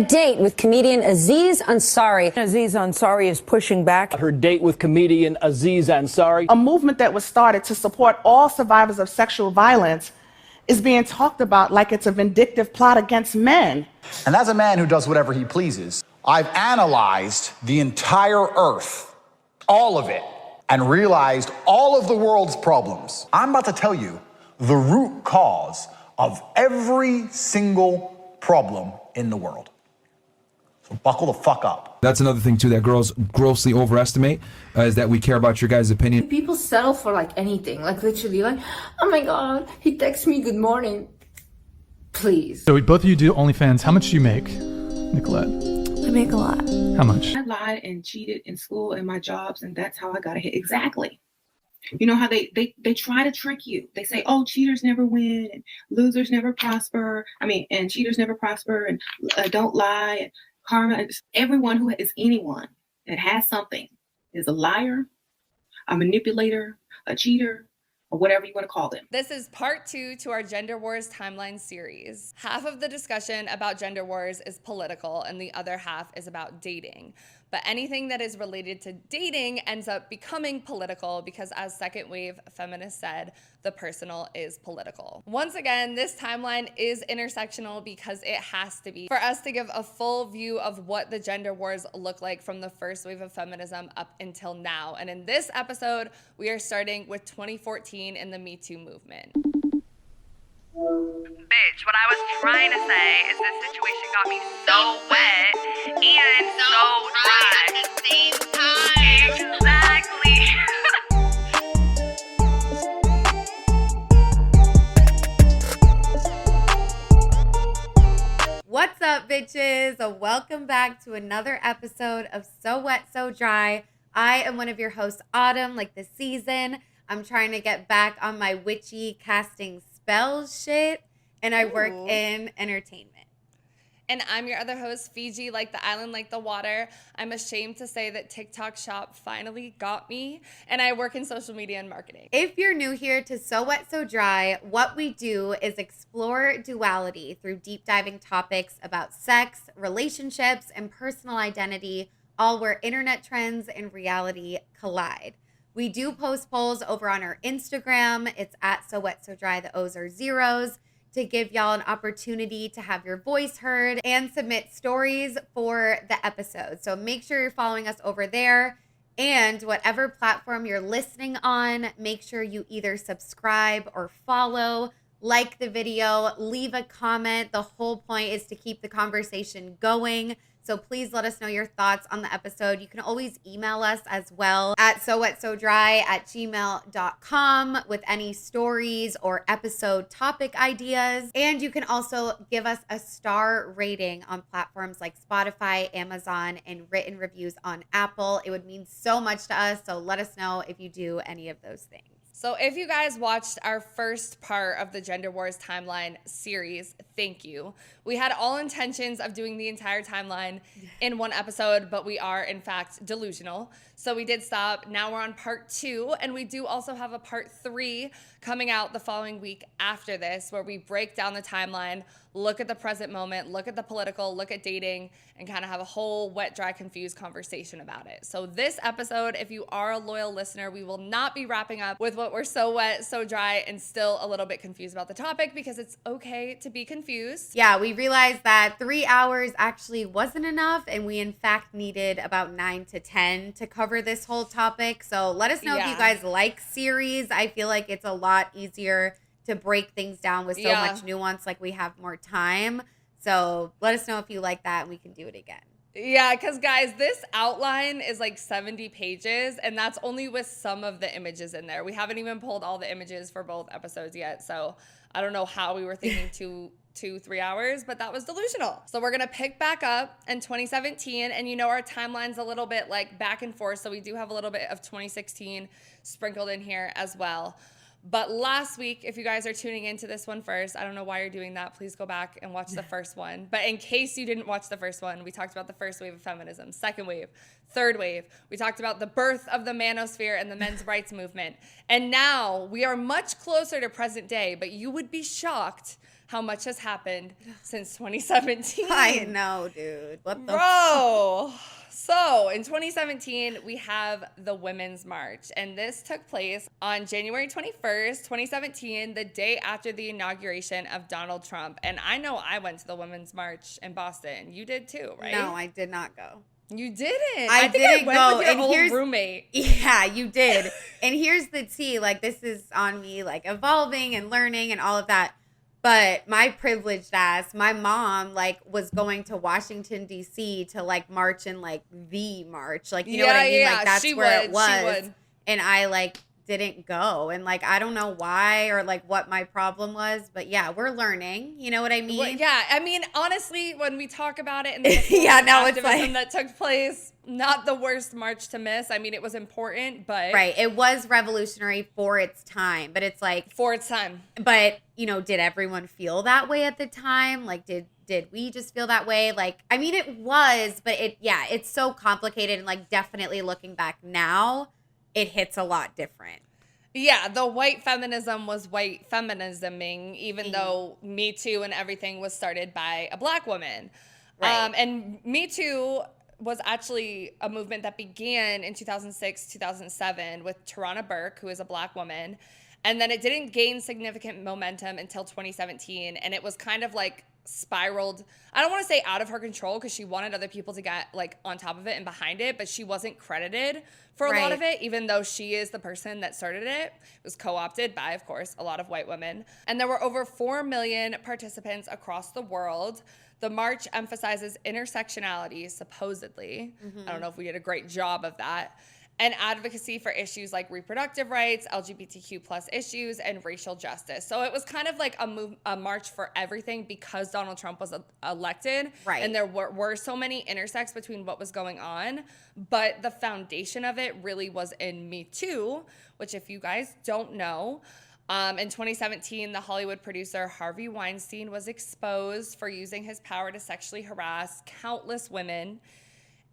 date with comedian Aziz Ansari. Aziz Ansari is pushing back. Her date with comedian Aziz Ansari. A movement that was started to support all survivors of sexual violence is being talked about like it's a vindictive plot against men. And as a man who does whatever he pleases, I've analyzed the entire earth, all of it, and realized all of the world's problems. I'm about to tell you the root cause of every single problem in the world. So buckle the fuck up. That's another thing too that girls grossly overestimate is that we care about your guys' opinion. People settle for like anything, like literally like, oh my God, he texts me good morning. Please. So both of you do OnlyFans. How much do you make, Nicolette? I make a lot. How much? I lied and cheated in school and my jobs, and that's how I got ahead. Exactly. You know how they try to trick you. They say, oh, cheaters never win, and losers never prosper. And cheaters never prosper, and don't lie, and karma. Everyone who is anyone that has something is a liar, a manipulator, a cheater, or whatever you want to call them. This is part 2 to our Gender Wars timeline series. Half of the discussion about gender wars is political and the other half is about dating. But anything that is related to dating ends up becoming political because, as second wave feminists said, the personal is political. Once again, this timeline is intersectional because it has to be for us to give a full view of what the gender wars look like from the first wave of feminism up until now. And in this episode, we are starting with 2014 in the Me Too movement. Bitch, what I was trying to say is this situation got me so wet and so dry at the same time. Exactly. What's up, bitches? Welcome back to another episode of So Wet, So Dry. I am one of your hosts, Autumn, like the season. I'm trying to get back on my witchy casting spells shit, and I work in entertainment. And I'm your other host, Fiji, like the island, like the water. I'm ashamed to say that TikTok Shop finally got me, and I work in social media and marketing. If you're new here to So Wet, So Dry, what we do is explore duality through deep diving topics about sex, relationships, and personal identity, all where internet trends and reality collide. We do post polls over on our Instagram. It's at So Wet, So Dry. The O's are zeros, to give y'all an opportunity to have your voice heard and submit stories for the episode. So make sure you're following us over there. And whatever platform you're listening on, make sure you either subscribe or follow, like the video, leave a comment. The whole point is to keep the conversation going. So please let us know your thoughts on the episode. You can always email us as well at sowetsodry@gmail.com with any stories or episode topic ideas. And you can also give us a star rating on platforms like Spotify, Amazon, and written reviews on Apple. It would mean so much to us. So let us know if you do any of those things. So if you guys watched our first part of the Gender Wars timeline series, thank you. We had all intentions of doing the entire timeline in one episode, but we are in fact delusional. So we did stop. Now we're on part 2, and we do also have a part 3 coming out the following week after this, where we break down the timeline, look at the present moment, look at the political, look at dating, and kind of have a whole wet, dry, confused conversation about it. So this episode, if you are a loyal listener, we will not be wrapping up with what we're so wet, so dry, and still a little bit confused about the topic, because it's okay to be confused. Yeah, we realized that 3 hours actually wasn't enough, and we in fact needed about 9 to 10 to cover this whole topic. So let us know if you guys like series. I feel like it's a lot easier to break things down with so much nuance, like we have more time. So let us know if you like that, and we can do it again. Yeah, because guys, this outline is like 70 pages, and that's only with some of the images in there. We haven't even pulled all the images for both episodes yet, so I don't know how we were thinking 2-3 hours, but that was delusional. So we're gonna pick back up in 2017, and you know our timeline's a little bit like back and forth, so we do have a little bit of 2016 sprinkled in here as well. But last week, if you guys are tuning into this one first, I don't know why you're doing that. Please go back and watch the first one. But in case you didn't watch the first one, we talked about the first wave of feminism, second wave, third wave. We talked about the birth of the manosphere and the men's rights movement. And now we are much closer to present day, but you would be shocked how much has happened since 2017. I know, dude. What the Bro. So in 2017, we have the Women's March, and this took place on January 21st, 2017, the day after the inauguration of Donald Trump. And I know I went to the Women's March in Boston. You did too, right? No, I did not go. You didn't. I think didn't I went go. with your And old here's roommate. Yeah, you did. And here's the tea. Like, this is on me, like, evolving and learning and all of that. But my privileged ass, my mom, like, was going to Washington, D.C. to, like, march in, like, the march. Like, you know what I mean? Yeah, like, that's she where would, it was. she would. And I, like, didn't go. And, like, I don't know why or, like, what my problem was. But, yeah, we're learning. You know what I mean? Well, yeah, I mean, honestly, when we talk about it and the Yeah, no, it's activism like- that took place, not the worst march to miss. I mean, it was important, but... Right. It was revolutionary for its time. But it's like... For its time. But, you know, did everyone feel that way at the time? Like, did we just feel that way? Like, I mean, it was, but it's so complicated. And, like, definitely looking back now, it hits a lot different. Yeah, the white feminism was white feminisming, even though Me Too and everything was started by a black woman. Right. And Me Too was actually a movement that began in 2006, 2007 with Tarana Burke, who is a black woman. And then it didn't gain significant momentum until 2017. And it was kind of like spiraled. I don't want to say out of her control because she wanted other people to get like on top of it and behind it, but she wasn't credited for a lot of it, even though she is the person that started it. It was co-opted by, of course, a lot of white women. And there were over 4 million participants across the world. The march emphasizes intersectionality, supposedly. I don't know if we did a great job of that. And advocacy for issues like reproductive rights, LGBTQ plus issues, and racial justice. So it was kind of like a march for everything because Donald Trump was elected. Right. And there were so many intersects between what was going on. But the foundation of it really was in Me Too, which if you guys don't know, in 2017, the Hollywood producer Harvey Weinstein was exposed for using his power to sexually harass countless women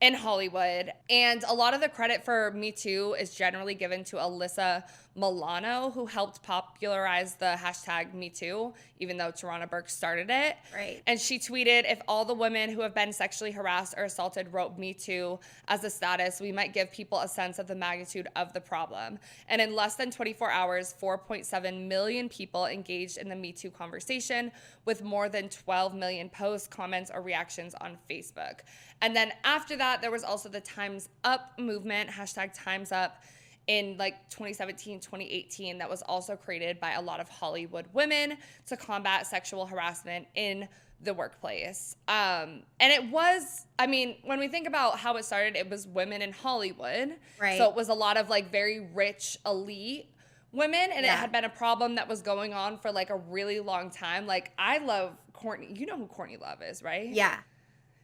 in Hollywood. And a lot of the credit for Me Too is generally given to Alyssa Milano, who helped popularize the hashtag Me Too, even though Tarana Burke started it. Right. And she tweeted, "If all the women who have been sexually harassed or assaulted wrote Me Too as a status, we might give people a sense of the magnitude of the problem." And in less than 24 hours, 4.7 million people engaged in the Me Too conversation, with more than 12 million posts, comments, or reactions on Facebook. And then after that, there was also the Time's Up movement, hashtag Time's Up, in like 2017, 2018, that was also created by a lot of Hollywood women to combat sexual harassment in the workplace. And it was, I mean, when we think about how it started, it was women in Hollywood. Right. So it was a lot of like very rich, elite women, and it had been a problem that was going on for like a really long time. Like, I love Courtney. You know who Courtney Love is, right? Yeah.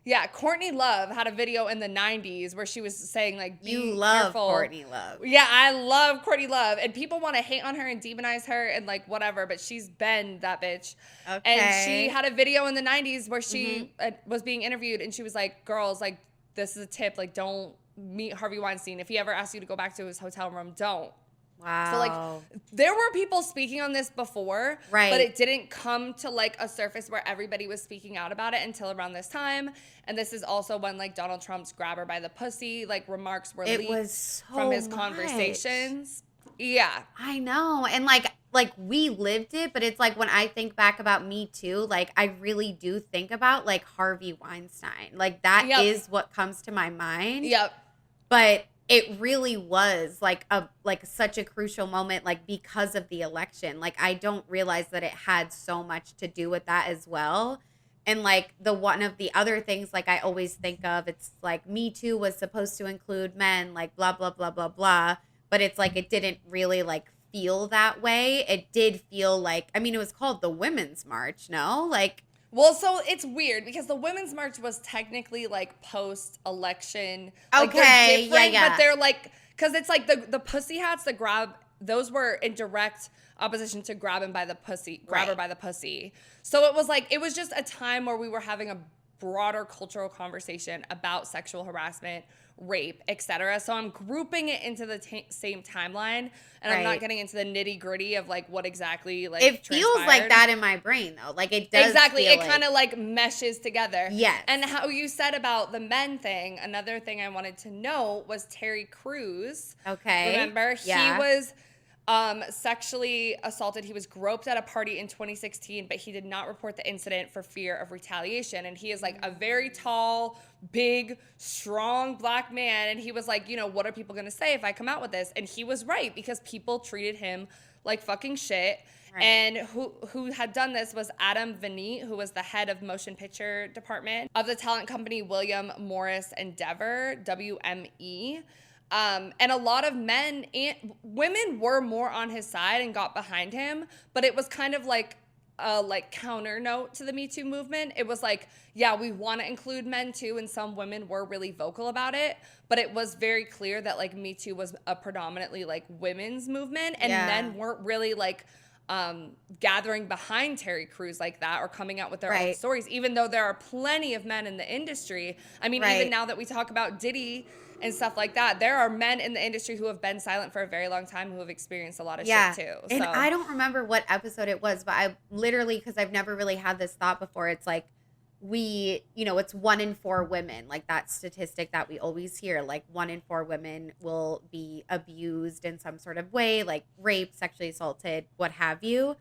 Yeah, Courtney Love had a video in the 90s where she was saying, like, be You love careful. Courtney Love. Yeah, I love Courtney Love. And people want to hate on her and demonize her and, like, whatever, but she's been that bitch. Okay. And she had a video in the 90s where she was being interviewed, and she was like, girls, like, this is a tip. Like, don't meet Harvey Weinstein. If he ever asks you to go back to his hotel room, don't. Wow. So, like, there were people speaking on this before, right, but it didn't come to, like, a surface where everybody was speaking out about it until around this time. And this is also when, like, Donald Trump's grab her by the pussy, like, remarks were leaked from his conversations. Yeah. I know. And, like, we lived it, but it's like when I think back about Me Too, like, I really do think about, like, Harvey Weinstein. Like, that is what comes to my mind. Yep. But it really was like such a crucial moment, like, because of the election. Like, I don't realize that it had so much to do with that as well. And, like, one of the other things, like, I always think of, it's like Me Too was supposed to include men, like, blah, blah, blah, blah, blah. But it's like, it didn't really, like, feel that way. It did feel like, I mean, it was called the Women's March, no? Like, well, so it's weird because the Women's March was technically like post-election. Like, okay, they're different, yeah. But they're like, because it's like the pussy hats that grab, those were in direct opposition to grab her by the pussy. So it was like, it was just a time where we were having a broader cultural conversation about sexual harassment, rape, etc. So I'm grouping it into the same timeline, and I'm not getting into the nitty gritty of like what exactly like it feels transpired. like that in my brain though. Like it does exactly. feel It kind of like meshes together. Yes. And how you said about the men thing. Another thing I wanted to know was Terry Crews. Okay. Remember, Yeah. he was sexually assaulted. He was groped at a party in 2016, but he did not report the incident for fear of retaliation. And he is like a very tall, big, strong black man. And he was like, you know, what are people going to say if I come out with this? And he was right, because people treated him like fucking shit. Right. And who had done this was Adam Vanit, who was the head of motion picture department of the talent company William Morris Endeavor, WME. And a lot of men and women were more on his side and got behind him, but it was kind of like a counter note to the Me Too movement. It was like, yeah, we want to include men too, and some women were really vocal about it, but it was very clear that like Me Too was a predominantly like women's movement, and men weren't really like gathering behind Terry Crews like that or coming out with their own stories, even though there are plenty of men in the industry. I mean, even now that we talk about Diddy and stuff like that, there are men in the industry who have been silent for a very long time who have experienced a lot of shit too. And I don't remember what episode it was, but I literally, because I've never really had this thought before, it's like it's 1 in 4 women, like that statistic that we always hear, like 1 in 4 women will be abused in some sort of way, like raped, sexually assaulted, what have you.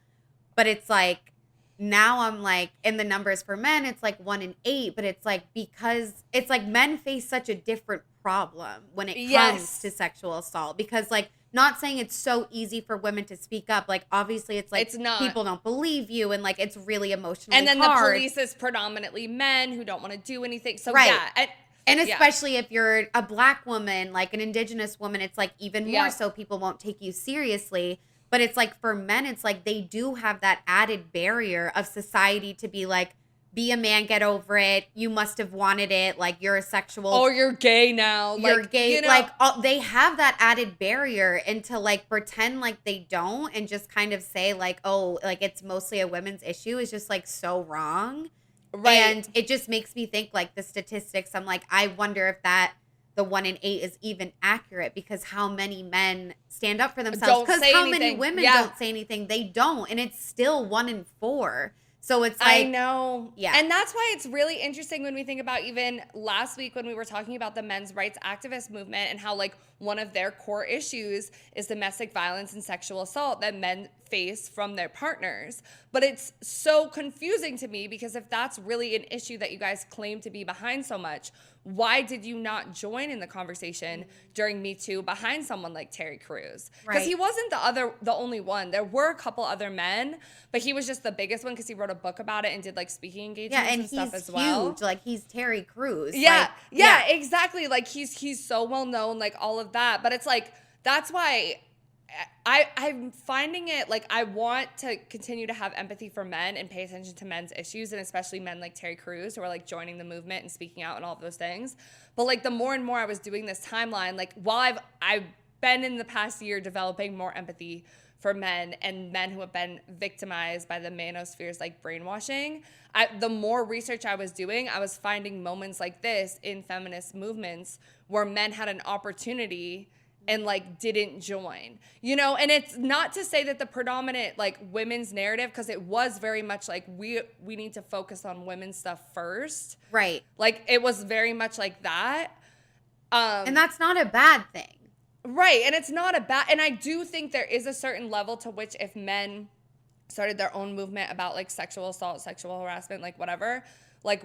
But it's like, now I'm like, in the numbers for men, it's like 1 in 8, but it's like, because it's like men face such a different problem when it comes to sexual assault, because like, not saying it's so easy for women to speak up, like obviously it's like it's not. People don't believe you, and like it's really emotionally and then hard. The police is predominantly men who don't want to do anything, so and especially if you're a black woman, like an indigenous woman, it's like even more so people won't take you seriously. But it's like for men, it's like they do have that added barrier of society to be like, be a man, get over it. You must have wanted it. Like you're a sexual. Or you're gay now. You're like, gay. You know? Like they have that added barrier, and to like pretend like they don't and just kind of say like, oh, like it's mostly a women's issue is just like so wrong. Right. And it just makes me think like the statistics. I'm like, I wonder if the 1 in 8 is even accurate, because how many men stand up for themselves? Because how many women don't say anything? They don't. And it's still 1 in 4. So it's like, I know. Yeah. And that's why it's really interesting when we think about even last week when we were talking about the men's rights activist movement and how like one of their core issues is domestic violence and sexual assault that men face from their partners. But it's so confusing to me, because if that's really an issue that you guys claim to be behind so much, why did you not join in the conversation during Me Too behind someone like Terry Crews? Because he wasn't the only one. There were a couple other men, but he was just the biggest one because he wrote a book about it and did like speaking engagements and stuff as well. Yeah, and he's huge. Like he's Terry Crews. Yeah, like, exactly. Like he's so well known, like all of that. But it's like, that's why I'm finding it like I want to continue to have empathy for men and pay attention to men's issues, and especially men like Terry Crews who are like joining the movement and speaking out and all of those things. But like the more and more I was doing this timeline, like while I've been in the past year developing more empathy for men and men who have been victimized by the manosphere's like brainwashing, the more research I was doing, I was finding moments like this in feminist movements where men had an opportunity and like didn't join, you know? And it's not to say that the predominant like women's narrative, because it was very much like we need to focus on women's stuff first. Right. Like it was very much like that. And that's not a bad thing. Right. And it's not a bad, and I do think there is a certain level to which if men started their own movement about like sexual assault, sexual harassment, like whatever, like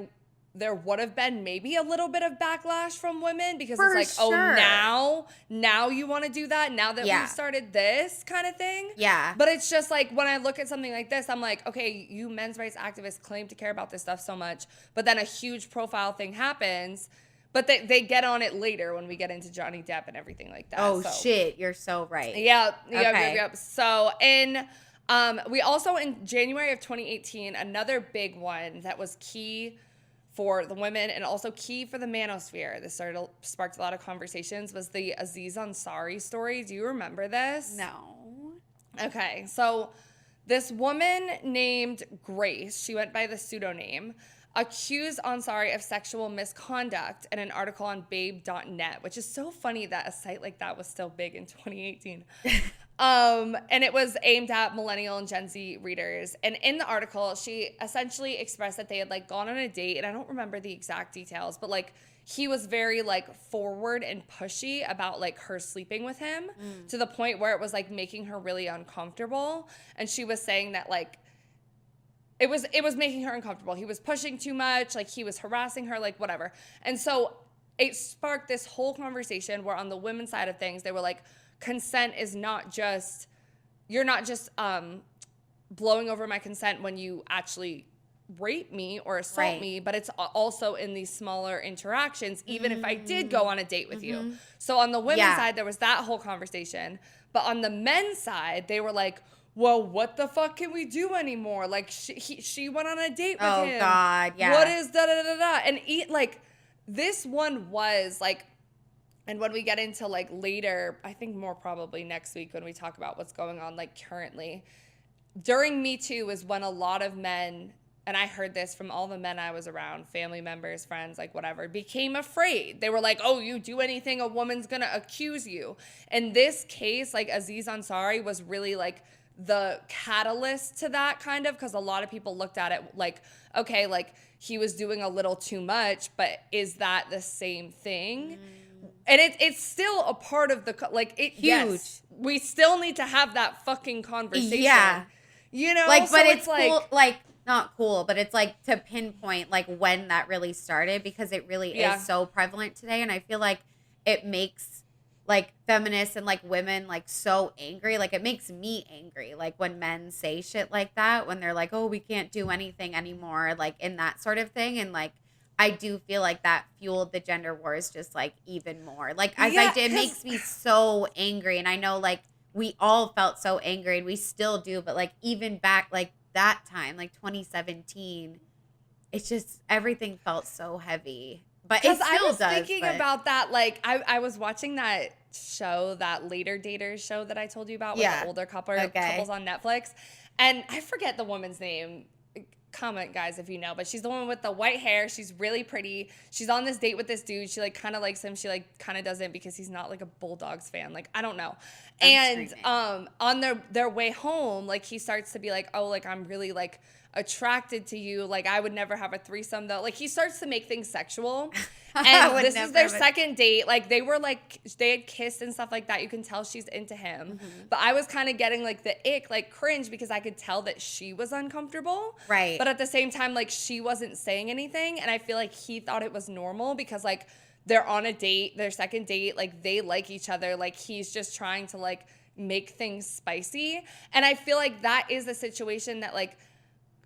there would have been maybe a little bit of backlash from women, because it's like, oh, now you want to do that now that we've started this kind of thing. Yeah. But it's just like when I look at something like this, I'm like, okay, you men's rights activists claim to care about this stuff so much, but then a huge profile thing happens, but they get on it later when we get into Johnny Depp and everything like that. Oh, shit. You're so right. Yeah. Yep. So we also in January of 2018, another big one that was key for the women and also key for the manosphere, this sparked a lot of conversations, was the Aziz Ansari story. Do you remember this? No. Okay, so this woman named Grace, she went by the pseudonym, accused Ansari of sexual misconduct in an article on babe.net, which is so funny that a site like that was still big in 2018. And it was aimed at millennial and Gen Z readers. And in the article, she essentially expressed that they had like gone on a date, and I don't remember the exact details, but like he was very like forward and pushy about like her sleeping with him to the point where it was like making her really uncomfortable. And she was saying that like it was making her uncomfortable. He was pushing too much, like he was harassing her, like whatever. And so it sparked this whole conversation where on the women's side of things, they were like, consent is not just, you're not just blowing over my consent when you actually rape me or assault me, but it's also in these smaller interactions, even if I did go on a date with you. So on the women's side, there was that whole conversation. But on the men's side, they were like, well, what the fuck can we do anymore? Like, she went on a date with him. Oh, God, yeah. What is da-da-da-da? And like, this one was, like, and when we get into, like, later, I think more probably next week when we talk about what's going on, like, currently, during Me Too is when a lot of men, and I heard this from all the men I was around, family members, friends, like, whatever, became afraid. They were like, oh, you do anything, a woman's gonna accuse you. In this case, like, Aziz Ansari was really, like, the catalyst to that kind of, because a lot of people looked at it like, okay, like he was doing a little too much, but is that the same thing? And it's still a part of the, like, it, huge. Yes, we still need to have that fucking conversation. Yeah. You know? Like, so but it's like, cool, like, not cool, but it's like to pinpoint like when that really started, because it really is so prevalent today. And I feel like it makes like feminists and like women like so angry. Like it makes me angry, like when men say shit like that, when they're like, oh, we can't do anything anymore, like in that sort of thing. And like I do feel like that fueled the gender wars just like even more. Like as I did, it makes me so angry. And I know like we all felt so angry and we still do, but like even back like that time, like 2017, it's just everything felt so heavy. But it still I was does, thinking about that, like I was watching that show, that Later Daters show that I told you about with the older couples on Netflix, and I forget the woman's name. Comment, guys, if you know, but she's the one with the white hair. She's really pretty. She's on this date with this dude. She like kind of likes him. She like kind of doesn't because he's not like a Bulldogs fan. Like I don't know. And on their way home, like he starts to be like, oh, like I'm really like attracted to you. Like I would never have a threesome though. Like he starts to make things sexual. And this is their second date. Like they were like, they had kissed and stuff like that. You can tell she's into him. But I was kind of getting like the ick, like cringe, because I could tell that she was uncomfortable. Right. But at the same time, like she wasn't saying anything. And I feel like he thought it was normal because like they're on a date, their second date, like they like each other. Like he's just trying to like make things spicy. And I feel like that is a situation that like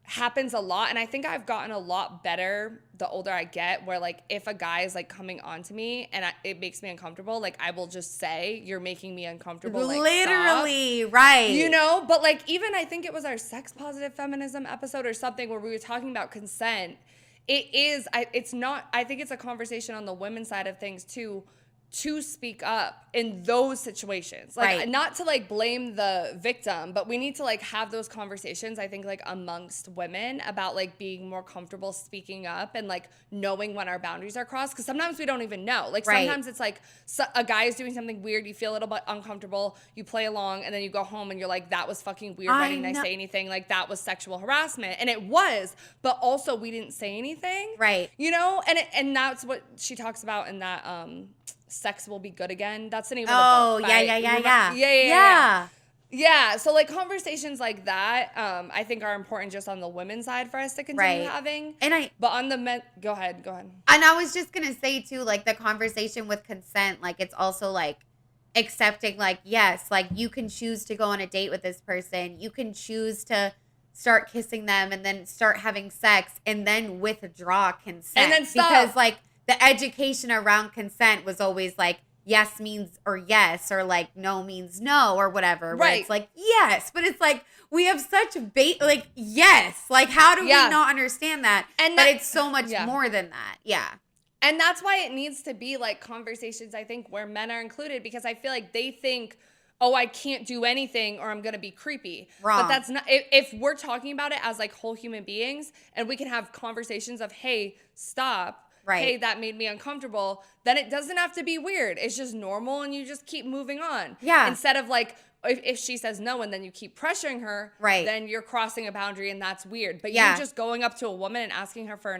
happens a lot, and I think I've gotten a lot better the older I get, where like if a guy is like coming on to me and it makes me uncomfortable, like I will just say, you're making me uncomfortable, like literally stop. Right, you know. But like even I think it was our sex positive feminism episode or something where we were talking about consent. It's not, I think it's a conversation on the women's side of things too, to speak up in those situations. Like not to like blame the victim, but we need to like have those conversations, I think, like amongst women about like being more comfortable speaking up and like knowing when our boundaries are crossed, because sometimes we don't even know. Like sometimes it's like a guy is doing something weird, you feel a little bit uncomfortable, you play along, and then you go home and you're like, that was fucking weird. Why didn't I say anything? Like that was sexual harassment. And it was, but also we didn't say anything. Right. You know? And that's what she talks about in that Sex Will Be Good Again. That's the name of the book. Yeah. So like conversations like that, I think are important just on the women's side for us to continue having. But on the men, go ahead. And I was just gonna say too, like the conversation with consent, like it's also like accepting, like yes, like you can choose to go on a date with this person, you can choose to start kissing them and then start having sex and then withdraw consent, and then stop. Because like the education around consent was always like yes means or yes, or like no means no, or whatever. Right. It's like yes, but it's like we have such like yes, like how do we not understand that? And but it's so much more than that. Yeah. And that's why it needs to be like conversations, I think, where men are included, because I feel like they think, oh, I can't do anything or I'm going to be creepy. Wrong. But that's not, if we're talking about it as like whole human beings and we can have conversations of, hey, stop. Right. Hey, that made me uncomfortable. Then it doesn't have to be weird. It's just normal and you just keep moving on. Yeah. Instead of like, if she says no and then you keep pressuring her, right, then you're crossing a boundary and that's weird. But yeah, you just going up to a woman and asking her for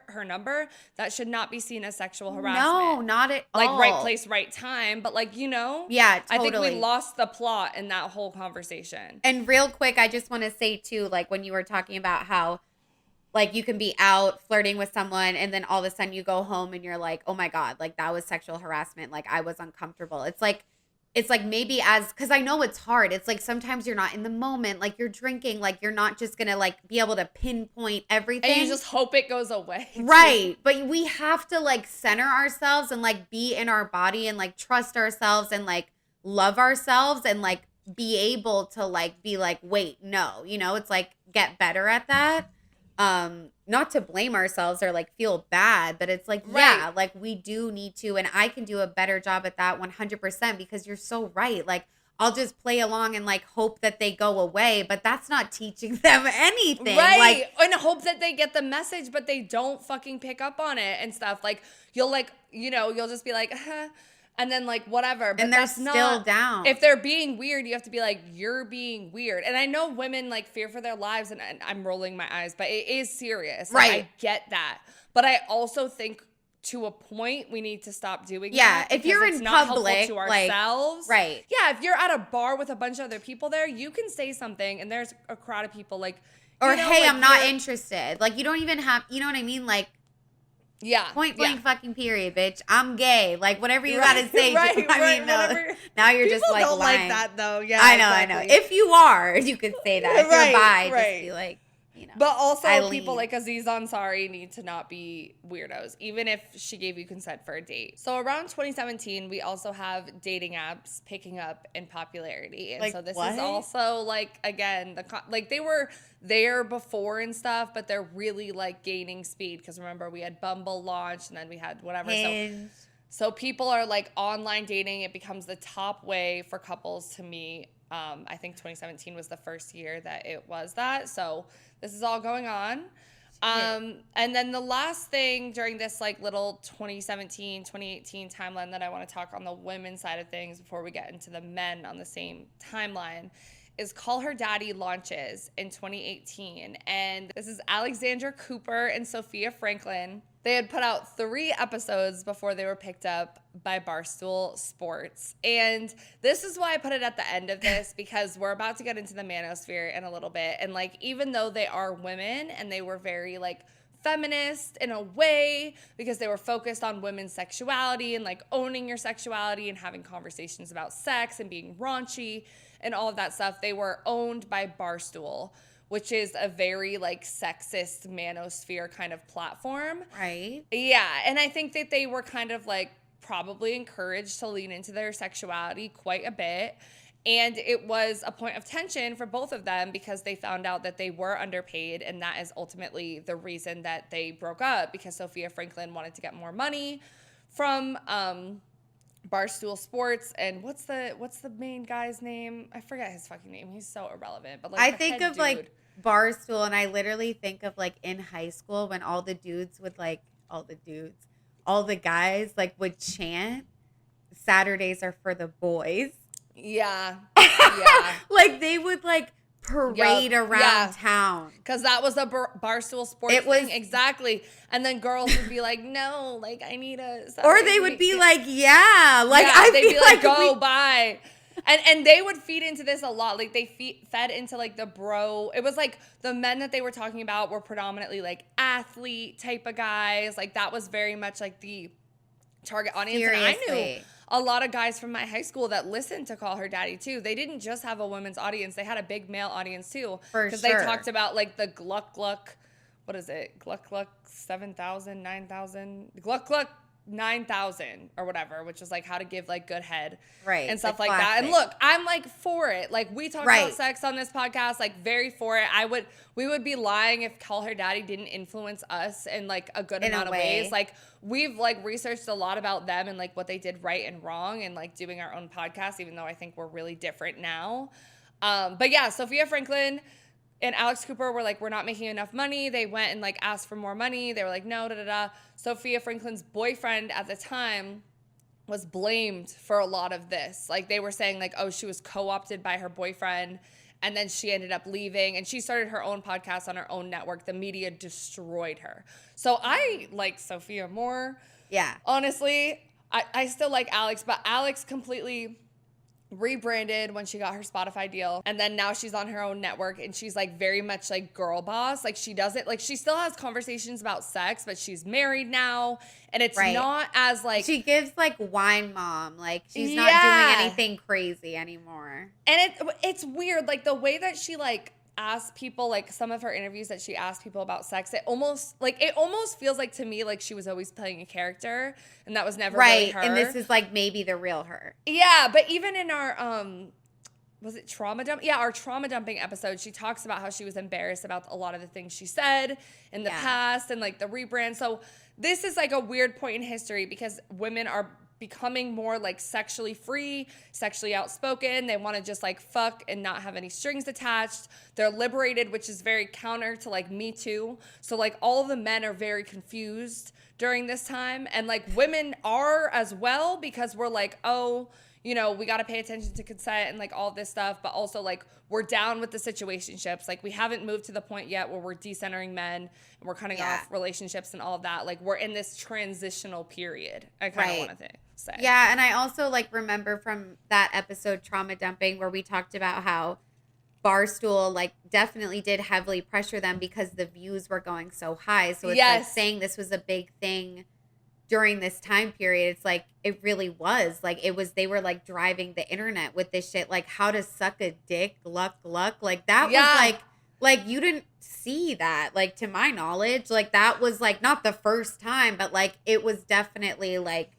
her number, that should not be seen as sexual harassment. No, not at all. Like right place, right time. But like, you know, yeah, totally. I think we lost the plot in that whole conversation. And real quick, I just want to say too, like when you were talking about how like you can be out flirting with someone and then all of a sudden you go home and you're like, oh my God, like that was sexual harassment. Like I was uncomfortable. It's like maybe because I know it's hard. It's like sometimes you're not in the moment, like you're drinking, like you're not just going to like be able to pinpoint everything. And you just hope it goes away. Right. But we have to like center ourselves and like be in our body and like trust ourselves and like love ourselves and like be able to like be like, wait, no, you know, it's like get better at that. Not to blame ourselves or like feel bad, but it's like, right, yeah, like we do need to, and I can do a better job at that 100% because you're so right. Like I'll just play along and like hope that they go away, but that's not teaching them anything. Right. Like, and hope that they get the message, but they don't fucking pick up on it and stuff. Like you'll like, you know, you'll just be like, and then like whatever. But and they're that's still not, down. If they're being weird, you have to be like, you're being weird. And I know women like fear for their lives, and I'm rolling my eyes, but it is serious. Like, right. I get that. But I also think to a point we need to stop doing that. Yeah, if you're in public, to ourselves. Like, right. Yeah, if you're at a bar with a bunch of other people there, you can say something and there's a crowd of people like, or you know, hey, like, I'm not interested. Like you don't even have, you know what I mean? Like, yeah. Point blank fucking period, bitch. I'm gay. Like whatever you gotta say. Right, I mean, no. Now you're just like don't lying. like that though. Yeah, I know. If you are, you could say that. If you're bi, just be like, you know. But also people like Aziz Ansari need to not be weirdos, even if she gave you consent for a date. So around 2017, we also have dating apps picking up in popularity. And like, so this what? is also like, again, like they were there before and stuff, but they're really like gaining speed. Because remember, we had Bumble launched and then we had whatever. So people are like online dating. It becomes the top way for couples to meet. I think 2017 was the first year that it was that. So this is all going on. And then the last thing during this like little 2017, 2018 timeline that I want to talk on the women's side of things before we get into the men on the same timeline is Call Her Daddy launches in 2018. And this is Alexandra Cooper and Sophia Franklin. They had put out 3 episodes before they were picked up by Barstool Sports. And this is why I put it at the end of this, because we're about to get into the manosphere in a little bit. And like, even though they are women and they were very like feminist in a way, because they were focused on women's sexuality and like owning your sexuality and having conversations about sex and being raunchy and all of that stuff, they were owned by Barstool, which is a very like sexist manosphere kind of platform. Right. Yeah. And I think that they were kind of like probably encouraged to lean into their sexuality quite a bit. And it was a point of tension for both of them because they found out that they were underpaid. And that is ultimately the reason that they broke up, because Sophia Franklin wanted to get more money from Barstool Sports. And what's the main guy's name? I forget his fucking name. He's so irrelevant. But like, I think of like Barstool, and I literally think of like in high school when all the guys like would chant, Saturdays are for the boys. Yeah. Yeah. Like they would like parade around town. Because that was a Barstool Sports thing. Exactly. And then girls would be like, no, like I need a Saturday. Or they would be like, yeah. Like they'd be like, go bye. And they would feed into this a lot. Like they fed into like the bro. It was like the men that they were talking about were predominantly like athlete type of guys. Like that was very much like the target audience. Seriously. And I knew a lot of guys from my high school that listened to Call Her Daddy too. They didn't just have a women's audience. They had a big male audience too. Because they talked about like the Gluck Gluck, what is it? Gluck Gluck 7,000, 9,000. Gluck Gluck 9,000 or whatever, which is like how to give like good head, right, and stuff the like that. And classic. look, I'm like for it. Like we talk about sex on this podcast, like very for it. We would be lying if Call Her Daddy didn't influence us in like a good amount of ways. Like we've like researched a lot about them and like what they did right and wrong, and like doing our own podcast, even though I think we're really different now. But yeah, Sophia Franklin and Alex Cooper were like, we're not making enough money. They went and like asked for more money. They were like, no, Sophia Franklin's boyfriend at the time was blamed for a lot of this. Like they were saying like, oh, she was co-opted by her boyfriend, and then she ended up leaving, and she started her own podcast on her own network. The media destroyed her. So I like Sophia more. Yeah. Honestly, I still like Alex, but Alex completely rebranded when she got her Spotify deal, and then now she's on her own network, and she's like very much like girl boss. Like she does it, like she still has conversations about sex, but she's married now, and it's not as like, she gives like wine mom, like she's not doing anything crazy anymore. And it's weird, like the way that she like asked people, like some of her interviews that she asked people about sex, it almost feels like to me like she was always playing a character, and that was never really her. And this is like maybe the real her. Yeah, but even in our was it trauma dump? Yeah, our trauma dumping episode, she talks about how she was embarrassed about a lot of the things she said in the past and like the rebrand. So this is like a weird point in history because women are becoming more like sexually free, sexually outspoken. They want to just like fuck and not have any strings attached. They're liberated, which is very counter to like Me Too. So like all of the men are very confused during this time, and like women are as well, because we're like, oh, you know, we got to pay attention to consent and like all this stuff, but also like we're down with the situationships. Like we haven't moved to the point yet where we're decentering men and we're cutting off relationships and all of that. Like we're in this transitional period, I kind of want to say. Yeah, and I also like remember from that episode, Trauma Dumping, where we talked about how Barstool like definitely did heavily pressure them because the views were going so high. So it's like saying this was a big thing during this time period. It's like it really was like they were like driving the internet with this shit, like how to suck a dick, gluck like that was like you didn't see that, like to my knowledge, like that was like not the first time, but like it was definitely like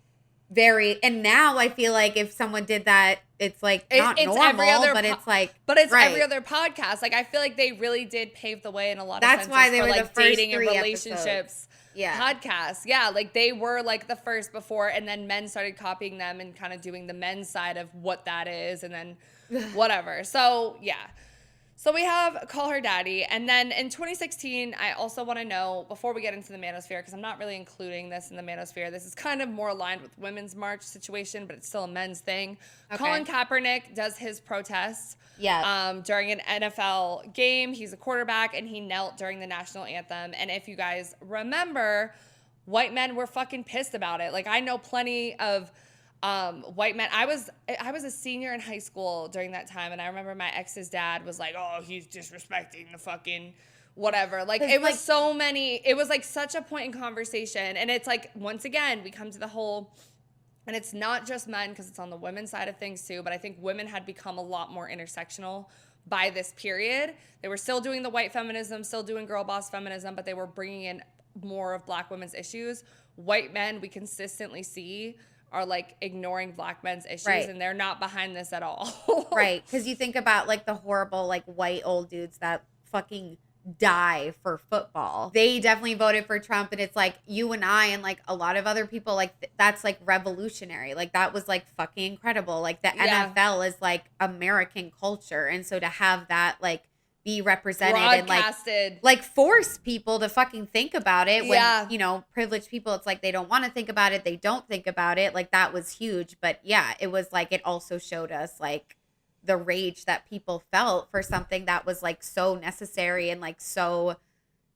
very. And now I feel like if someone did that, it's like not it's normal, every other but it's like every other podcast. Like I feel like they really did pave the way in a lot of senses. That's why they for, were like, the first dating and 3 relationships. episodes. Podcasts. Yeah, like they were like the first before, and then men started copying them and kind of doing the men's side of what that is, and then whatever. So yeah. So we have Call Her Daddy, and then in 2016, I also want to know, before we get into the manosphere, because I'm not really including this in the manosphere, this is kind of more aligned with Women's March situation, but it's still a men's thing. Okay. Colin Kaepernick does his protests during an NFL game. He's a quarterback, and he knelt during the national anthem. And if you guys remember, white men were fucking pissed about it. Like, I know plenty of white men. I was a senior in high school during that time, and I remember my ex's dad was like, oh, he's disrespecting the fucking whatever. Like it was so many, it was like such a point in conversation. And it's like, once again, we come to the whole, and it's not just men because it's on the women's side of things too, but I think women had become a lot more intersectional by this period. They were still doing the white feminism, still doing girl boss feminism, but they were bringing in more of black women's issues. White men, we consistently see, are like ignoring black men's issues, and they're not behind this at all. Right. Because you think about like the horrible like white old dudes that fucking die for football. They definitely voted for Trump, and it's like you and I and like a lot of other people, like that's like revolutionary. Like that was like fucking incredible. Like the NFL is like American culture, and so to have that like be represented and like force people to fucking think about it when, you know, privileged people, it's like they don't want to think about it, they don't think about it. Like that was huge. But yeah, it was like it also showed us like the rage that people felt for something that was like so necessary and like so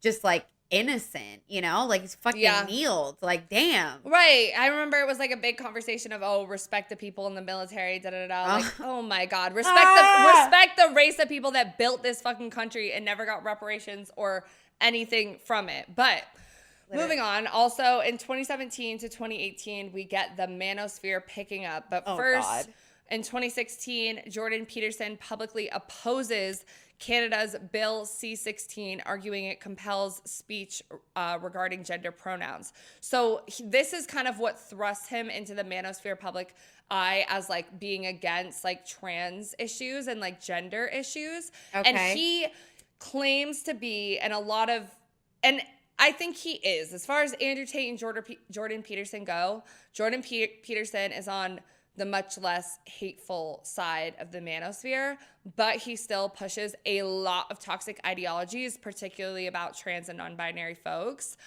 just like innocent, you know, like he's fucking kneeled, like damn. Right. I remember it was like a big conversation of, oh, respect the people in the military, like, oh my God, respect the race of people that built this fucking country and never got reparations or anything from it. But moving on, also in 2017 to 2018, we get the manosphere picking up. But first, in 2016, Jordan Peterson publicly opposes Canada's Bill C-16, arguing it compels speech regarding gender pronouns. So this is kind of what thrust him into the manosphere public eye as like being against like trans issues and like gender issues. Okay. And he claims to be, and I think he is, as far as Andrew Tate and Jordan Peterson go, Jordan Peterson is on the much less hateful side of the manosphere, but he still pushes a lot of toxic ideologies, particularly about trans and non-binary folks.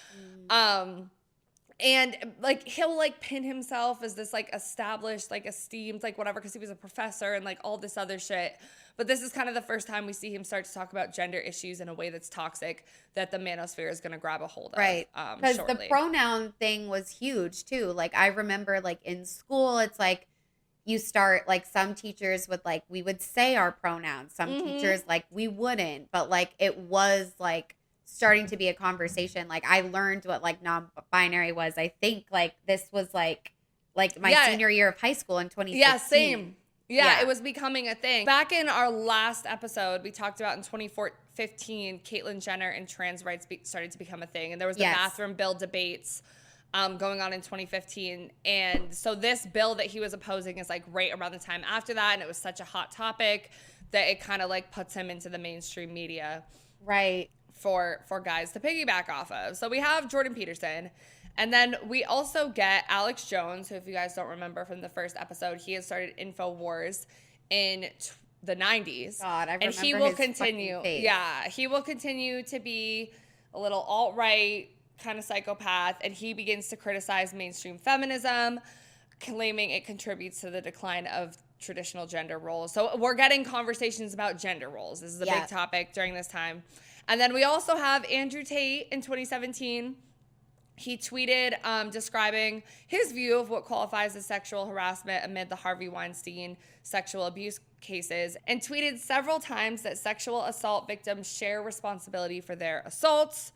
And like he'll like pin himself as this like established, like esteemed, like whatever, because he was a professor and like all this other shit. But this is kind of the first time we see him start to talk about gender issues in a way that's toxic that the manosphere is going to grab a hold of. Right. Because the pronoun thing was huge too. Like I remember like in school, it's like you start like some teachers would like, we would say our pronouns. Some teachers like we wouldn't, but like it was like starting to be a conversation. Like I learned what like non-binary was. I think like this was like my senior year of high school in 2016. Yeah, same. Yeah, it was becoming a thing. Back in our last episode, we talked about in 2015, Caitlyn Jenner and trans rights started to become a thing. And there was the bathroom bill debates going on in 2015. And so this bill that he was opposing is like right around the time after that. And it was such a hot topic that it kind of like puts him into the mainstream media. Right. For guys to piggyback off of. So we have Jordan Peterson. And then we also get Alex Jones, who, if you guys don't remember from the first episode, he had started InfoWars in the 90s. God, I remember and he will his continue. face. Yeah, he will continue to be a little alt-right kind of psychopath, and he begins to criticize mainstream feminism, claiming it contributes to the decline of traditional gender roles. So we're getting conversations about gender roles. This is a big topic during this time. And then we also have Andrew Tate in 2017. He tweeted describing his view of what qualifies as sexual harassment amid the Harvey Weinstein sexual abuse cases, and tweeted several times that sexual assault victims share responsibility for their assaults.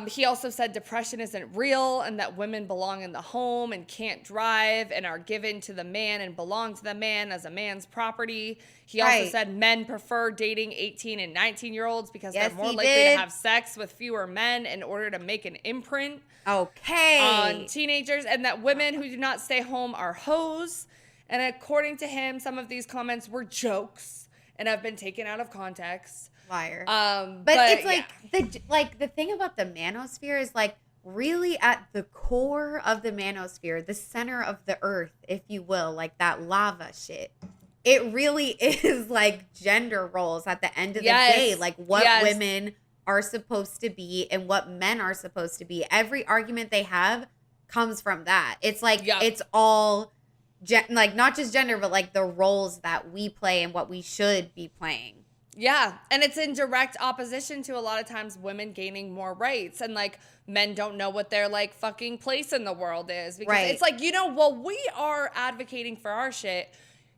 He also said depression isn't real and that women belong in the home and can't drive and are given to the man and belong to the man as a man's property. He also said men prefer dating 18 and 19-year-olds because they're more likely to have sex with fewer men in order to make an imprint on teenagers, and that women who do not stay home are hoes. And according to him, some of these comments were jokes and have been taken out of context. Liar. But it's like the thing about the manosphere is like really at the core of the manosphere, the center of the earth, if you will, like that lava shit. It really is like gender roles at the end of the day, like what women are supposed to be and what men are supposed to be. Every argument they have comes from that. It's like it's all like not just gender, but like the roles that we play and what we should be playing. Yeah, and it's in direct opposition to a lot of times women gaining more rights, and like men don't know what their like fucking place in the world is, because it's like, you know, while we are advocating for our shit,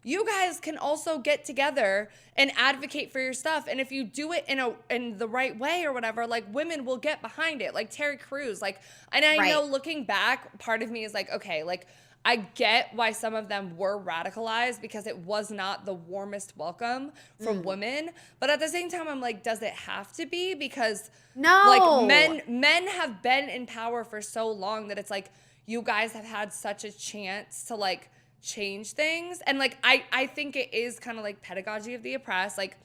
you guys can also get together and advocate for your stuff, and if you do it in the right way or whatever, like women will get behind it, like Terry Crews, like, and I know looking back, part of me is like, okay, like I get why some of them were radicalized because it was not the warmest welcome from women. But at the same time, I'm like, does it have to be? Because like men have been in power for so long that it's like, you guys have had such a chance to like change things. And like, I think it is kind of like pedagogy of the oppressed. Like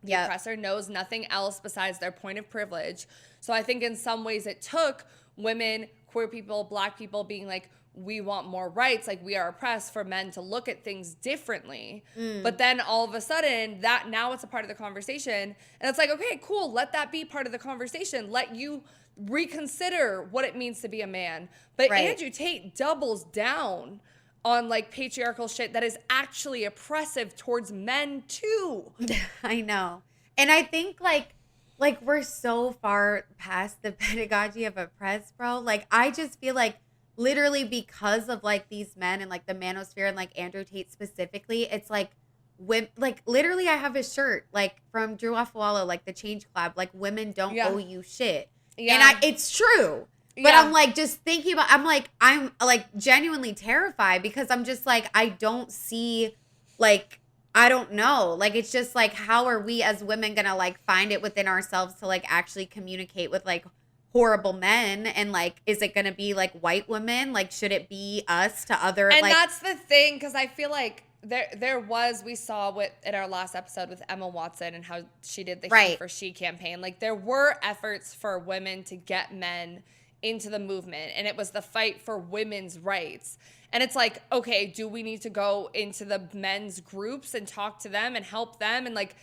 the oppressor knows nothing else besides their point of privilege. So I think in some ways it took women, queer people, Black people being like, we want more rights, like we are oppressed, for men to look at things differently. But then all of a sudden that now it's a part of the conversation, and it's like, okay, cool, let that be part of the conversation, let you reconsider what it means to be a man. But Andrew Tate doubles down on like patriarchal shit that is actually oppressive towards men too. I know. And I think like we're so far past the pedagogy of oppressed, bro. Like I just feel like literally because of like these men and like the manosphere and like Andrew Tate specifically, it's like like literally I have a shirt like from Drew Afwalo, like the Change Club, like women don't owe you shit. And it's true. But I'm like just thinking about, I'm like genuinely terrified because I'm just like, I don't see like I don't know. Like, it's just like, how are we as women gonna like find it within ourselves to like actually communicate with like horrible men? And like, is it gonna be like white women? Like, should it be us to other? And like, that's the thing, because I feel like we saw in our last episode with Emma Watson and how she did the He for She campaign. Like, there were efforts for women to get men into the movement, and it was the fight for women's rights. And it's like, okay, do we need to go into the men's groups and talk to them and help them? And like,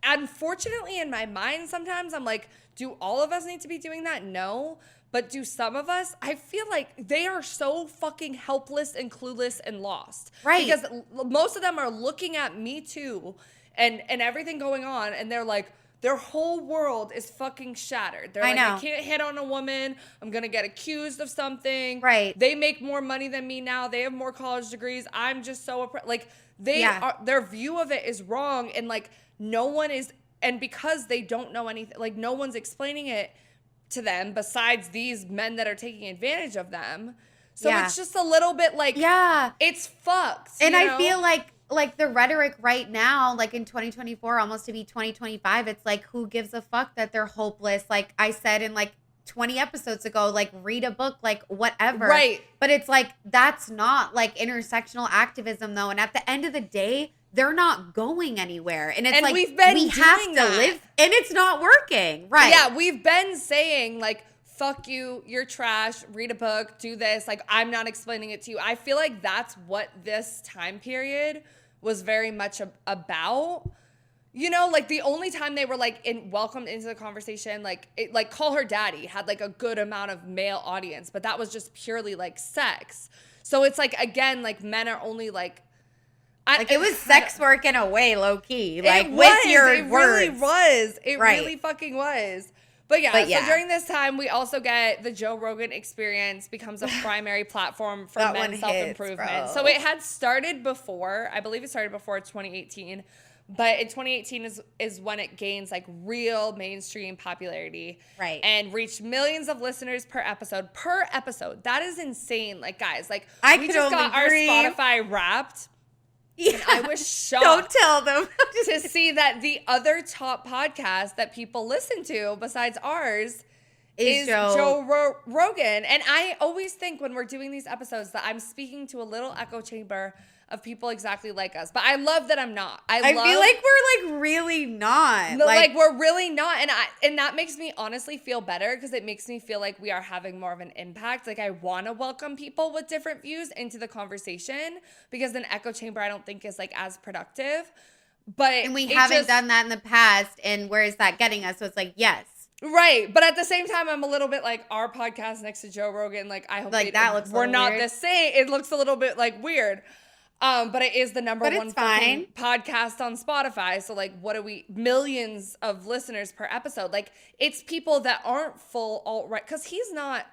unfortunately, in my mind, sometimes I'm like, do all of us need to be doing that? No. But do some of us? I feel like they are so fucking helpless and clueless and lost. Right. Because most of them are looking at Me Too and everything going on, and they're like, their whole world is fucking shattered. They're like, I can't hit on a woman. I'm going to get accused of something. Right. They make more money than me now. They have more college degrees. I'm just so oppressed. Like, their view of it is wrong. And like, no one is, and because they don't know anything, like no one's explaining it to them besides these men that are taking advantage of them. So it's just a little bit like, it's fucked. And I feel like the rhetoric right now, like in 2024, almost to be 2025, it's like, who gives a fuck that they're hopeless? Like I said in like 20 episodes ago, like read a book, like whatever. Right. But it's like, that's not like intersectional activism though. And at the end of the day, they're not going anywhere. And it's like, we have to live, and it's not working. Right. Yeah, we've been saying like, fuck you, you're trash, read a book, do this. Like, I'm not explaining it to you. I feel like that's what this time period was very much about. You know, like the only time they were like welcomed into the conversation, like Call Her Daddy had like a good amount of male audience, but that was just purely like sex. So it's like, again, like men are only like, it was sex work in a way, low key. Like with your words. Really was. It really fucking was. But yeah, so during this time, we also get the Joe Rogan Experience becomes a primary platform for men's self-improvement. So it had started before, I believe it started before 2018, but in 2018 is when it gains like real mainstream popularity. Right. And reached millions of listeners per episode. That is insane. Like, guys, like we just got our Spotify Wrapped. Yeah. And I was shocked. Don't tell them. To see that the other top podcast that people listen to besides ours is Joe Rogan. And I always think when we're doing these episodes that I'm speaking to a little echo chamber of people exactly like us. But I love that I'm not. I feel like we're like really not. Like we're really not. And that makes me honestly feel better, because it makes me feel like we are having more of an impact. Like I want to welcome people with different views into the conversation, because an echo chamber I don't think is like as productive. And we haven't done that in the past. And where is that getting us? So it's like, yes. Right. But at the same time, I'm a little bit like, our podcast next to Joe Rogan, like I hope like that looks we're not weird. the same. It looks a little bit like weird. But it is the number one fucking podcast on Spotify. So like, what are we, millions of listeners per episode? Like, it's people that aren't full alt-right, because he's not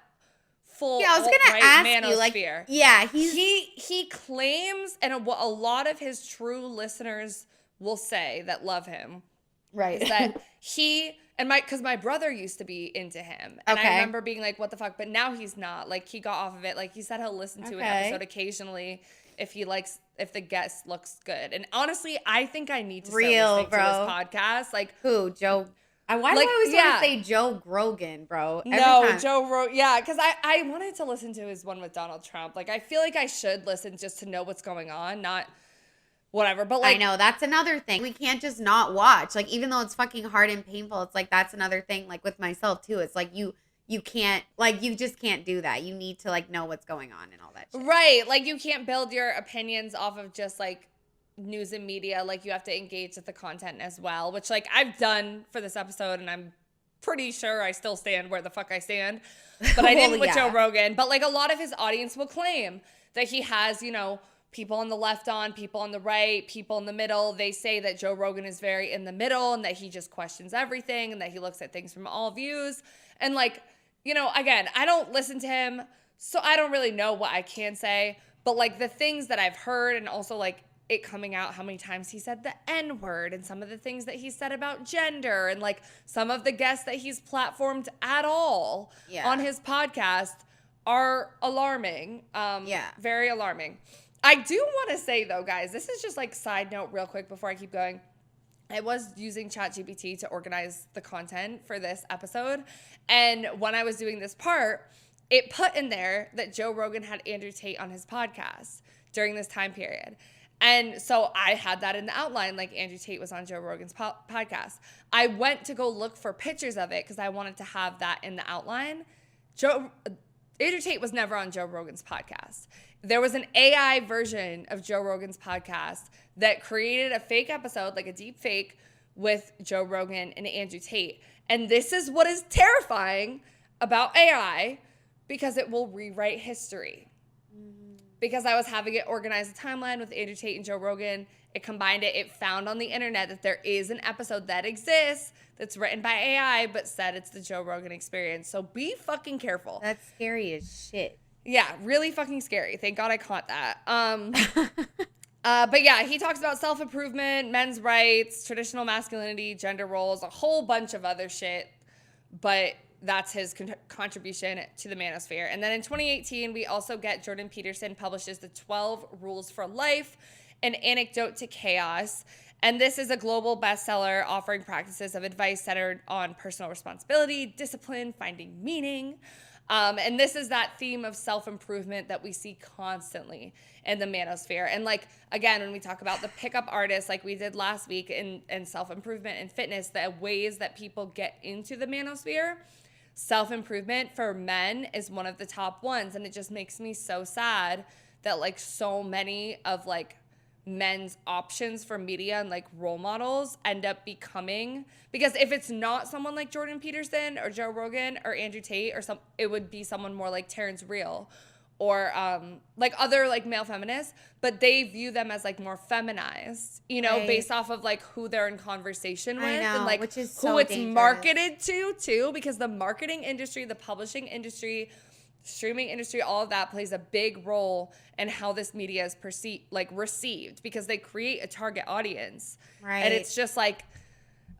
full alt-right. I was gonna ask manosphere. you, like, he claims, and what a lot of his true listeners will say that love him, right, is that because my brother used to be into him, and I remember being like, what the fuck? But now he's not. Like, he got off of it. Like, he said he'll listen to an episode occasionally if the guest looks good. And honestly, I think I need to start listening to this podcast. Like, who, Joe? Why do I always want to say Joe Grogan, bro? Joe Rogan. Yeah, because I wanted to listen to his one with Donald Trump. Like, I feel like I should listen just to know what's going on, not whatever. But like, I know that's another thing. We can't just not watch. Like, even though it's fucking hard and painful, it's like that's another thing. Like with myself too, it's like you can't, like, you just can't do that. You need to like know what's going on and all that shit. Right. Like, you can't build your opinions off of just like news and media. Like, you have to engage with the content as well, which like I've done for this episode, and I'm pretty sure I still stand where the fuck I stand. But I didn't with Joe Rogan. But like, a lot of his audience will claim that he has, you know, people on the left on, people on the right, people in the middle. They say that Joe Rogan is very in the middle, and that he just questions everything, and that he looks at things from all views. And like, you know, again, I don't listen to him, so I don't really know what I can say. But like, the things that I've heard, and also like it coming out how many times he said the N-word, and some of the things that he said about gender, and like some of the guests that he's platformed at all on his podcast are alarming. Very alarming. I do want to say, though, guys, this is just like side note real quick before I keep going. I was using ChatGPT to organize the content for this episode. And when I was doing this part, it put in there that Joe Rogan had Andrew Tate on his podcast during this time period. And so I had that in the outline, like Andrew Tate was on Joe Rogan's podcast. I went to go look for pictures of it because I wanted to have that in the outline. Andrew Tate was never on Joe Rogan's podcast. There was an AI version of Joe Rogan's podcast that created a fake episode, like a deep fake, with Joe Rogan and Andrew Tate. And this is what is terrifying about AI, because it will rewrite history. Because I was having it organize a timeline with Andrew Tate and Joe Rogan. It combined it. It found on the internet that there is an episode that exists that's written by AI, but said it's the Joe Rogan experience. So be fucking careful. That's scary as shit. Yeah, really fucking scary. Thank God I caught that. But yeah, he talks about self-improvement, men's rights, traditional masculinity, gender roles, a whole bunch of other shit. But that's his contribution to the manosphere. And then in 2018, we also get Jordan Peterson publishes the 12 Rules for Life, an antidote to chaos. And this is a global bestseller offering practices of advice centered on personal responsibility, discipline, finding meaning. And this is that theme of self-improvement that we see constantly in the manosphere. And like, again, when we talk about the pickup artists, like we did last week in self-improvement and fitness, the ways that people get into the manosphere, self-improvement for men is one of the top ones. And it just makes me so sad that like so many of like men's options for media and like role models end up becoming, because if it's not someone like Jordan Peterson or Joe Rogan or Andrew Tate or it would be someone more like Terrence Real or like other like male feminists, but they view them as like more feminized, you know, based off of like who they're in conversation with and like which is who so it's dangerous. marketed to too, because the marketing industry, the publishing industry, streaming industry, all of that plays a big role in how this media is perceived, like received, because they create a target audience. Right. And it's just like,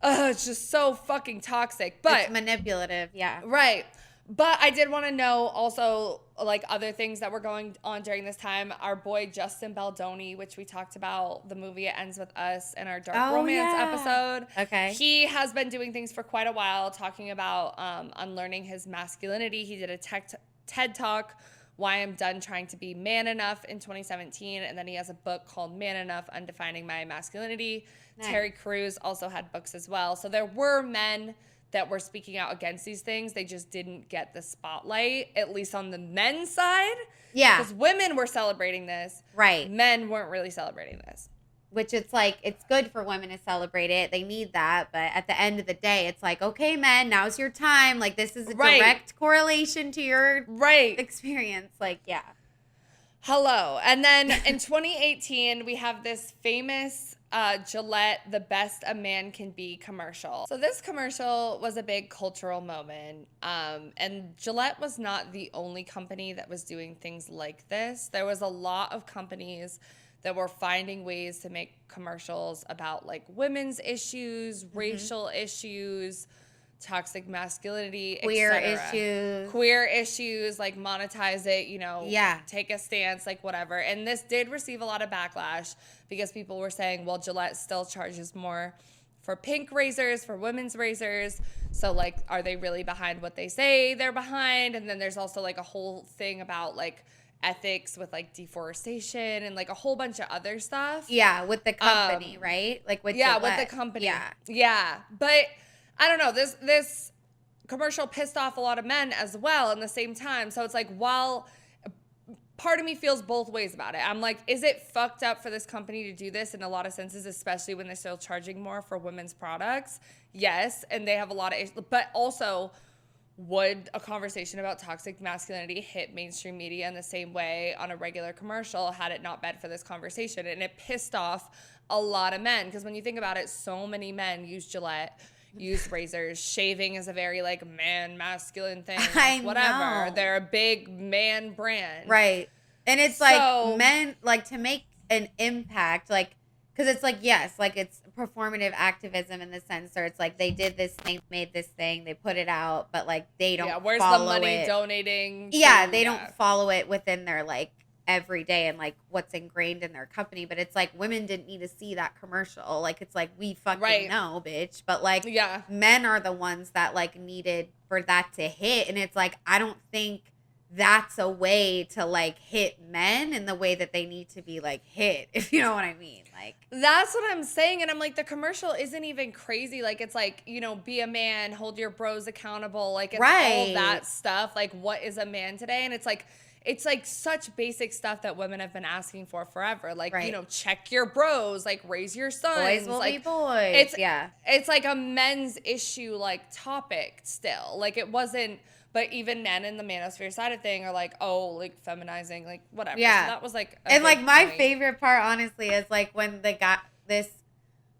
it's just so fucking toxic. But it's manipulative, yeah. Right. But I did want to know also like other things that were going on during this time. Our boy Justin Baldoni, which we talked about, the movie It Ends With Us in our Dark Romance episode. Okay. He has been doing things for quite a while, talking about unlearning his masculinity. He did a TED Talk, Why I'm Done Trying to Be Man Enough, in 2017. And then he has a book called Man Enough, Undefining My Masculinity. Nice. Terry Crews also had books as well. So there were men that were speaking out against these things. They just didn't get the spotlight, at least on the men's side. Yeah. Because women were celebrating this. Right. Men weren't really celebrating this. Which it's like, it's good for women to celebrate it. They need that. But at the end of the day, it's like, okay, men, now's your time. Like, this is a direct correlation to your experience. Like, yeah. Hello. And then in 2018, we have this famous Gillette, The Best a Man Can Be commercial. So this commercial was a big cultural moment. And Gillette was not the only company that was doing things like this. There was a lot of companies that were finding ways to make commercials about like women's issues, racial issues, toxic masculinity, queer issues, like monetize it, you know, take a stance, like whatever. And this did receive a lot of backlash because people were saying, well, Gillette still charges more for pink razors, for women's razors. So like, are they really behind what they say they're behind? And then there's also like a whole thing about like ethics with like deforestation and like a whole bunch of other stuff. Yeah, with the company, right? Like with Gillette. With the company. Yeah. But I don't know, this commercial pissed off a lot of men as well in the same time. So it's like, while part of me feels both ways about it. I'm like, is it fucked up for this company to do this in a lot of senses, especially when they're still charging more for women's products? Yes, and they have a lot of issues. But also, would a conversation about toxic masculinity hit mainstream media in the same way on a regular commercial had it not been for this conversation? And it pissed off a lot of men, because when you think about it, so many men use Gillette, use razors. Shaving is a very like masculine thing. Like, whatever. Know. They're a big man brand. Right. And it's like men, like, to make an impact, like, because it's like, yes, like it's performative activism in the sense where it's like they did this thing, made this thing, they put it out, but like they don't where's follow the money it. donating? They don't follow it within their like every day and like what's ingrained in their company. But it's like women didn't need to see that commercial. Like it's like we fucking know, bitch. But like men are the ones that like needed for that to hit. And it's like I don't think that's a way to like hit men in the way that they need to be like hit, if you know what I mean. Like that's what I'm saying. And I'm like, the commercial isn't even crazy. Like it's like, you know, be a man, hold your bros accountable. Like it's all that stuff. Like what is a man today? And it's like such basic stuff that women have been asking for forever. Like, you know, check your bros, like raise your sons. Boys will like, be boys. It's like a men's issue, like topic still. Like it wasn't, but even men in the manosphere side of thing are like, oh, like feminizing, like whatever. Yeah. So that was like, and like my favorite part, honestly, is like when the guy, this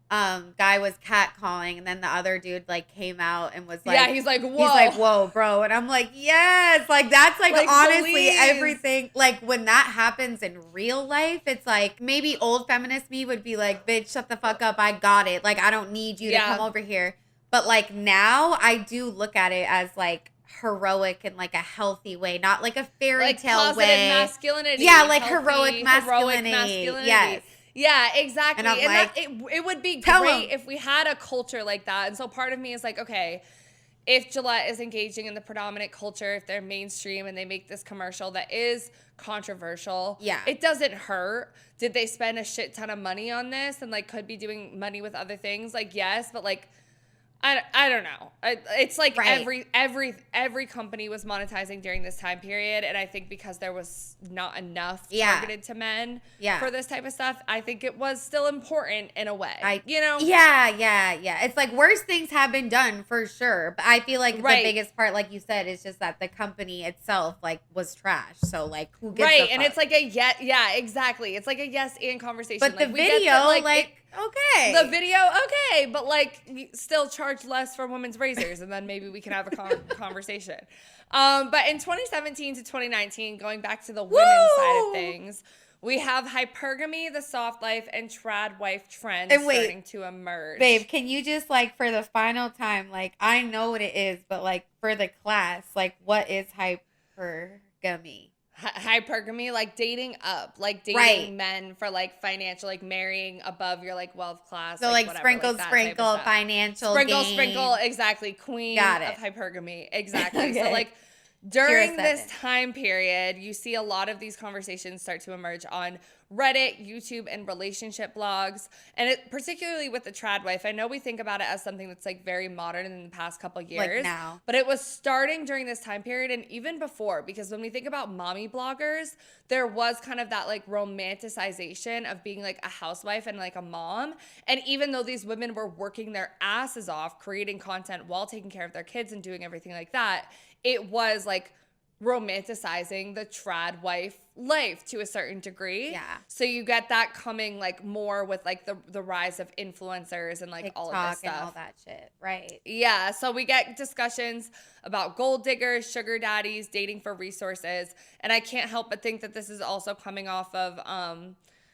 guy was catcalling, and then the other dude like came out and was like, he's like, whoa, bro. And I'm like, yes, like that's like honestly please. Everything. Like when that happens in real life, it's like maybe old feminist me would be like, bitch, shut the fuck up. I got it. Like I don't need you to come over here. But like now I do look at it as like heroic in like a healthy way, not like a fairy tale way. Masculinity. Yeah, like healthy, heroic masculinity. Yes. Yeah, exactly. And I'm like, it would be great if we had a culture like that. And so part of me is like, okay, if Gillette is engaging in the predominant culture, if they're mainstream and they make this commercial that is controversial, it doesn't hurt. Did they spend a shit ton of money on this and like could be doing money with other things? Like, yes, but like, I don't know. It's like every company was monetizing during this time period, and I think because there was not enough targeted to men for this type of stuff, I think it was still important in a way. You know? Yeah. It's like worse things have been done for sure, but I feel like the biggest part, like you said, is just that the company itself like was trash. So like, who gives a fuck? And it's like exactly. It's like a yes and conversation. But like, the video, okay. The video, okay, but like you still charge less for women's razors, and then maybe we can have a conversation. But in 2017 to 2019, going back to the women's side of things, we have hypergamy, the soft life, and trad wife trends starting to emerge. Babe, can you just like for the final time, like I know what it is, but like for the class, like what is hypergamy? Hypergamy, like dating up, like dating men for like financial, like marrying above your like wealth class. So like whatever, sprinkle, financial gain. Sprinkle, exactly. Queen of hypergamy, exactly. Okay. So like during this time period, you see a lot of these conversations start to emerge on Reddit, YouTube, and relationship blogs. And it, particularly with the trad wife, I know we think about it as something that's like very modern in the past couple years. Like now. But it was starting during this time period and even before, because when we think about mommy bloggers, there was kind of that like romanticization of being like a housewife and like a mom. And even though these women were working their asses off, creating content while taking care of their kids and doing everything like that, it was like romanticizing the trad wife life to a certain degree. Yeah. So you get that coming like more with like the rise of influencers and like TikTok all of this stuff. And all that shit. Right. Yeah. So we get discussions about gold diggers, sugar daddies, dating for resources. And I can't help but think that this is also coming off of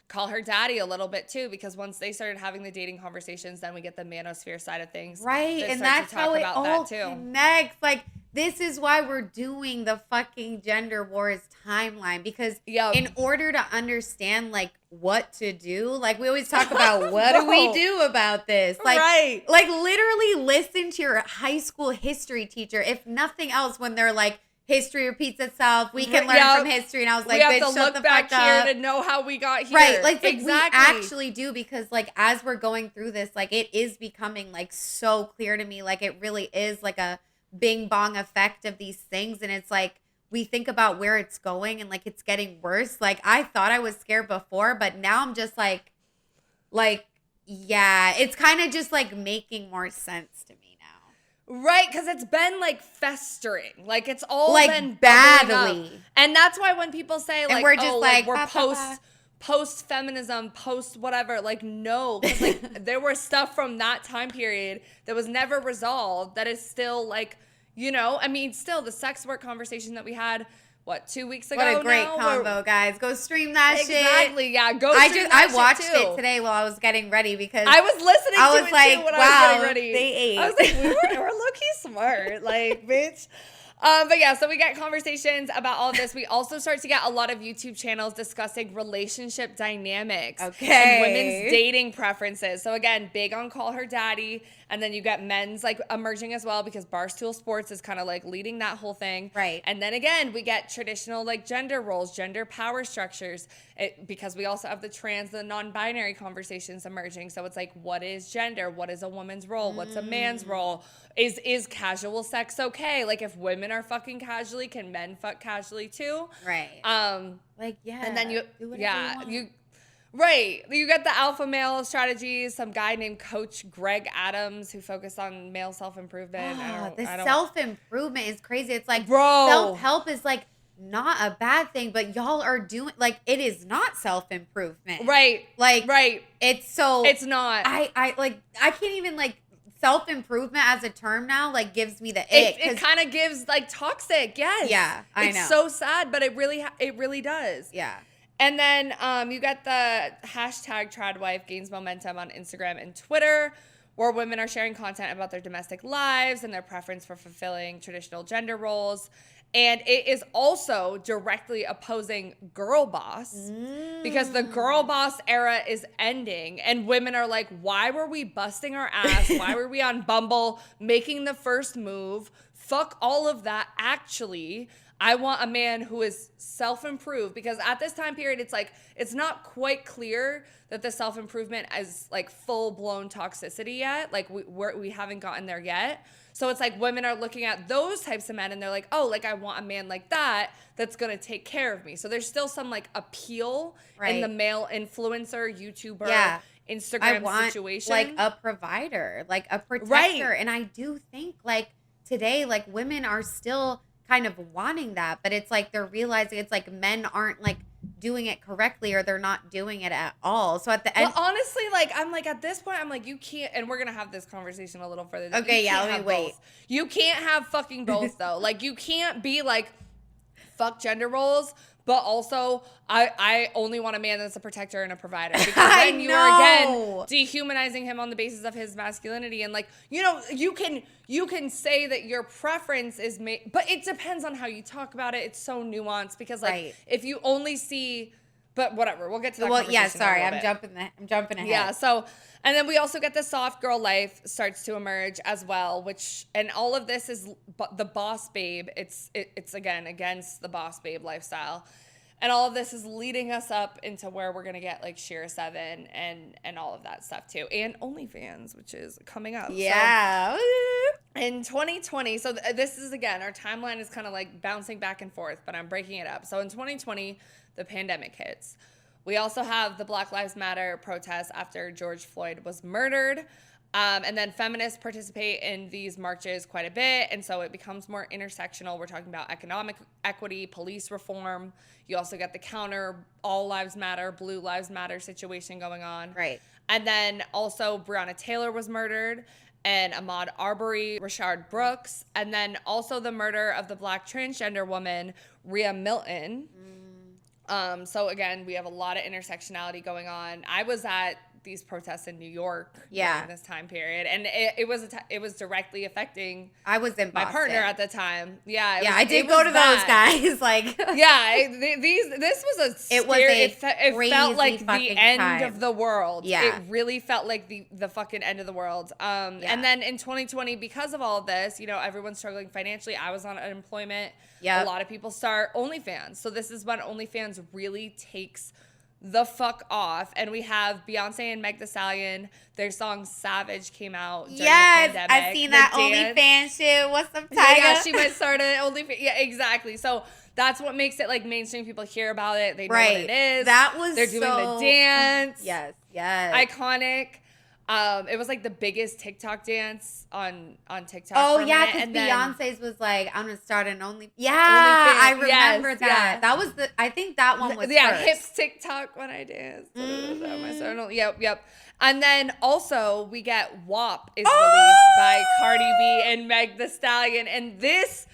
Call Her Daddy a little bit too, because once they started having the dating conversations, then we get the manosphere side of things. Right. And that's how it all connects. Like, this is why we're doing the fucking gender wars timeline, because in order to understand like what to do, like we always talk about what do we do about this? Like, like literally listen to your high school history teacher, if nothing else, when they're like, history repeats itself. We can learn from history. And I was like, bitch, shut the fuck up. We have to look back here to know how we got here. Right. Like, we actually do, because like as we're going through this, like it is becoming like so clear to me. Like it really is like a bing bong effect of these things. And it's like, we think about where it's going and like it's getting worse. Like I thought I was scared before, but now I'm just like, yeah, it's kind of just like making more sense to me. Right, because it's been like festering, like it's all like been badly, and that's why when people say like, and we're just we're post feminism, post whatever, like no, because like there was stuff from that time period that was never resolved that is still like, you know, I mean, still the sex work conversation that we had. What, 2 weeks ago? What a great combo, guys. Go stream that shit. Exactly, yeah. Go stream that I watched it today while I was getting ready, because I was listening to it like, too when wow, I was getting ready. They ate. I was like, we're low-key smart. Like, bitch. But yeah, so we get conversations about all of this. We also start to get a lot of YouTube channels discussing relationship dynamics and women's dating preferences. So again, big on Call Her Daddy. And then you get men's like emerging as well because Barstool Sports is kind of like leading that whole thing. Right. And then again, we get traditional like gender roles, gender power structures, because we also have the trans, the non-binary conversations emerging. So it's like, what is gender? What is a woman's role? What's a man's role? Is casual sex okay? Like if women are fucking casually, can men fuck casually too? Right. Like, yeah. And then you want. Right. You get the alpha male strategies, some guy named Coach Greg Adams who focused on male self-improvement. Self-improvement is crazy. It's like, bro, self-help is like not a bad thing, but y'all are doing, like, it is not self-improvement. Right. Like, right. It's so. It's not. I can't even, like, self-improvement as a term now, like, gives me the ick. It kind of gives, like, toxic. Yes. Yeah, I know. It's so sad, but it really does. Yeah. And then you get the hashtag tradwife gains momentum on Instagram and Twitter, where women are sharing content about their domestic lives and their preference for fulfilling traditional gender roles. And it is also directly opposing girl boss because the girl boss era is ending and women are like, why were we busting our ass? Why were we on Bumble making the first move? Fuck all of that. Actually, I want a man who is self-improved because at this time period, it's like, it's not quite clear that the self-improvement is like full-blown toxicity yet. Like we haven't gotten there yet. So it's like women are looking at those types of men and they're like, oh, like I want a man like that that's going to take care of me. So there's still some like appeal in the male influencer, YouTuber, Instagram situation. Like a provider, like a protector. Right. And I do think like today, like women are still kind of wanting that, but it's like they're realizing it's like men aren't like doing it correctly or they're not doing it at all. So at the end, well, honestly, like I'm like at this point, I'm like you can't, and we're gonna have this conversation a little further. Okay, yeah, let me wait. Both. You can't have fucking both though. Like you can't be like fuck gender roles, but also I only want a man that's a protector and a provider because then you are again dehumanizing him on the basis of his masculinity and like you know you can say that your preference is but it depends on how you talk about it. It's so nuanced because like if you only see, but whatever, we'll get to that. Well, yeah, sorry, I'm jumping ahead. Yeah, so and then we also get the soft girl life starts to emerge as well, which and all of this is the boss babe. It's again against the boss babe lifestyle. And all of this is leading us up into where we're going to get like SheraSeven and all of that stuff too. And OnlyFans, which is coming up. Yeah. So, in 2020, so this is again, our timeline is kind of like bouncing back and forth, but I'm breaking it up. So in 2020, the pandemic hits. We also have the Black Lives Matter protests after George Floyd was murdered. And then feminists participate in these marches quite a bit. And so it becomes more intersectional. We're talking about economic equity, police reform. You also get the counter All Lives Matter, Blue Lives Matter situation going on. Right. And then also Breonna Taylor was murdered and Ahmaud Arbery, Rashard Brooks. And then also the murder of the Black transgender woman, Rhea Milton. So again, we have a lot of intersectionality going on. I was at these protests in New York during this time period, and it was directly affecting. I was in Boston. My partner at the time. Yeah, I did go to those guys. Like, yeah, this was it felt like the end of the world. Yeah, it really felt like the fucking end of the world. And then in 2020, because of all of this, you know, everyone's struggling financially. I was on unemployment. Yeah, a lot of people start OnlyFans. So this is when OnlyFans really takes the fuck off, and we have Beyonce and Meg Thee Stallion. Their song Savage came out during the pandemic. I've seen that OnlyFans shit. What's up, Tyga? Yeah, she might start an OnlyFans. Yeah, exactly. So that's what makes it like mainstream. People hear about it. They know what it is. They're doing the dance. Yes. Iconic. It was like the biggest TikTok dance on TikTok. Oh yeah, because Beyonce's was like, I'm gonna start an OnlyFans. Yeah, I remember that. Yeah. That was I think that one was first. Hips TikTok when I dance. Yep. And then also we get WAP is released by Cardi B and Meg Thee Stallion, and this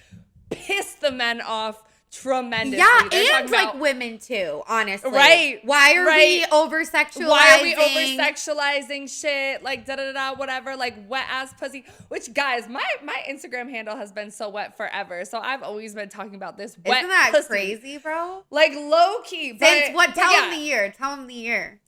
pissed the men off tremendously. Yeah, They're and like women too, honestly. Right. Why are we over-sexualizing? Why are we over-sexualizing shit? Like, da-da-da-da, whatever. Like, wet-ass pussy. Which, guys, my Instagram handle has been so wet forever. So I've always been talking about this wet Isn't that pussy. crazy, bro? Like, low-key. Since what? Tell them the year. Tell them the year.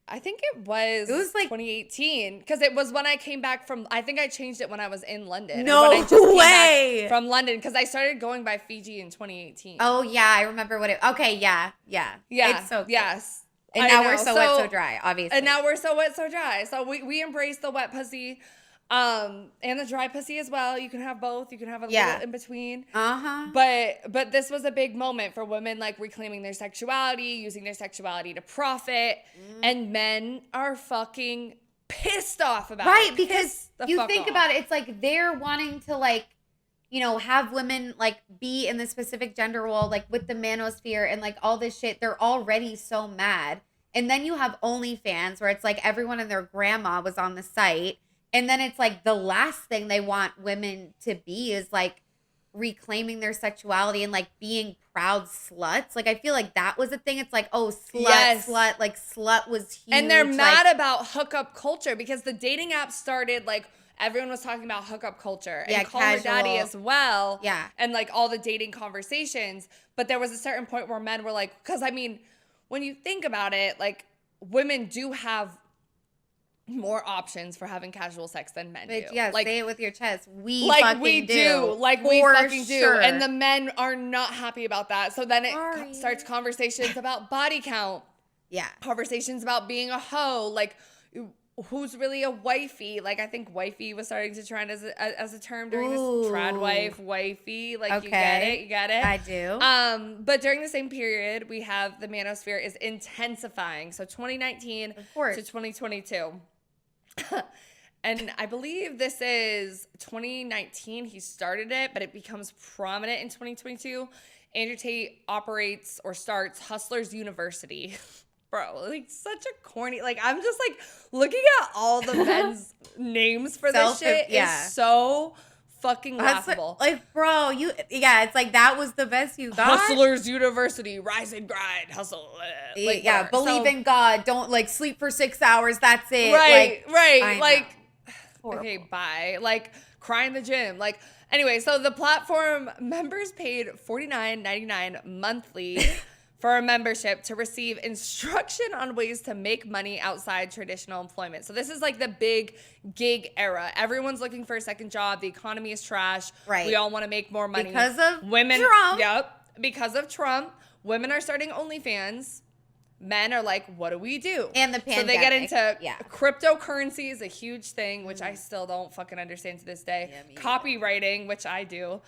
I think it was like 2018 because it was when I came back from. I think I changed it when I was in London. No when I just came way. Back from London because I started going by Fiji in 2018. Oh yeah, I remember what it. Okay, yeah. It's so cool. Yes. And now we're so wet, so dry, obviously. And now we're so wet, so dry. So we embrace the wet pussy, and the dry pussy as well. You can have both. You can have a little in between. But this was a big moment for women, like reclaiming their sexuality, using their sexuality to profit, and men are fucking pissed off about it. Right, because you think about it, it's like they're wanting to like, you know, have women like be in the specific gender role, like with the manosphere and like all this shit. They're already so mad. And then you have OnlyFans where it's like everyone and their grandma was on the site. And then it's like the last thing they want women to be is like reclaiming their sexuality and like being proud sluts. Like I feel like that was a thing. It's like, oh, slut, like slut was huge. And they're mad about hookup culture because the dating app started like everyone was talking about hookup culture and Call Her Daddy as well. Yeah. And like all the dating conversations. But there was a certain point where men were like, because I mean, when you think about it, like women do have more options for having casual sex than men do. Yeah, like, say it with your chest. We like fucking we do. Like we fucking do. And the men are not happy about that. So then it starts conversations about body count. Yeah. Conversations about being a hoe. Like who's really a wifey? Like I think wifey was starting to trend as a term during this trad wife, wifey. Like you get it. I do. But during the same period, we have the manosphere is intensifying. So 2019 to 2022. And I believe this is 2019 he started it, but it becomes prominent in 2022. Andrew Tate operates or starts Hustlers University. Bro, like such a corny, like I'm just like looking at all the men's names for this shit is so fucking laughable. Like, bro, it's like that was the best you got. Hustlers University, rise and grind, hustle. Like, believe in God, don't like sleep for 6 hours, that's it. Right. Like, okay, bye. Like, cry in the gym. Like, anyway, so the platform members paid $49.99 monthly for a membership to receive instruction on ways to make money outside traditional employment. So this is like the big gig era. Everyone's looking for a second job. The economy is trash. Right. We all want to make more money. Because of Trump. Yep. Because of Trump. Women are starting OnlyFans. Men are like, what do we do? And the pandemic. So they get into cryptocurrency is a huge thing, which I still don't fucking understand to this day. Copywriting, which I do.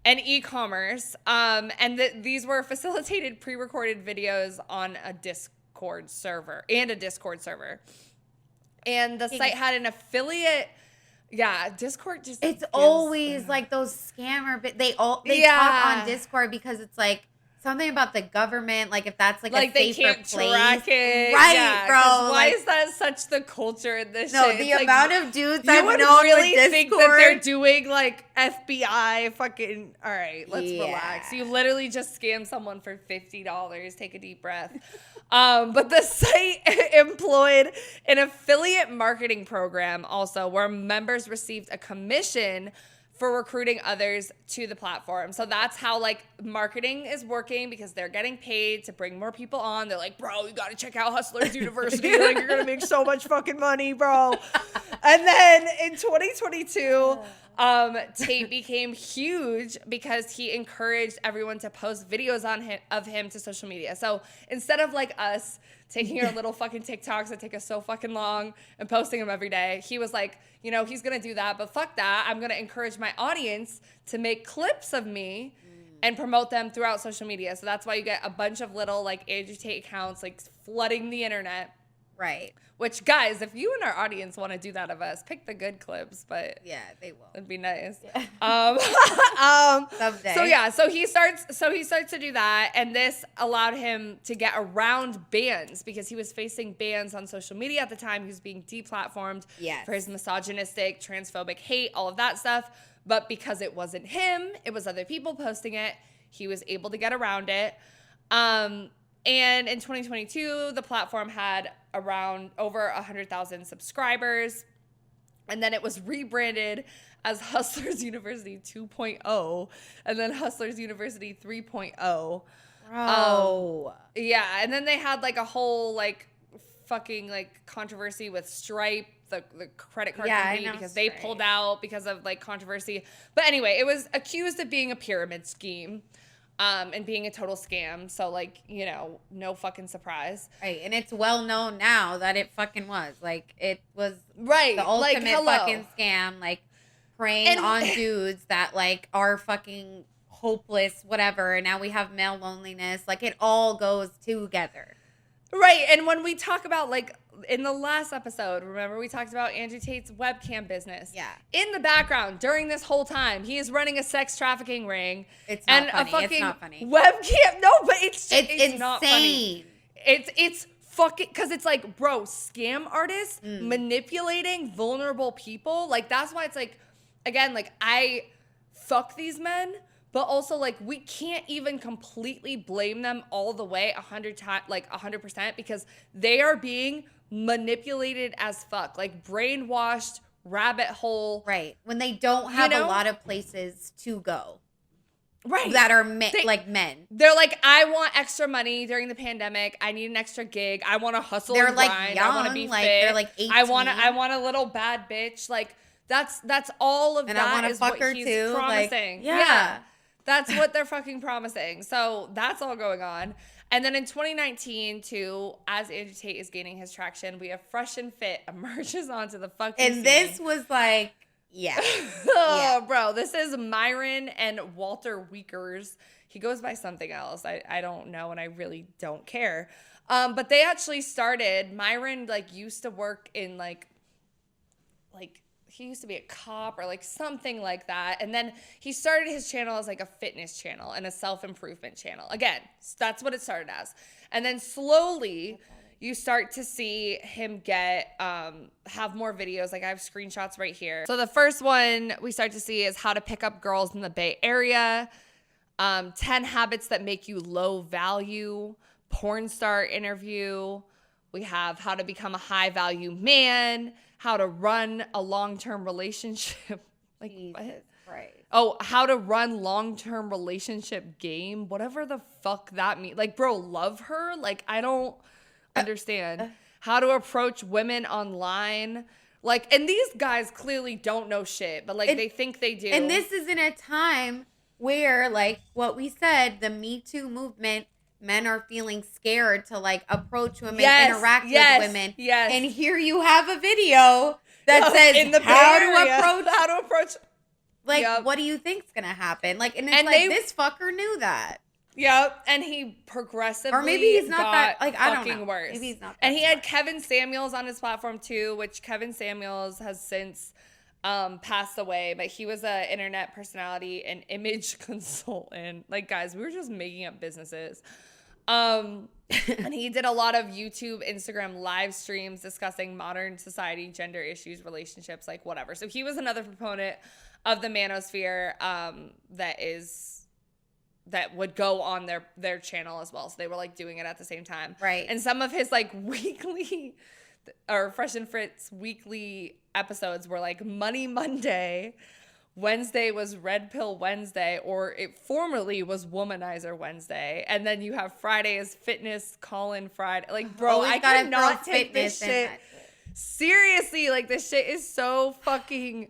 And e-commerce, and these were facilitated pre-recorded videos on a Discord server. And the site had an affiliate. Yeah, Discord just. It's always like those scammer. They talk on Discord because it's like something about the government. Like if that's like a safer they can't place, track it, right, bro? Why is that such the culture in this? No, shit? the It's amount like, of dudes you I've would known really with think Discord. that they're doing like FBI fucking. All right, let's relax. You literally just scam someone for $50. Take a deep breath. But the site employed an affiliate marketing program also, where members received a commission for recruiting others to the platform. So that's how like marketing is working because they're getting paid to bring more people on. They're like, bro, you got to check out Hustlers University. Like you're going to make so much fucking money, bro. And then in 2022, Tate became huge because he encouraged everyone to post videos of him to social media. So instead of like us taking our little fucking TikToks that take us so fucking long and posting them every day, he was like, you know, he's going to do that, but fuck that. I'm going to encourage my audience to make clips of me and promote them throughout social media. So that's why you get a bunch of little like Andrew Tate accounts like flooding the internet. Right. Which, guys, if you and our audience want to do that of us, pick the good clips, but yeah, they will. It'd be nice. Yeah. Someday. So he starts to do that, and this allowed him to get around bans because he was facing bans on social media at the time. He was being deplatformed for his misogynistic, transphobic hate, all of that stuff. But because it wasn't him, it was other people posting it. he was able to get around it. And in 2022, the platform had around over 100,000 subscribers. And then it was rebranded as Hustlers University 2.0 and then Hustlers University 3.0. Yeah, and then they had like a whole like fucking like controversy with Stripe, the credit card company, because they pulled out because of like controversy. But anyway, it was accused of being a pyramid scheme and being a total scam. So like, you know, no fucking surprise. Right, and it's well known now that it fucking was. Like, it was the ultimate fucking scam, like preying on dudes that like are fucking hopeless, whatever, and now we have male loneliness. Like, it all goes together. Right, and when we talk about, like, in the last episode, remember we talked about Andrew Tate's webcam business? Yeah. In the background, during this whole time, he is running a sex trafficking ring. It's not and funny. A fucking it's not funny. Webcam. No, but it's insane. not funny. It's fucking, because it's like, bro, scam artists manipulating vulnerable people. Like, that's why it's like, again, like, I fuck these men. But also, like, we can't even completely blame them all the way 100%, because they are being manipulated as fuck. Like, brainwashed, rabbit hole. Right. When they don't have a lot of places to go. Right. That are like men. They're like, I want extra money during the pandemic. I need an extra gig. I want to hustle and grind. Like young, I want to be like, fit. They're like 18. I want a little bad bitch. Like, that's all of and that is what he's too. promising. Like, yeah. That's what they're fucking promising. So that's all going on. And then in 2019, too, as Andrew Tate is gaining his traction, we have Fresh and Fit emerges onto the fucking scene. And this was like, yeah. Bro, this is Myron and Walter Weekers. He goes by something else. I don't know, and I really don't care. But they actually started, Myron, like, used to work in, like he used to be a cop or like something like that. And then he started his channel as like a fitness channel and a self-improvement channel. Again, that's what it started as. And then slowly you start to see him get, have more videos. Like, I have screenshots right here. So the first one we start to see is how to pick up girls in the Bay Area, 10 habits that make you low value, porn star interview. We have how to become a high value man, how to run a long-term relationship. Like, what? Right. Oh, how to run long-term relationship game. Whatever the fuck that means. Like, bro, love her? Like, I don't understand. How to approach women online. Like, and these guys clearly don't know shit, but like, they think they do. And this is in a time where, like what we said, the Me Too movement, men are feeling scared to like approach women, interact with women. Yes. And here you have a video that says in the how to approach. Like, what do you think's gonna happen? Like, and it's this fucker knew that. Yep, and he progressively or maybe he's not that, like, I don't know. Worse. Maybe he's not that and he smart. had Kevin Samuels on his platform too, which Kevin Samuels has since passed away, but he was an internet personality and image consultant. Like, guys, we were just making up businesses. And he did a lot of YouTube, Instagram live streams discussing modern society, gender issues, relationships, like whatever. So he was another proponent of the manosphere that would go on their channel as well. So they were like doing it at the same time. Right. And some of his like weekly or Fresh and Fit's weekly episodes were like Money Monday, Wednesday was Red Pill Wednesday, or it formerly was Womanizer Wednesday. And then you have Friday is Fitness Call-In Friday. Like, bro, I cannot take this shit seriously. Like, this shit is so fucking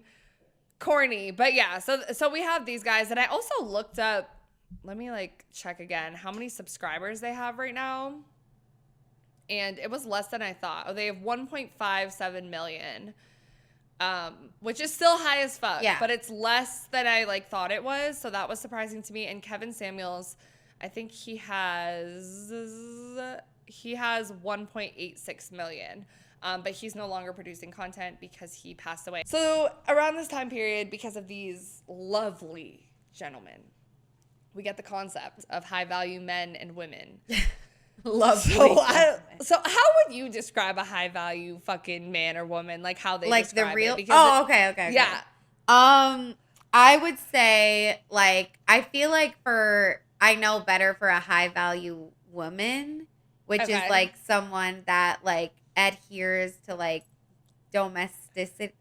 corny. But yeah, so we have these guys. And I also looked up, let me like check again how many subscribers they have right now. And it was less than I thought. Oh, they have 1.57 million. Which is still high as fuck, but it's less than I like thought it was. So that was surprising to me. And Kevin Samuels, I think he has 1.86 million. But he's no longer producing content because he passed away. So around this time period, because of these lovely gentlemen, we get the concept of high value men and women. Lovely. So how would you describe a high value fucking man or woman? Like, how they like describe the real? it? Because Okay. Yeah. I would say, like, I feel like for I know better for a high value woman, which is like someone that like adheres to like domesticity.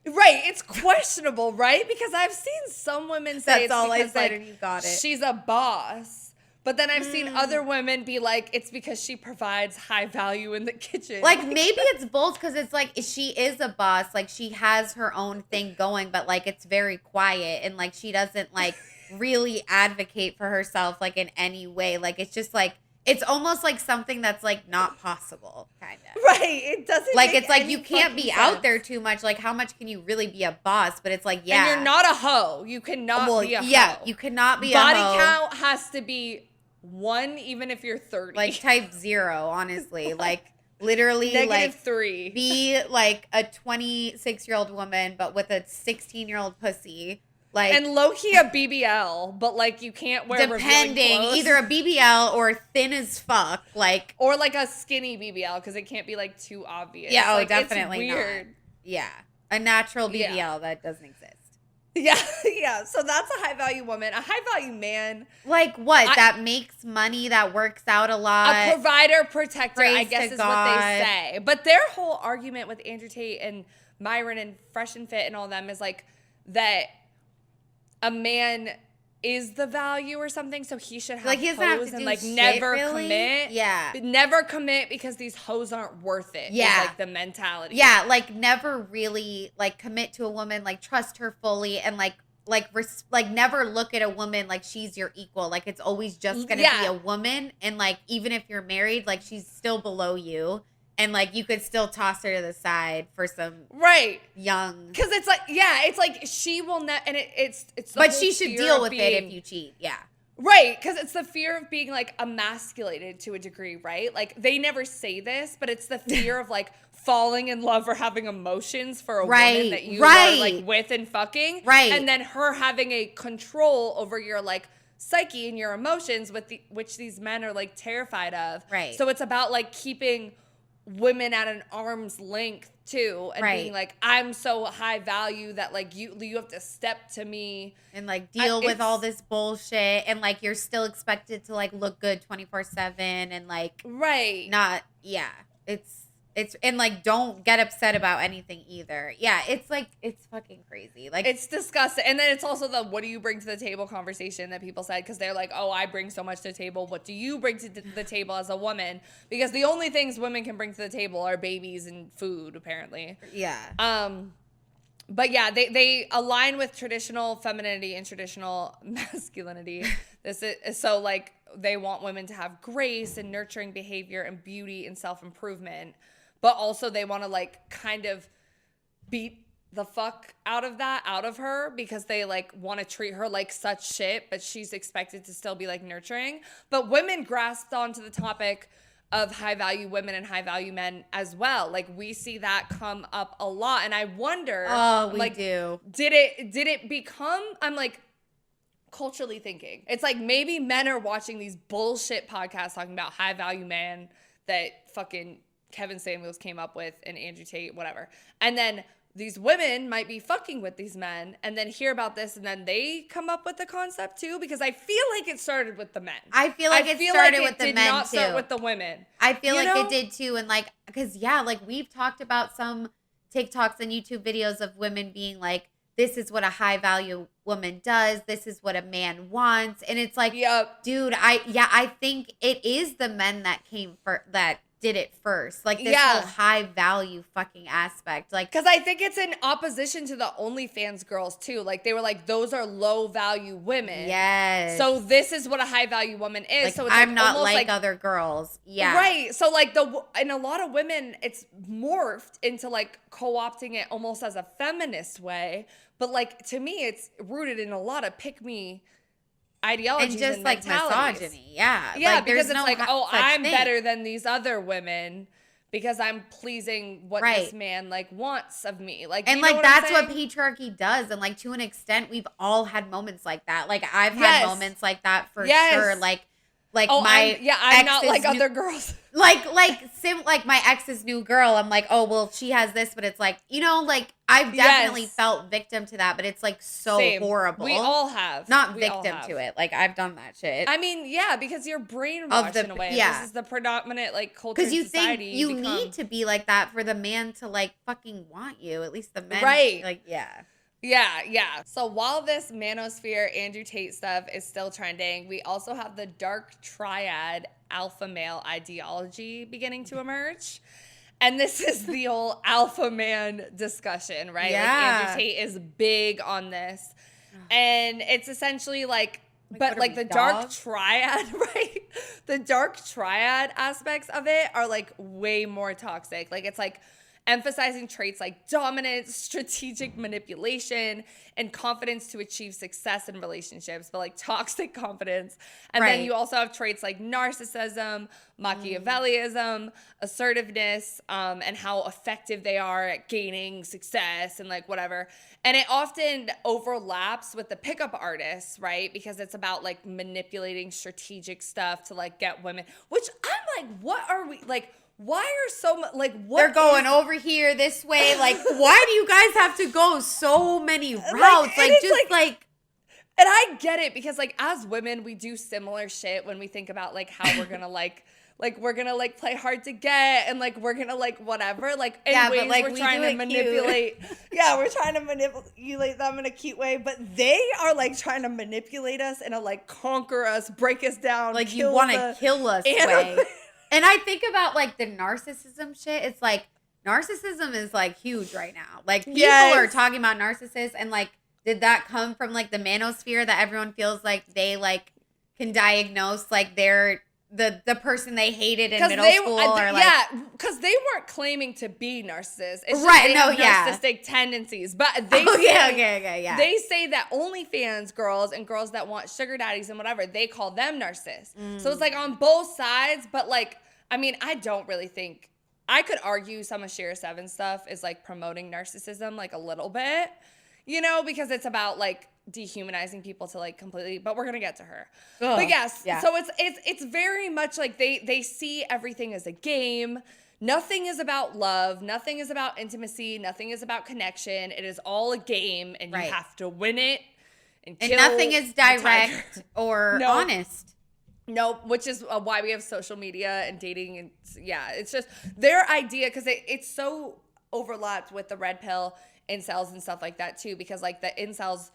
Right, it's questionable, right? Because I've seen some women say That's all I because, said, like, and you got it. She's a boss. But then I've seen other women be like, it's because she provides high value in the kitchen. Like, maybe it's both, because it's like, she is a boss. Like, she has her own thing going, but like, it's very quiet. And like, she doesn't like really advocate for herself like in any way. Like, it's just like, it's almost like something that's like not possible, kind of. Right. It doesn't like, make it's like any you can't be fucking out sense. there too much. Like, how much can you really be a boss? But it's like, yeah. And you're not a hoe. You cannot be a hoe. Yeah, you cannot be Body a hoe. count has to be 1, even if you're 30. Like type 0, honestly. Like literally -3. Be like a 26-year-old woman, but with a 16-year-old pussy. Like, and low-key a BBL, but like you can't wear depending, clothes. either a BBL or thin as fuck. Like, or like a skinny BBL, because it can't be like too obvious. Yeah, like, definitely it's weird. not. Yeah. A natural BBL that doesn't exist. Yeah, yeah. So that's a high value woman. A high value man. Like what? That makes money, that works out a lot. A provider, protector, I Praise guess to is God. what they say. But their whole argument with Andrew Tate and Myron and Fresh and Fit and all them is like that a man is the value or something, so he should have Like, he doesn't have to hoes and do like shit, never really? commit. Yeah. Never commit because these hoes aren't worth it. Yeah. Is like the mentality. Yeah, like never really like commit to a woman, like trust her fully, and like never look at a woman like she's your equal. Like, it's always just gonna be a woman, and like even if you're married, like she's still below you, and like you could still toss her to the side for some young. Because it's like, yeah, it's like she will not, and it's. The But whole she should fear deal of with it if you cheat. Yeah. Right, because it's the fear of being like emasculated to a degree, right? Like they never say this, but it's the fear of like falling in love or having emotions for a woman that you are like with and fucking, and then her having a control over your like psyche and your emotions, which these men are like terrified of. Right. So it's about like keeping women at an arm's length too, and being like, I'm so high value that like you have to step to me and like deal with all this bullshit, and like you're still expected to like look good 24/7, and like not it's and like don't get upset about anything either. Yeah, it's like, it's fucking crazy. Like, it's disgusting. And then it's also the what do you bring to the table conversation that people said, because they're like, oh, I bring so much to the table. What do you bring to the table as a woman? Because the only things women can bring to the table are babies and food, apparently. Yeah. But yeah, they align with traditional femininity and traditional masculinity. This is so like they want women to have grace and nurturing behavior and beauty and self-improvement. But also they want to like kind of beat the fuck out of her, because they like want to treat her like such shit, but she's expected to still be like nurturing. But women grasped onto the topic of high value women and high value men as well. Like we see that come up a lot. And I wonder, do. Did it become, I'm like culturally thinking, it's like maybe men are watching these bullshit podcasts talking about high value man that fucking Kevin Samuels came up with and Andrew Tate, whatever. And then these women might be fucking with these men and then hear about this, and then they come up with the concept too, because I feel like it started with the men. I feel like it started with the men too. It did not start with the women. I feel like it did too. And like, because like we've talked about some TikToks and YouTube videos of women being like, this is what a high value woman does. This is what a man wants. And it's like, dude, I think it is the men that that did it first. Like this whole high value fucking aspect. Like, because I think it's in opposition to the OnlyFans girls too. Like they were like, those are low value women. Yes. So this is what a high value woman is. Like, so it's I'm not like other girls. Yeah. Right. So like and a lot of women, it's morphed into like co-opting it almost as a feminist way. But like to me, it's rooted in a lot of pick-me ideologies and just and like misogyny. Yeah. Yeah, like, because it's like, oh, I'm thing. better than these other women because I'm pleasing what this man like wants of me. Like, and you know like what that's I'm what patriarchy does. And like to an extent, we've all had moments like that. Like I've had moments like that for sure. Like oh, my I'm not like other girls. like my ex's new girl. I'm like, oh, well, she has this, but it's like, like I've definitely felt victim to that, but it's like so horrible. We all have. Not victim to it. Like I've done that shit. I mean, yeah, because you're brainwashed in a way. Yeah. This is the predominant like culture in society. Because you think you need to be like that for the man to like fucking want you. At least the men. Right. Like, yeah. Yeah. So while this manosphere Andrew Tate stuff is still trending, we also have the dark triad alpha male ideology beginning to emerge. And this is the whole alpha man discussion, right? Yeah. Like Andrew Tate is big on this. And it's essentially like but like the dark triad, right? The dark triad aspects of it are like way more toxic. Like it's like emphasizing traits like dominance, strategic manipulation, and confidence to achieve success in relationships, but like toxic confidence. And then you also have traits like narcissism, Machiavellism, assertiveness, and how effective they are at gaining success and like whatever. And it often overlaps with the pickup artists, right? Because it's about like manipulating strategic stuff to like get women, which I'm like, what are we like? Why are so much like what they're going over here this way? Like, why do you guys have to go so many routes? Like just like and I get it because like as women we do similar shit when we think about like how we're gonna like we're gonna like play hard to get and like we're gonna like whatever like in ways like, we're trying to manipulate we're trying to manipulate them in a cute way, but they are like trying to manipulate us and like conquer us, break us down, like you want to kill us way. And I think about like the narcissism shit. It's like narcissism is like huge right now. Like people are talking about narcissists and like, did that come from like the manosphere that everyone feels like they like can diagnose like they're the person they hated in middle school or like because they weren't claiming to be narcissists. It's just right, they have narcissistic tendencies, but they they say that OnlyFans girls and girls that want sugar daddies and whatever, they call them narcissists. So it's like on both sides, but like I mean, I don't really think I could argue some of SheraSeven stuff is like promoting narcissism like a little bit, because it's about like dehumanizing people to like completely, but we're gonna get to her. But so it's very much like they see everything as a game. Nothing is about love, nothing is about intimacy, nothing is about connection. It is all a game and you have to win it and kill nothing is direct or honest. Nope, which is why we have social media and dating and it's just their idea because it's so overlapped with the red pill incels and stuff like that too, because like the incels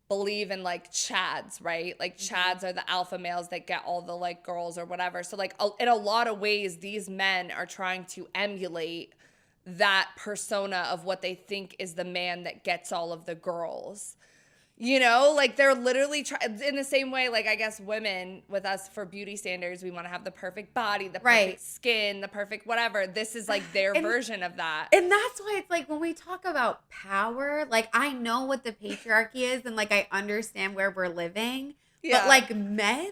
believe in like chads, right? Like chads are the alpha males that get all the like girls or whatever. So like in a lot of ways, these men are trying to emulate that persona of what they think is the man that gets all of the girls. Like they're literally in the same way, like I guess women with us for beauty standards, we want to have the perfect body, the perfect skin, the perfect whatever. This is like their version of that. And that's why it's like when we talk about power, like I know what the patriarchy is and like I understand where we're living, but like men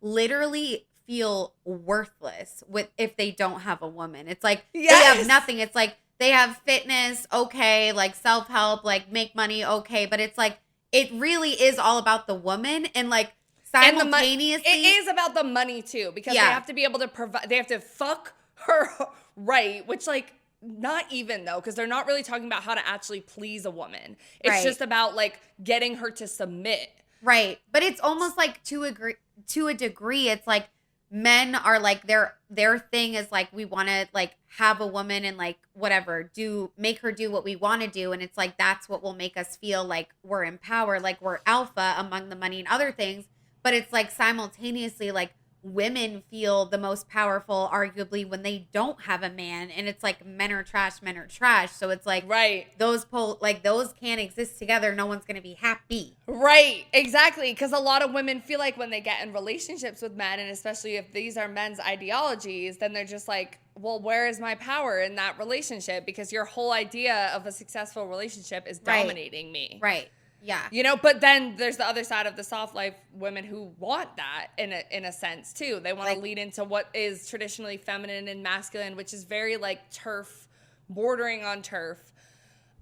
literally feel worthless if they don't have a woman. It's like they have nothing. It's like they have fitness, okay, like self-help, like make money, okay, but it's like it really is all about the woman and like simultaneously. It is about the money too because they have to be able to provide. They have to fuck her right, which like not even though because they're not really talking about how to actually please a woman. It's just about like getting her to submit. Right, but it's almost like to a degree. It's like men are like their thing is like we want to like have a woman and like whatever make her do what we want to do, and it's like that's what will make us feel like we're in power, like we're alpha among the money and other things. But it's like simultaneously like women feel the most powerful arguably when they don't have a man, and it's like men are trash. So it's like those those can't exist together. No one's gonna be happy. Right, exactly, because a lot of women feel like when they get in relationships with men, and especially if these are men's ideologies, then they're just like, well, where is my power in that relationship? Because your whole idea of a successful relationship is dominating me. Right. Yeah. But then there's the other side of the soft life women who want that in a sense too. They want to lean into what is traditionally feminine and masculine, which is very like turf, bordering on turf.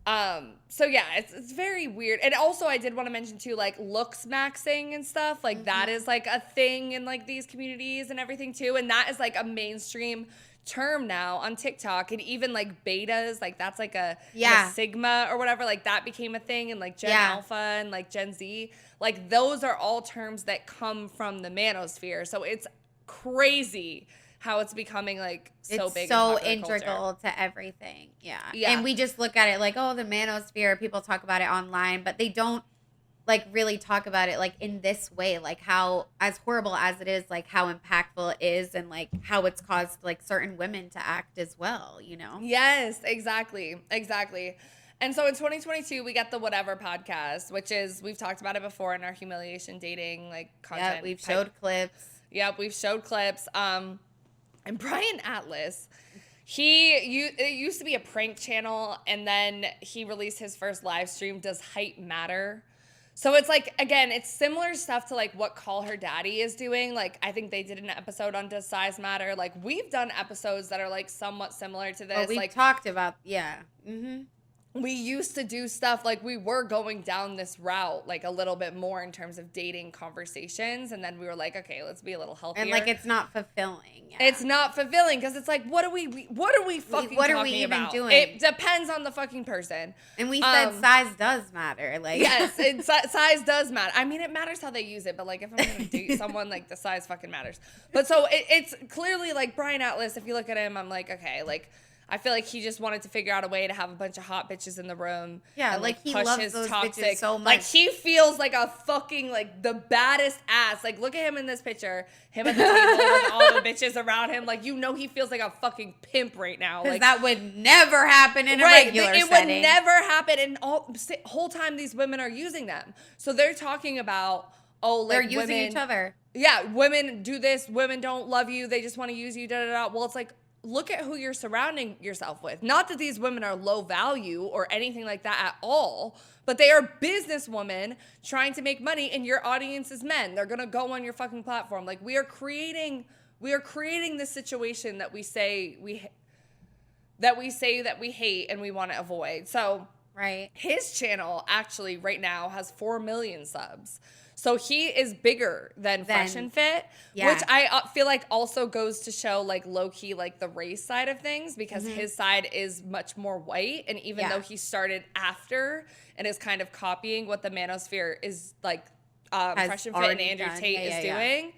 So yeah, it's very weird. And also I did want to mention too, like looks maxing and stuff, like that is like a thing in like these communities and everything too. And that is like a mainstream term now on TikTok, and even like betas, like that's like a Sigma or whatever, like that became a thing, and like Gen Alpha and like Gen Z, like those are all terms that come from the manosphere. So it's crazy how it's becoming like so it's big, so in integral culture. to everything. Yeah, and we just look at it like, oh, the manosphere. People talk about it online, but they don't like really talk about it like in this way, like how, as horrible as it is, like how impactful it is, and like how it's caused like certain women to act as well, you know? Yes, exactly. And so in 2022, we got the Whatever podcast, which is, we've talked about it before in our humiliation dating like content. Yeah, we've showed clips. Yep, we've showed clips. And Brian Atlas, it used to be a prank channel, and then he released his first live stream, Does Height Matter? So it's like, again, it's similar stuff to like what Call Her Daddy is doing. Like, I think they did an episode on Does Size Matter? Like, we've done episodes that are like somewhat similar to this. Oh, we've like talked about, we used to do stuff like we were going down this route like a little bit more in terms of dating conversations, and then we were like, okay, let's be a little healthier. And like it's not fulfilling. Yeah. It's not fulfilling because it's like, what are we fucking what are talking we even about? doing? It depends on the fucking person. And we said size does matter. Like yes, size does matter. I mean, it matters how they use it, but like if I'm gonna date someone, like the size fucking matters. But so it's clearly like Brian Atlas. If you look at him, I'm like, okay, like I feel like he just wanted to figure out a way to have a bunch of hot bitches in the room. Yeah, and, like he push loves his those toxic, bitches so much. Like he feels like a fucking like the baddest ass. Like look at him in this picture, him at the table with all the bitches around him. Like you know he feels like a fucking pimp right now. Because like that would never happen in a regular setting. It would never happen. And whole time these women are using them. So they're talking about they're using women, each other. Yeah, women do this. Women don't love you. They just want to use you. Da da da. Well, it's like, look at who you're surrounding yourself with. Not that these women are low value or anything like that at all, but they are businesswomen trying to make money, and your audience is men. They're gonna go on your fucking platform. Like we are creating this situation that we say that we hate and we want to avoid. So right, his channel actually right now has 4 million subs. So he is bigger than Fresh and Fit, which I feel like also goes to show like low key like the race side of things, because his side is much more white, and even though he started after and is kind of copying what the manosphere is like, Fresh and Fit and Andrew Tate is doing,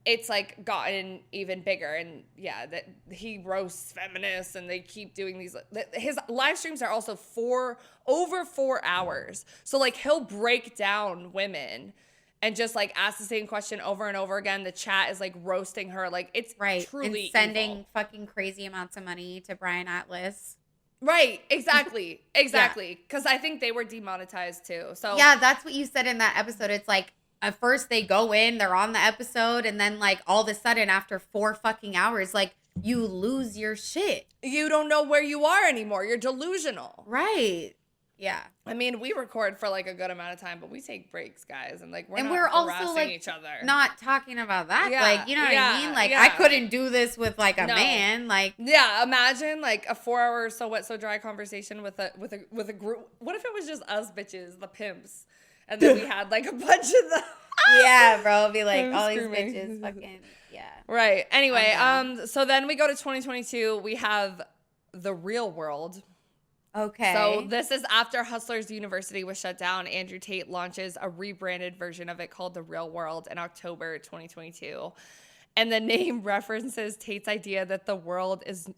it's like gotten even bigger. And that he roasts feminists, and they keep doing these. His live streams are also over 4 hours. So like he'll break down women and just like ask the same question over and over again. The chat is like roasting her. Like it's truly and sending evil. Fucking crazy amounts of money to Brian Atlas. Right, exactly. Because I think they were demonetized too. So yeah, that's what you said in that episode. It's like at first they go in, they're on the episode, and then like all of a sudden after 4 fucking hours, like you lose your shit. You don't know where you are anymore. You're delusional. Right. Yeah. I mean, we record for like a good amount of time, but we take breaks, guys, and like we're not also harassing each other. Not talking about that. Yeah, like, you know what I mean? Like I couldn't do this with like a man. Like imagine like a 4-hour so wet so dry conversation with a group. What if it was just us bitches, the pimps, and then we had like a bunch of the yeah, bro, be like all these bitches fucking right. Anyway, so then we go to 2022. We have The Real World. Okay. So this is after Hustlers University was shut down. Andrew Tate launches a rebranded version of it called The Real World in October 2022. And the name references Tate's idea that the world is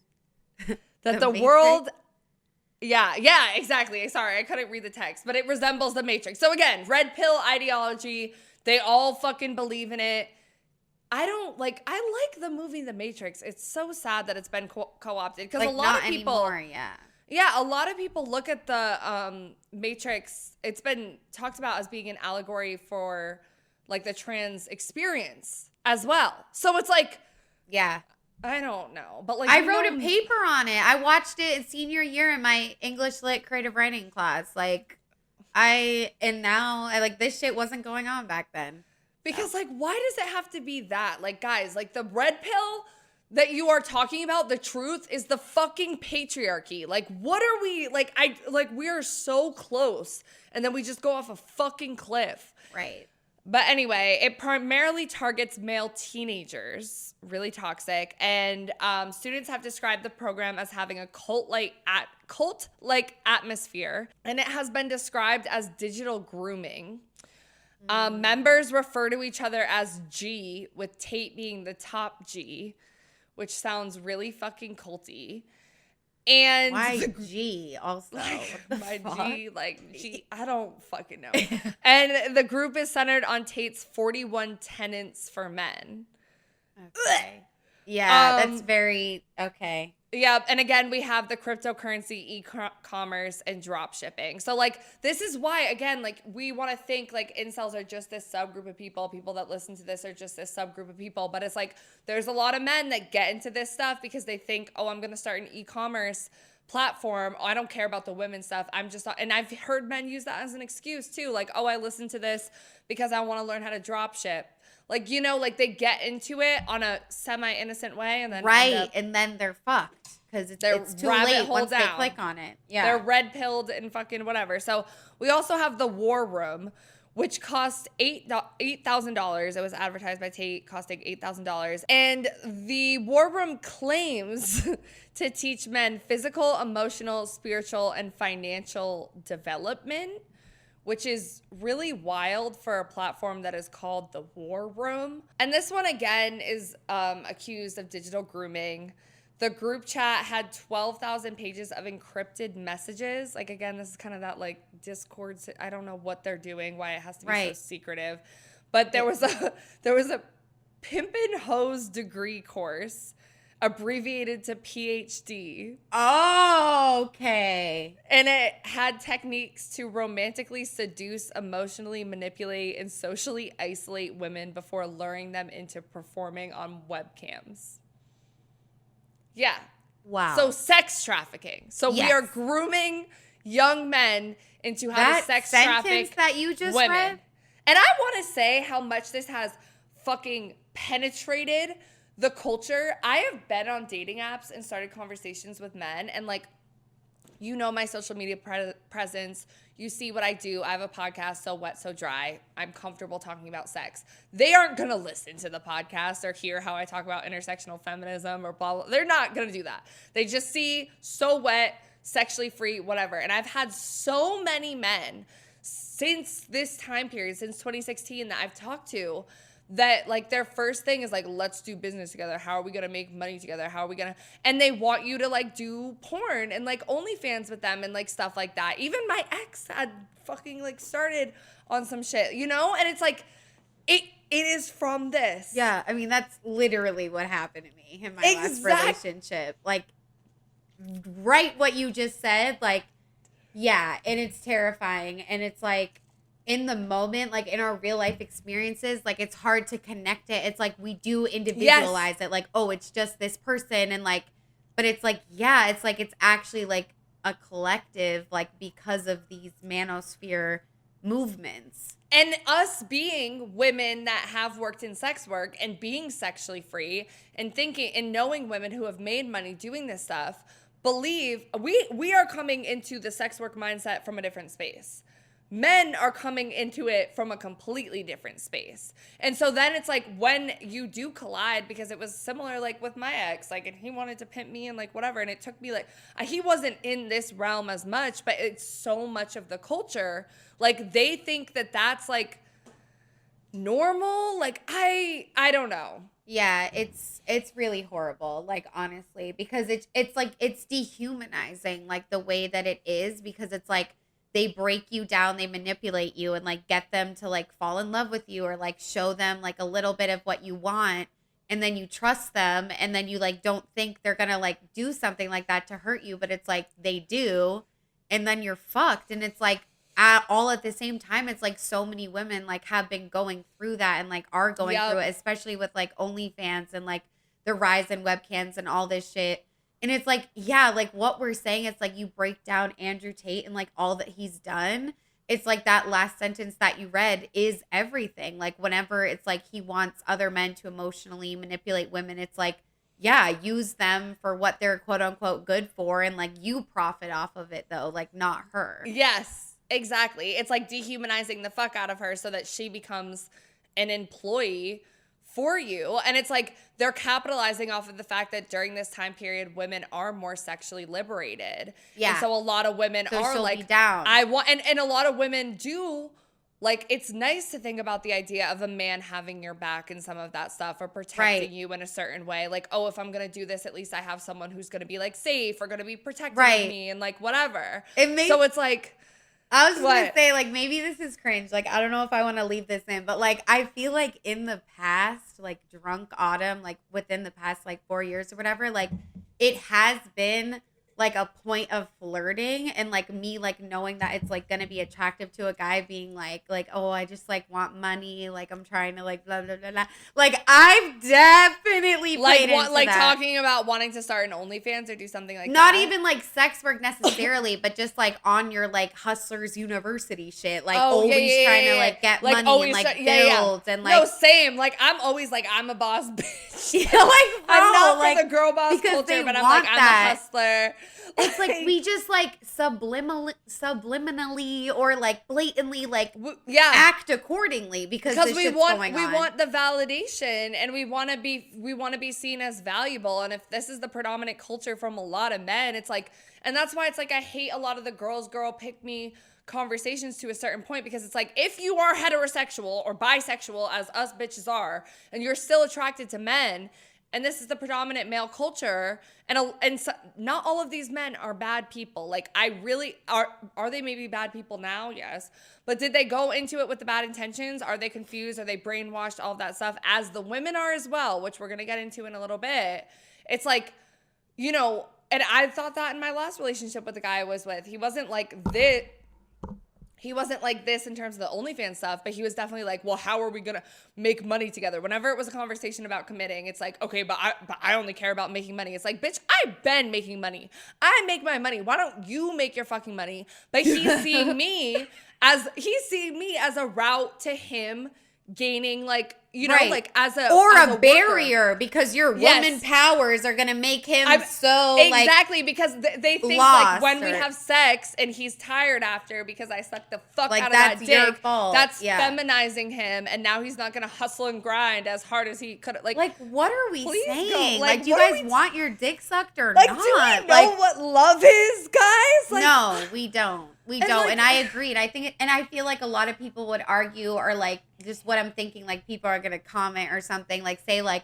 Yeah, exactly. Sorry, I couldn't read the text, but it resembles the Matrix. So again, red pill ideology. They all fucking believe in it. I like the movie The Matrix. It's so sad that it's been co-opted, because like, a lot of people anymore, a lot of people look at the Matrix. It's been talked about as being an allegory for like the trans experience as well. So it's like, I don't know, but like I wrote a paper on it. I watched it in senior year in my English Lit creative writing class. Like now this shit wasn't going on back then. Because like, why does it have to be that? Like, guys, like the red pill, that you are talking about, the truth, is the fucking patriarchy. Like, what are we, we are so close, and then we just go off a fucking cliff. Right. But anyway, it primarily targets male teenagers, really toxic, and students have described the program as having a cult-like atmosphere, and it has been described as digital grooming. Members refer to each other as G, with Tate being the top G, which sounds really fucking culty. And why G also? G, I don't fucking know. And the group is centered on Tate's 41 tenets for men. Okay. Yeah, that's very okay. Yeah, and again, we have the cryptocurrency, e-commerce, and drop shipping. So, this is why, again, we want to think, incels are just this subgroup of people. People that listen to this are just this subgroup of people. But it's there's a lot of men that get into this stuff because they think, oh, I'm going to start an e-commerce platform. Oh, I don't care about the women stuff. And I've heard men use that as an excuse, too. Oh, I listen to this because I want to learn how to drop ship. They get into it on a semi-innocent way, and then and then they're fucked because it's too late once they click on it. Yeah, they're red-pilled and fucking whatever. So we also have the War Room, which cost $8,000. It was advertised by Tate, costing $8,000. And the War Room claims to teach men physical, emotional, spiritual, and financial development, which is really wild for a platform that is called the War Room. And this one, again, is accused of digital grooming. The group chat had 12,000 pages of encrypted messages. Again, this is kind of that, Discord. I don't know what they're doing, why it has to be so secretive. But there was a Pimpin' Hose degree course, abbreviated to PhD. Oh, okay. And it had techniques to romantically seduce, emotionally manipulate, and socially isolate women before luring them into performing on webcams. Yeah. Wow. So sex trafficking. So we are grooming young men into how to sex traffic that you just women. read? And I want to say how much this has fucking penetrated the culture. I have been on dating apps and started conversations with men, and my social media presence. You see what I do. I have a podcast, So Wet, So Dry. I'm comfortable talking about sex. They aren't going to listen to the podcast or hear how I talk about intersectional feminism or blah, blah. They're not going to do that. They just see So Wet, sexually free, whatever. And I've had so many men since this time period, since 2016, that I've talked to, that their first thing is let's do business together. How are we gonna make money together? How are we gonna, and they want you to do porn and OnlyFans with them and stuff like that. Even my ex had fucking started on some shit, and it's it is from this. Yeah, I mean that's literally what happened to me in my last relationship. Right, what you just said, yeah, and it's terrifying, and it's in the moment, in our real life experiences, it's hard to connect it. It's we do individualize it. Oh, it's just this person. And but it's it's actually a collective, because of these manosphere movements. And us being women that have worked in sex work and being sexually free and thinking and knowing women who have made money doing this stuff, believe we are coming into the sex work mindset from a different space. Men are coming into it from a completely different space. And so then it's when you do collide, because it was similar with my ex, and he wanted to pimp me and whatever. And it took me he wasn't in this realm as much, but it's so much of the culture. They think that that's normal. I don't know. Yeah, it's really horrible, honestly, because it's dehumanizing, the way that it is, because it's they break you down, they manipulate you, and get them to fall in love with you, or show them a little bit of what you want, and then you trust them, and then you don't think they're gonna do something like that to hurt you, but it's they do, and then you're fucked. And it's all at the same time. It's so many women have been going through that and are going through it, especially with OnlyFans and the rise in webcams and all this shit. And it's what we're saying, it's you break down Andrew Tate and all that he's done. It's that last sentence that you read is everything. Whenever it's he wants other men to emotionally manipulate women, it's use them for what they're quote unquote good for, and like you profit off of it though, like not her. Yes, exactly. It's like dehumanizing the fuck out of her so that she becomes an employee for you. And it's like they're capitalizing off of the fact that during this time period, women are more sexually liberated. Yeah. And so a lot of women are like, down. I want, and a lot of women do. Like, it's nice to think about the idea of a man having your back and some of that stuff, or protecting you in a certain way. Like, oh, if I'm going to do this, at least I have someone who's going to be, like, safe or going to be protecting me and, like, whatever. So it's like... I was just going to say, like, maybe this is cringe. Like, I don't know if I want to leave this in. But, like, I feel like in the past, like, Drunk Autumn, like, within the past, like, 4 years or whatever, like, it has been... like a point of flirting, and like me like knowing that it's like gonna be attractive to a guy being like oh, I just like want money, like I'm trying to like blah blah blah blah. Like I've definitely played into like that. Talking about wanting to start an OnlyFans or do something like not that. even like sex work necessarily, but just like on your like Hustlers University shit, like trying to like get like, money and like build and like no, same. Like I'm always like I'm a boss bitch. Like bro, I'm not like, for the girl boss culture, but I'm like I'm a hustler. It's like we just like subliminally or like blatantly like act accordingly because we want the validation, and we want to be seen as valuable. And if this is the predominant culture from a lot of men, it's like, and that's why it's like I hate a lot of the girl pick me conversations to a certain point, because it's like if you are heterosexual or bisexual as us bitches are, and you're still attracted to men, and this is the predominant male culture, and so, not all of these men are bad people. Like, I really are they maybe bad people now? Yes. But did they go into it with the bad intentions? Are they confused? Are they brainwashed? All of that stuff, as the women are as well, which we're going to get into in a little bit. It's like, you know, and I thought that in my last relationship with the guy I was with. He wasn't like this. He wasn't like this in terms of the OnlyFans stuff, but he was definitely like, well, how are we going to make money together? Whenever it was a conversation about committing, it's like, okay, but I only care about making money. It's like, bitch, I've been making money. I make my money. Why don't you make your fucking money? But he's seeing me as a route to him gaining, like, you know, like as a barrier worker. Because your woman powers are gonna make him exactly because they think lost, like when we have sex and he's tired after because I sucked the fuck like out of that's that your dick, fault. that's feminizing him, and now he's not gonna hustle and grind as hard as he could. Like what are we saying? Like, do you guys want your dick sucked or like, not? Do we know what love is, guys? Like, no, we don't. We don't. like, and I agreed. I think, and I feel like a lot of people would argue, or like just what I'm thinking, like people are going to comment or something, like say like,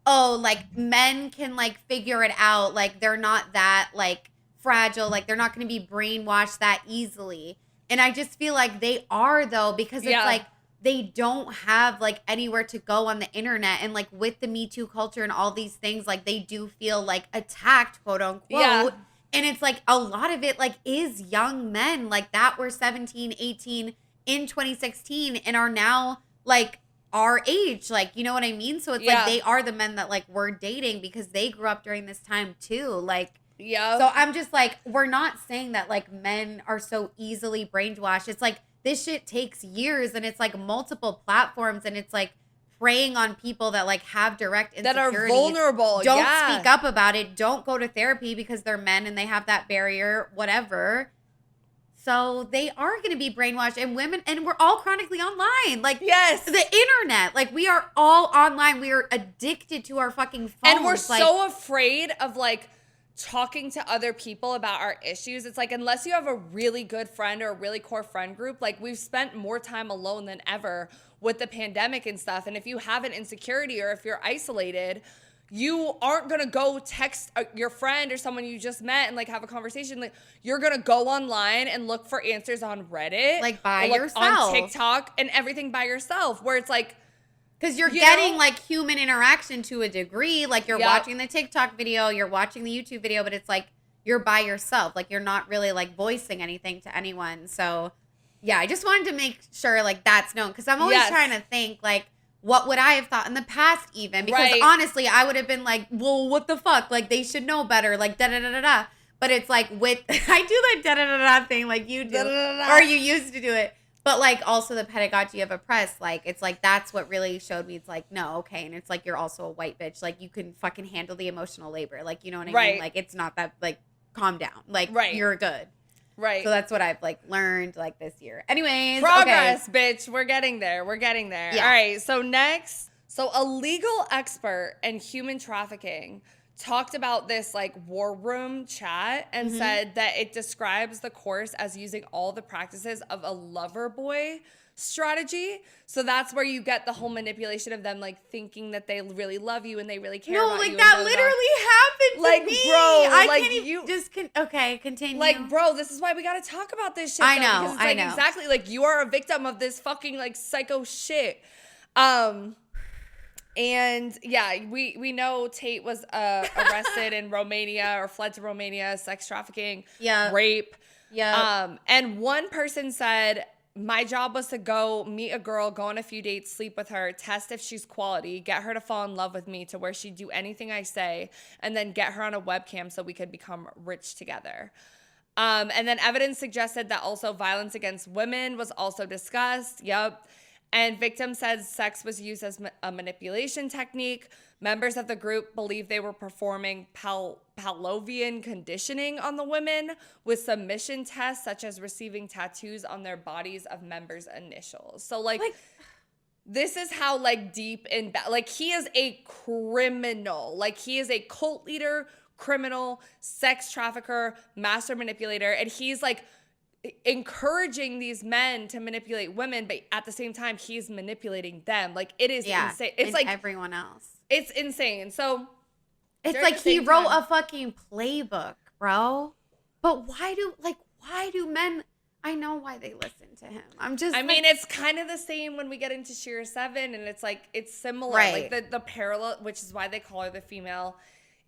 oh, like men can like figure it out. Like they're not that like fragile. Like they're not going to be brainwashed that easily. And I just feel like they are though, because it's like they don't have like anywhere to go on the internet. And like with the Me Too culture and all these things, like they do feel like attacked, quote unquote. Yeah. And it's like a lot of it like is young men like that were 17, 18 in 2016 and are now like our age. Like, you know what I mean? So it's like they are the men that like we're dating because they grew up during this time too. Like, so I'm just like, we're not saying that like men are so easily brainwashed. It's like this shit takes years and it's like multiple platforms and it's like preying on people that like have direct insecurities, that are vulnerable. Don't speak up about it. Don't go to therapy because they're men and they have that barrier, whatever. So they are going to be brainwashed, and women, and we're all chronically online. Like, the internet, like we are all online. We are addicted to our fucking phones. And we're so afraid of like talking to other people about our issues. It's like, unless you have a really good friend or a really core friend group, like we've spent more time alone than ever with the pandemic and stuff. And if you have an insecurity or if you're isolated, you aren't going to go text your friend or someone you just met and like have a conversation. Like you're going to go online and look for answers on Reddit, like by yourself, on TikTok and everything by yourself, where it's like, because you're getting like human interaction to a degree. Like you're watching the TikTok video, you're watching the YouTube video, but it's like you're by yourself. Like you're not really like voicing anything to anyone. So yeah, I just wanted to make sure like that's known, because I'm always trying to think like, what would I have thought in the past even? Because honestly, I would have been like, well, what the fuck? Like they should know better. Like da-da-da-da-da. But it's like with, I do like da-da-da-da thing like you do. Or you used to do it. But like also the pedagogy of oppress, like it's like that's what really showed me. It's like, no, okay, and it's like you're also a white bitch, like you can fucking handle the emotional labor, like you know what I mean? Like it's not that like calm down, like you're good, right? So that's what I've like learned like this year. Anyways, progress, bitch. We're getting there. We're getting there. Yeah. All right. So next, a legal expert in human trafficking talked about this like war room chat and said that it describes the course as using all the practices of a lover boy strategy. So that's where you get the whole manipulation of them like thinking that they really love you and they really care about you. No, like that literally happened to like, me. bro, I like can't even okay, continue. Like, bro, this is why we gotta talk about this shit. I though, know, because it's, like, I know. Exactly, like you are a victim of this fucking like psycho shit. And yeah, we know Tate was arrested in Romania or fled to Romania, sex trafficking, rape. Yeah. And one person said, my job was to go meet a girl, go on a few dates, sleep with her, test if she's quality, get her to fall in love with me to where she'd do anything I say, and then get her on a webcam so we could become rich together. And then evidence suggested that also violence against women was also discussed. Yep. And victim says sex was used as a manipulation technique. Members of the group believe they were performing Pavlovian conditioning on the women with submission tests, such as receiving tattoos on their bodies of members' initials. So, like this is how, like, deep in... Like, he is a criminal. Like, he is a cult leader, criminal, sex trafficker, master manipulator. And he's, like... encouraging these men to manipulate women, but at the same time he's manipulating them. Like it is insane. It's like everyone else. It's insane. So it's like he wrote a fucking playbook, bro. But why do men? I know why they listen to him. I mean, it's kind of the same when we get into SheraSeven, and it's like it's similar. Right. Like the parallel, which is why they call her the female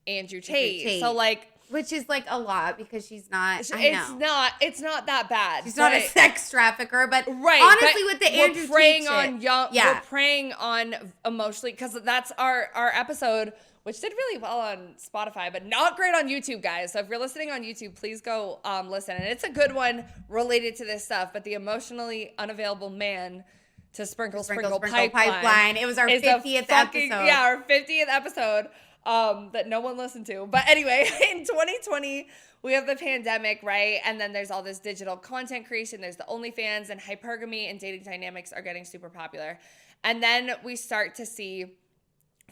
Andrew Tate. So like. Which is like a lot because she's not. It's not that bad. She's not a sex trafficker, but right. Honestly, with the Andrew Tate shit, we're preying on emotionally because that's our episode, which did really well on Spotify, but not great on YouTube, guys. So if you're listening on YouTube, please go listen. And it's a good one related to this stuff. But the emotionally unavailable man to sprinkle pipeline. It was our 50th episode. Yeah, our 50th episode. That no one listened to. But anyway, in 2020, we have the pandemic, right? And then there's all this digital content creation. There's the OnlyFans, and hypergamy and dating dynamics are getting super popular. And then we start to see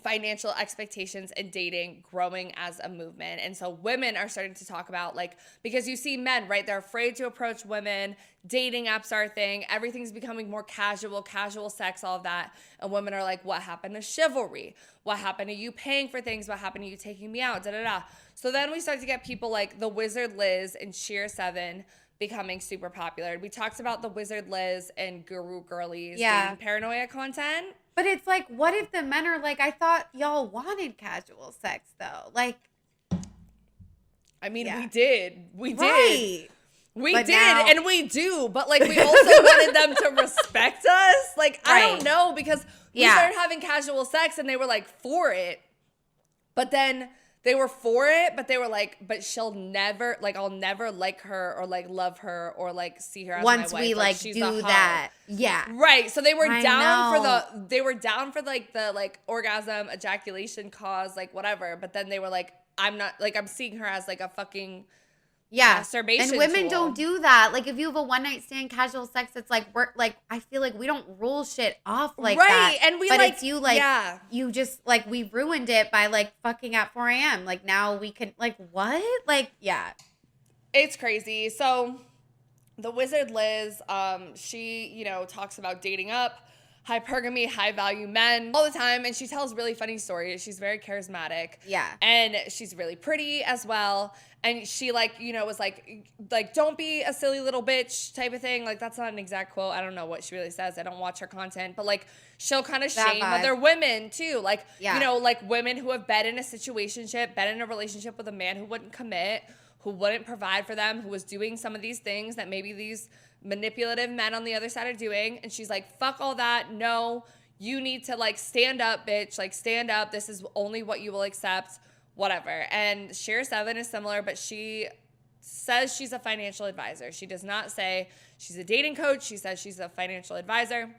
financial expectations in dating growing as a movement. And so women are starting to talk about, like, because you see men, right? They're afraid to approach women. Dating apps are a thing. Everything's becoming more casual sex, all of that. And women are like, what happened to chivalry? What happened to you paying for things? What happened to you taking me out? So then we start to get people like the Wizard Liz and SheraSeven becoming super popular. We talked about the Wizard Liz and Guru Girlies dating paranoia content. But it's like, what if the men are like, I thought y'all wanted casual sex though? Like, I mean, we did. We right. did. We but did, now, and we do. But like, we also wanted them to respect us. Like, I don't know, because we started having casual sex and they were like for it. But then they were for it, but they were like, but she'll never, like, I'll never like her or like love her or like see her as my wife. Once we like she's do that. Yeah. Right. So they were down for the orgasm, ejaculation cause, like whatever. But then they were like, I'm not, like, I'm seeing her as like a fucking masturbation and women tool. don't do that. Like, if you have a one night stand casual sex, it's like, we're like, I feel like we don't rule shit off like that. Right. And we but like, it's you like, you just like, we ruined it by like fucking at 4 a.m. Like, now we can, like, what? Like, it's crazy. So the Wizard Liz, she, you know, talks about dating up, hypergamy, high value men all the time. And she tells really funny stories. She's very charismatic. Yeah. And she's really pretty as well. And she, like, you know, was like, don't be a silly little bitch type of thing. Like, that's not an exact quote. I don't know what she really says. I don't watch her content. But, like, she'll kind of shame other women, too. Like, you know, like, women who have been in a situationship, been in a relationship with a man who wouldn't commit, who wouldn't provide for them, who was doing some of these things that maybe these manipulative men on the other side are doing. And she's like, fuck all that. No, you need to, like, stand up, bitch. Like, stand up. This is only what you will accept. Whatever. And SheraSeven is similar, but she says she's a financial advisor. She does not say she's a dating coach. She says she's a financial advisor.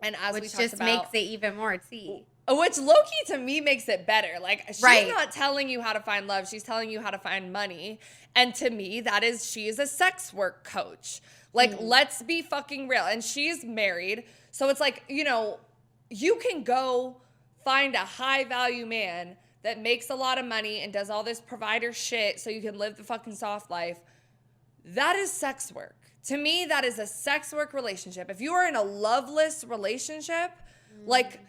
And as we Which talked just about, makes it even more tea. which low-key to me makes it better. Like, she's Right. not telling you how to find love. She's telling you how to find money. And to me, she is a sex work coach. Like, let's be fucking real. And she's married. So it's like, you know, you can go find a high-value man that makes a lot of money and does all this provider shit so you can live the fucking soft life. That is sex work. To me, that is a sex work relationship. If you are in a loveless relationship, like,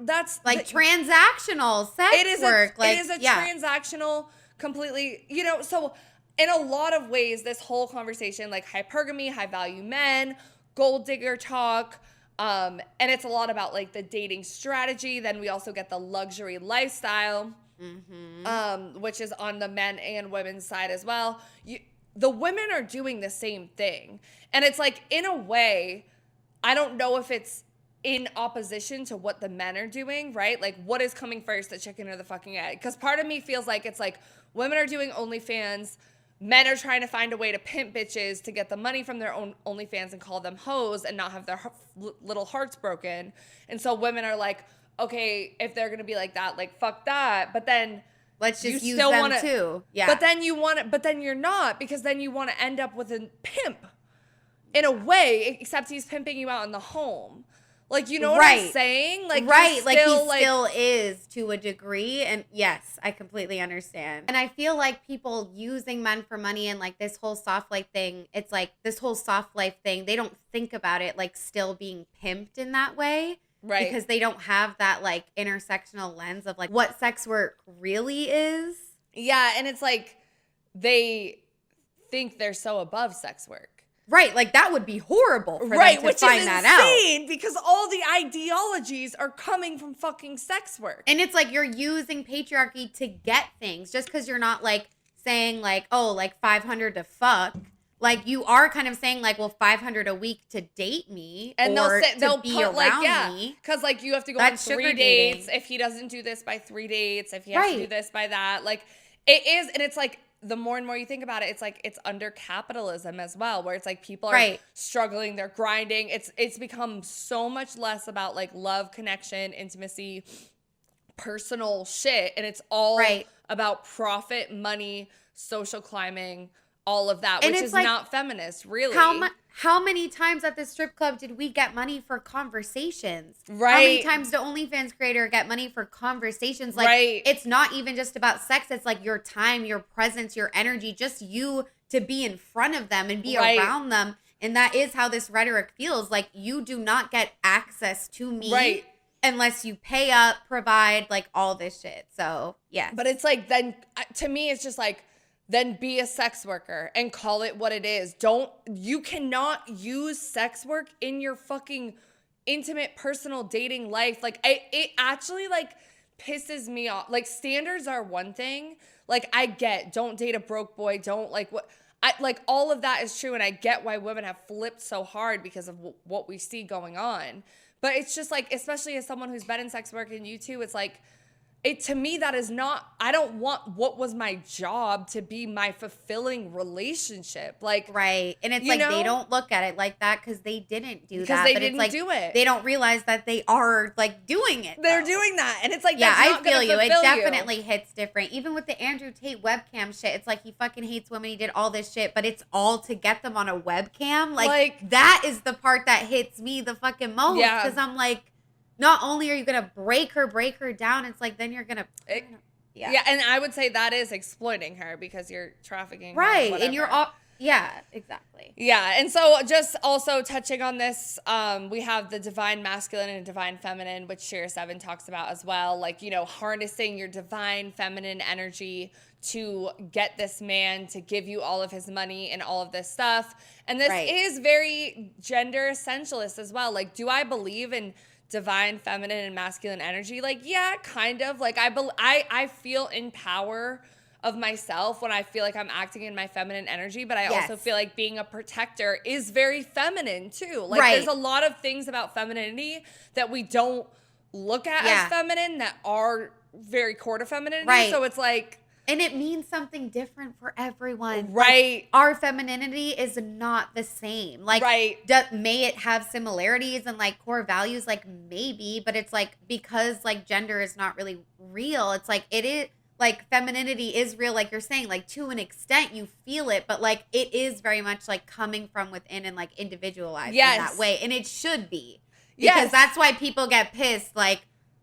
that's like transactional sex work. It is a transactional, completely, you know, so in a lot of ways, this whole conversation, like hypergamy, high value men, gold digger talk, and it's a lot about like the dating strategy. Then we also get the luxury lifestyle, which is on the men and women's side as well. The women are doing the same thing. And it's like, in a way, I don't know if it's in opposition to what the men are doing, right? Like, what is coming first, the chicken or the fucking egg? Because part of me feels like it's like women are doing OnlyFans, men are trying to find a way to pimp bitches to get the money from their own OnlyFans and call them hoes and not have their little hearts broken. And so women are like, okay, if they're gonna be like that, like, fuck that. But then let's just use them too. Yeah. But then you're not, because then you want to end up with a pimp in a way, except he's pimping you out in the home. Like, you know what I'm saying? Like, right. Like, he still is to a degree. And yes, I completely understand. And I feel like people using men for money and like this whole soft life thing, it's like this whole soft life thing, they don't think about it like still being pimped in that way. Right. Because they don't have that like intersectional lens of like what sex work really is. Yeah. And it's like they think they're so above sex work. Right, like that would be horrible for them to which find is that insane out. Because all the ideologies are coming from fucking sex work. And it's like you're using patriarchy to get things just because you're not like saying like, oh, like 500 to fuck. Like you are kind of saying like, well, 500 a week to date me, and or they'll be put around like me. Because like you have to go That's on 3 sugar dates dating. if he doesn't do this by 3 dates, if he has to do this by that. Like it is, and it's like the more and more you think about it, it's like it's under capitalism as well, where it's like people are struggling, they're grinding. It's become so much less about like love, connection, intimacy, personal shit, and it's all about profit, money, social climbing, all of that, which is like, not feminist, really. How many times at the strip club did we get money for conversations? Right. How many times do OnlyFans creator get money for conversations? Like, it's not even just about sex. It's like your time, your presence, your energy, just you to be in front of them and be around them. And that is how this rhetoric feels. Like, you do not get access to me unless you pay up, provide, like, all this shit. So, yeah. But it's like, then, to me, it's just like, then be a sex worker and call it what it is. You cannot use sex work in your fucking intimate personal dating life. Like it actually like pisses me off. Like standards are one thing. Like I get, don't date a broke boy. Don't like what I like all of that is true. And I get why women have flipped so hard because of what we see going on. But it's just like, especially as someone who's been in sex work and you too, it's like, to me, that is not, I don't want what was my job to be my fulfilling relationship. Like, and it's like, they don't look at it like that because they didn't do that. Because they but didn't it's like, do it. They don't realize that they are like doing it. They're doing that. And it's like, yeah, that's I not feel gonna you. It fulfill definitely hits different. Even with the Andrew Tate webcam shit, it's like he fucking hates women. He did all this shit, but it's all to get them on a webcam. Like that is the part that hits me the fucking most. Because I'm like, not only are you going to break her down, it's like then you're going to... Yeah, and I would say that is exploiting her because you're trafficking her. And you're all... Yeah, exactly. Yeah, and so just also touching on this, we have the divine masculine and divine feminine, which SheraSeven talks about as well. Like, you know, harnessing your divine feminine energy to get this man to give you all of his money and all of this stuff. And this is very gender essentialist as well. Like, do I believe in divine feminine and masculine energy? Like, yeah, kind of. Like, I feel in power of myself when I feel like I'm acting in my feminine energy, but I also feel like being a protector is very feminine too. Like, there's a lot of things about femininity that we don't look at as feminine that are very core to femininity. So it's like, And it means something different for everyone. Right. Like, our femininity is not the same. Like, right. May it have similarities and like core values? Like maybe, but it's like, because like gender is not really real. It's like, it is like femininity is real. Like you're saying, like to an extent you feel it, but like it is very much like coming from within and like individualized in that way. And it should be. Because that's why people get pissed. Like,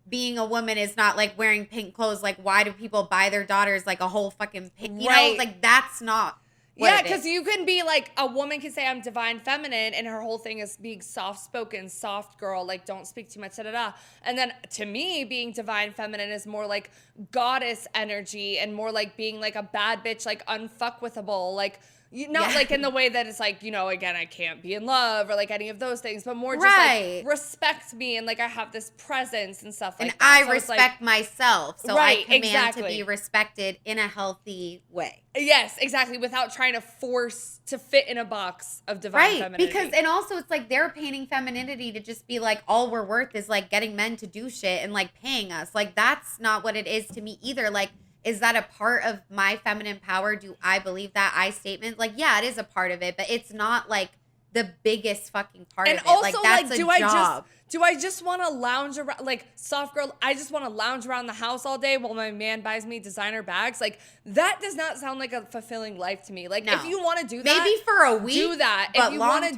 being a woman is not like wearing pink clothes. Like, why do people buy their daughters like a whole fucking pink? You know, like that's not. Yeah, because you can be like, a woman can say I'm divine feminine, and her whole thing is being soft spoken, soft girl, like don't speak too much, da da da. And then to me, being divine feminine is more like goddess energy and more like being like a bad bitch, like unfuckwithable, like. Not like in the way that it's like, you know, again, I can't be in love or like any of those things, but more just like respect me and like I have this presence and stuff like and that. And I respect myself, so I command to be respected in a healthy way. Yes, exactly, without trying to force to fit in a box of divine femininity. Because, and also it's like they're painting femininity to just be like, all we're worth is like getting men to do shit and like paying us. Like that's not what it is to me either. Like, is that a part of my feminine power? Do I believe that I statement? Like, yeah, it is a part of it, but it's not like the biggest fucking part of it. Also, like that's a job. Do I just want to lounge around, like soft girl, I just want to lounge around the house all day while my man buys me designer bags? Like, that does not sound like a fulfilling life to me. Like, if you want to do that. Maybe for a week. Do that. But if you want to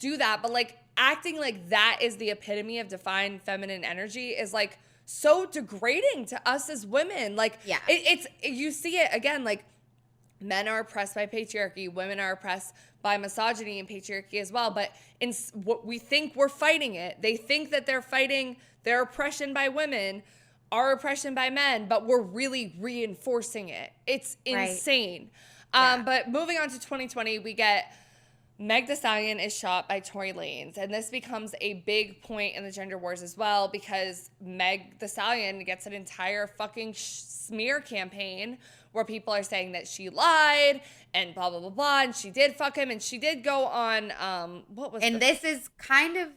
do that. But like, acting like that is the epitome of defined feminine energy is like, so degrading to us as women. Like, it's you see it again, like men are oppressed by patriarchy, women are oppressed by misogyny and patriarchy as well, but in what we think we're fighting it, they think that they're fighting their oppression by women, our oppression by men, but we're really reinforcing it. It's insane. But moving on to 2020, we get Meg Thee Stallion is shot by Tory Lanez, and this becomes a big point in the gender wars as well because Meg Thee Stallion gets an entire fucking smear campaign where people are saying that she lied and blah, blah, blah, blah, and she did fuck him, and she did go on, this is kind of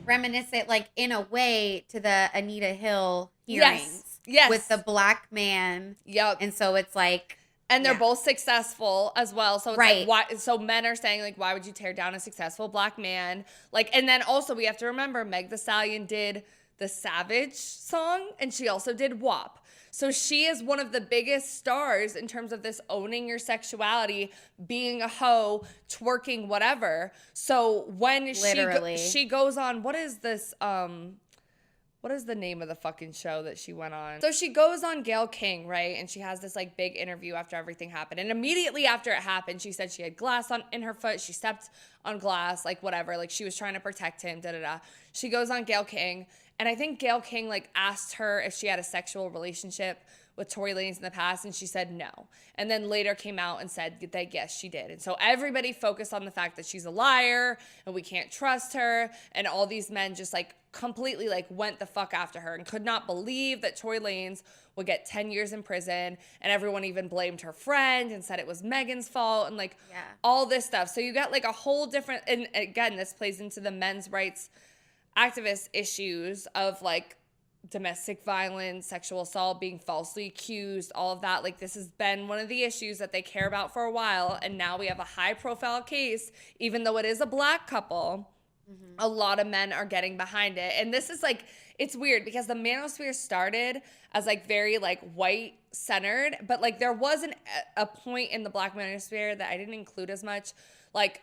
reminiscent, like, in a way, to the Anita Hill hearings. Yes. With the black man. Yep. And so it's like... And they're both successful as well. So it's like, why? So men are saying, like, why would you tear down a successful black man? Like, and then also we have to remember Meg Thee Stallion did the Savage song, and she also did WAP. So she is one of the biggest stars in terms of this owning your sexuality, being a hoe, twerking, whatever. So when she goes on, what is this? What is the name of the fucking show that she went on? So she goes on Gayle King, right? And she has this like big interview after everything happened. And immediately after it happened, she said she had glass in her foot. She stepped on glass, like whatever. Like she was trying to protect him, da-da-da. She goes on Gayle King. And I think Gayle King like asked her if she had a sexual relationship with Tory Lanez in the past, and she said no. And then later came out and said that yes, she did. And so everybody focused on the fact that she's a liar and we can't trust her, and all these men just like completely like went the fuck after her and could not believe that Tory Lanez would get 10 years in prison, and everyone even blamed her friend and said it was Megan's fault and like all this stuff. So you got like a whole different, and again, this plays into the men's rights activist issues of like domestic violence, sexual assault, being falsely accused, all of that. Like this has been one of the issues that they care about for a while, and now we have a high profile case, even though it is a black couple. A lot of men are getting behind it. And this is like, it's weird because the manosphere started as like very like white centered, but like there was a point in the black manosphere that I didn't include as much. Like,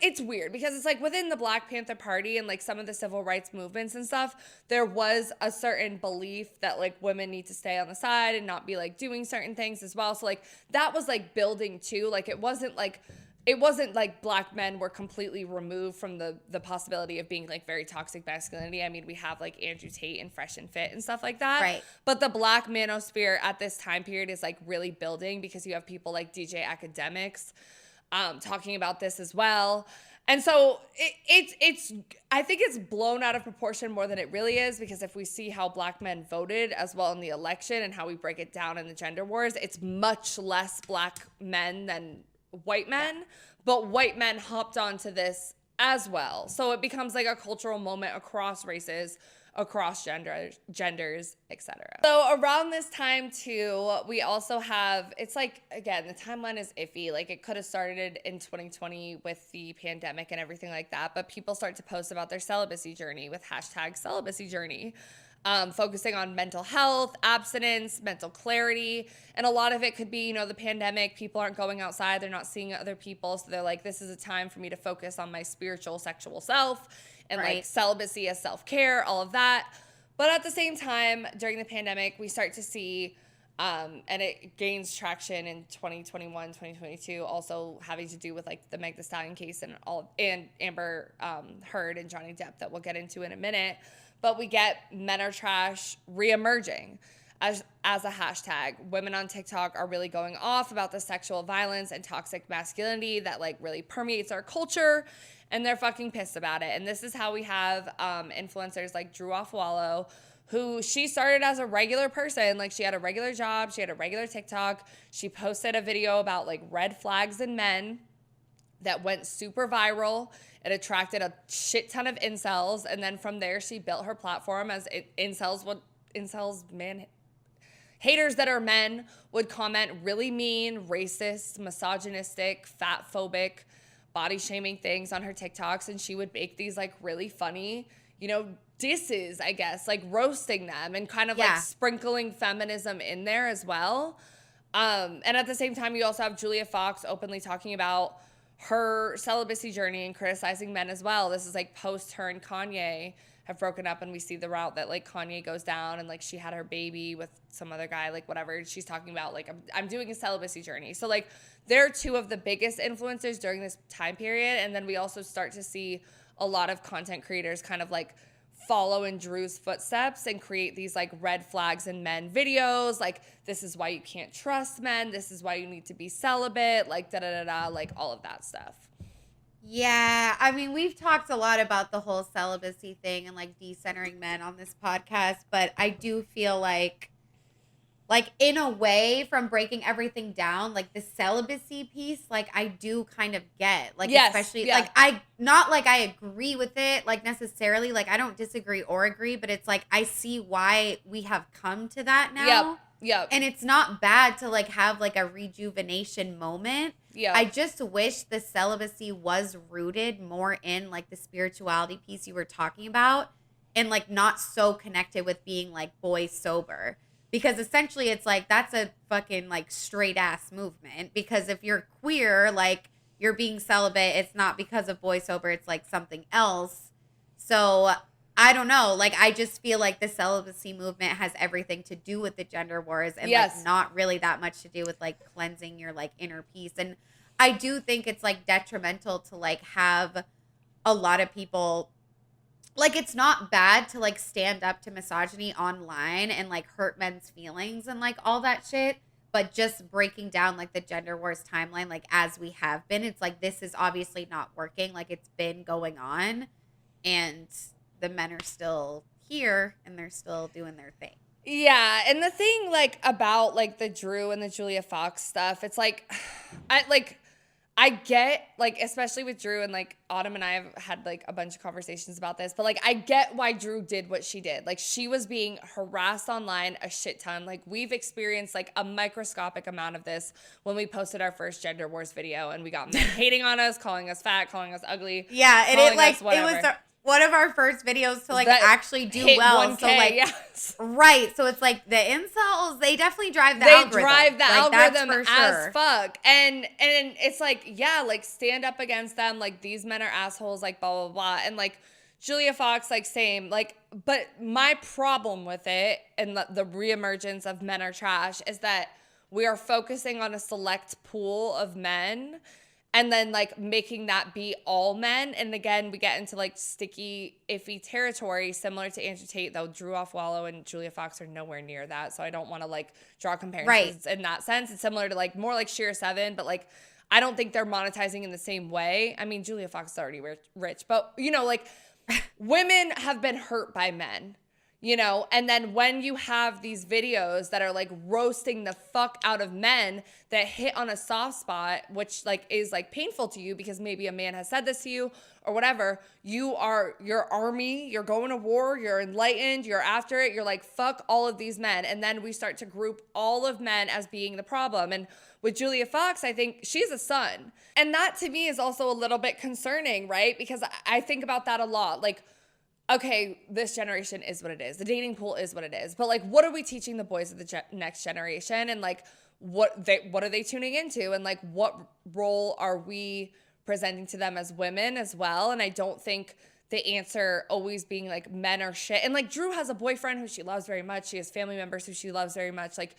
it's weird because it's like within the Black Panther Party and like some of the civil rights movements and stuff, there was a certain belief that like women need to stay on the side and not be like doing certain things as well. So like that was like building too. Like it wasn't like black men were completely removed from the possibility of being like very toxic masculinity. I mean, we have like Andrew Tate and Fresh and Fit and stuff like that. Right. But the black manosphere at this time period is like really building because you have people like DJ Academics talking about this as well. And so it's I think it's blown out of proportion more than it really is, because if we see how black men voted as well in the election and how we break it down in the gender wars, it's much less black men than white men, but white men hopped onto this as well. So it becomes like a cultural moment across races, across genders, etc. So around this time too, we also have, it's like, again, the timeline is iffy. Like it could have started in 2020 with the pandemic and everything like that, but people start to post about their celibacy journey with #celibacyjourney. Focusing on mental health, abstinence, mental clarity. And a lot of it could be, the pandemic, people aren't going outside, they're not seeing other people. So they're like, this is a time for me to focus on my spiritual, sexual self and like celibacy as self-care, all of that. But at the same time, during the pandemic, we start to see, and it gains traction in 2021, 2022, also having to do with like the Meg Thee Stallion case and Amber Heard and Johnny Depp that we'll get into in a minute. But we get men are trash reemerging as a hashtag. Women on TikTok are really going off about the sexual violence and toxic masculinity that like really permeates our culture, and they're fucking pissed about it. And this is how we have influencers like Drew Offwallow, who she started as a regular person. Like she had a regular job, she had a regular TikTok. She posted a video about like red flags in men that went super viral. It attracted a shit ton of incels, and then from there she built her platform as haters that are men would comment really mean, racist, misogynistic, fat-phobic, body-shaming things on her TikToks, and she would make these like really funny, disses, I guess, like roasting them and kind of like sprinkling feminism in there as well. And at the same time, you also have Julia Fox openly talking about her celibacy journey and criticizing men as well. This is like post her and Kanye have broken up, and we see the route that like Kanye goes down, and like she had her baby with some other guy, like whatever. She's talking about like, I'm doing a celibacy journey. So like they're two of the biggest influencers during this time period. And then we also start to see a lot of content creators kind of like follow in Drew's footsteps and create these like red flags in men videos. Like, this is why you can't trust men. This is why you need to be celibate, like like all of that stuff. Yeah. I mean, we've talked a lot about the whole celibacy thing and like decentering men on this podcast, but I do feel like in a way, from breaking everything down, like the celibacy piece, like I do kind of get, like, especially like not like I agree with it, like necessarily, like I don't disagree or agree, but it's like I see why we have come to that now. Yep. And it's not bad to like have like a rejuvenation moment. Yeah. I just wish the celibacy was rooted more in like the spirituality piece you were talking about, and like not so connected with being like boy sober. Because essentially it's like, that's a fucking like straight ass movement. Because if you're queer, like you're being celibate, it's not because of boy sober, it's like something else. So I don't know. Like, I just feel like the celibacy movement has everything to do with the gender wars, and like not really that much to do with like cleansing your like inner peace. And I do think it's like detrimental to like have a lot of people, like, it's not bad to like stand up to misogyny online and like hurt men's feelings and like all that shit. But just breaking down like the gender wars timeline, like as we have been, it's like, this is obviously not working. Like, it's been going on, and the men are still here and they're still doing their thing. Yeah. And the thing like about like the Drew and the Julia Fox stuff, it's like, I get, like, especially with Drew, and like Autumn and I have had like a bunch of conversations about this, but like I get why Drew did what she did. Like, she was being harassed online a shit ton. Like, we've experienced like a microscopic amount of this when we posted our first gender wars video, and we got men hating on us, calling us fat, calling us ugly. Yeah, and it like, it was one of our first videos to like actually do well. 1K, so like, yes. Right. So it's like the incels, they definitely drive the algorithm. They drive the algorithm as fuck. And it's like, yeah, like stand up against them. Like, these men are assholes, like blah, blah, blah. And like Julia Fox, like same, like, but my problem with it and the reemergence of men are trash is that we are focusing on a select pool of men, and then like making that be all men. And again, we get into like sticky, iffy territory similar to Andrew Tate, though Drew Offwallow and Julia Fox are nowhere near that. So I don't want to like draw comparisons in that sense. It's similar to like more like SheraSeven, but like I don't think they're monetizing in the same way. I mean, Julia Fox is already rich, but you know, like women have been hurt by men. you know? And then when you have these videos that are like roasting the fuck out of men that hit on a soft spot, which like is like painful to you because maybe a man has said this to you or whatever, your army, you're going to war, you're enlightened, you're after it, you're like, fuck all of these men. And then we start to group all of men as being the problem. And with Julia Fox, I think she's a son. And that to me is also a little bit concerning, right? Because I think about that a lot. Like, okay, this generation is what it is. The dating pool is what it is. But like, what are we teaching the boys of the next generation? And like, what are they tuning into? And like, what role are we presenting to them as women as well? And I don't think the answer always being like men are shit. And like Drew has a boyfriend who she loves very much. She has family members who she loves very much. Like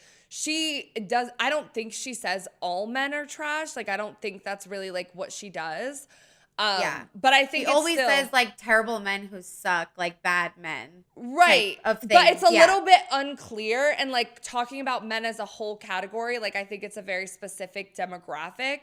I don't think she says all men are trash. Like, I don't think that's really like what she does. But I think she always says like terrible men who suck, like bad men. Right. Of things. But it's a little bit unclear. And like talking about men as a whole category, like I think it's a very specific demographic.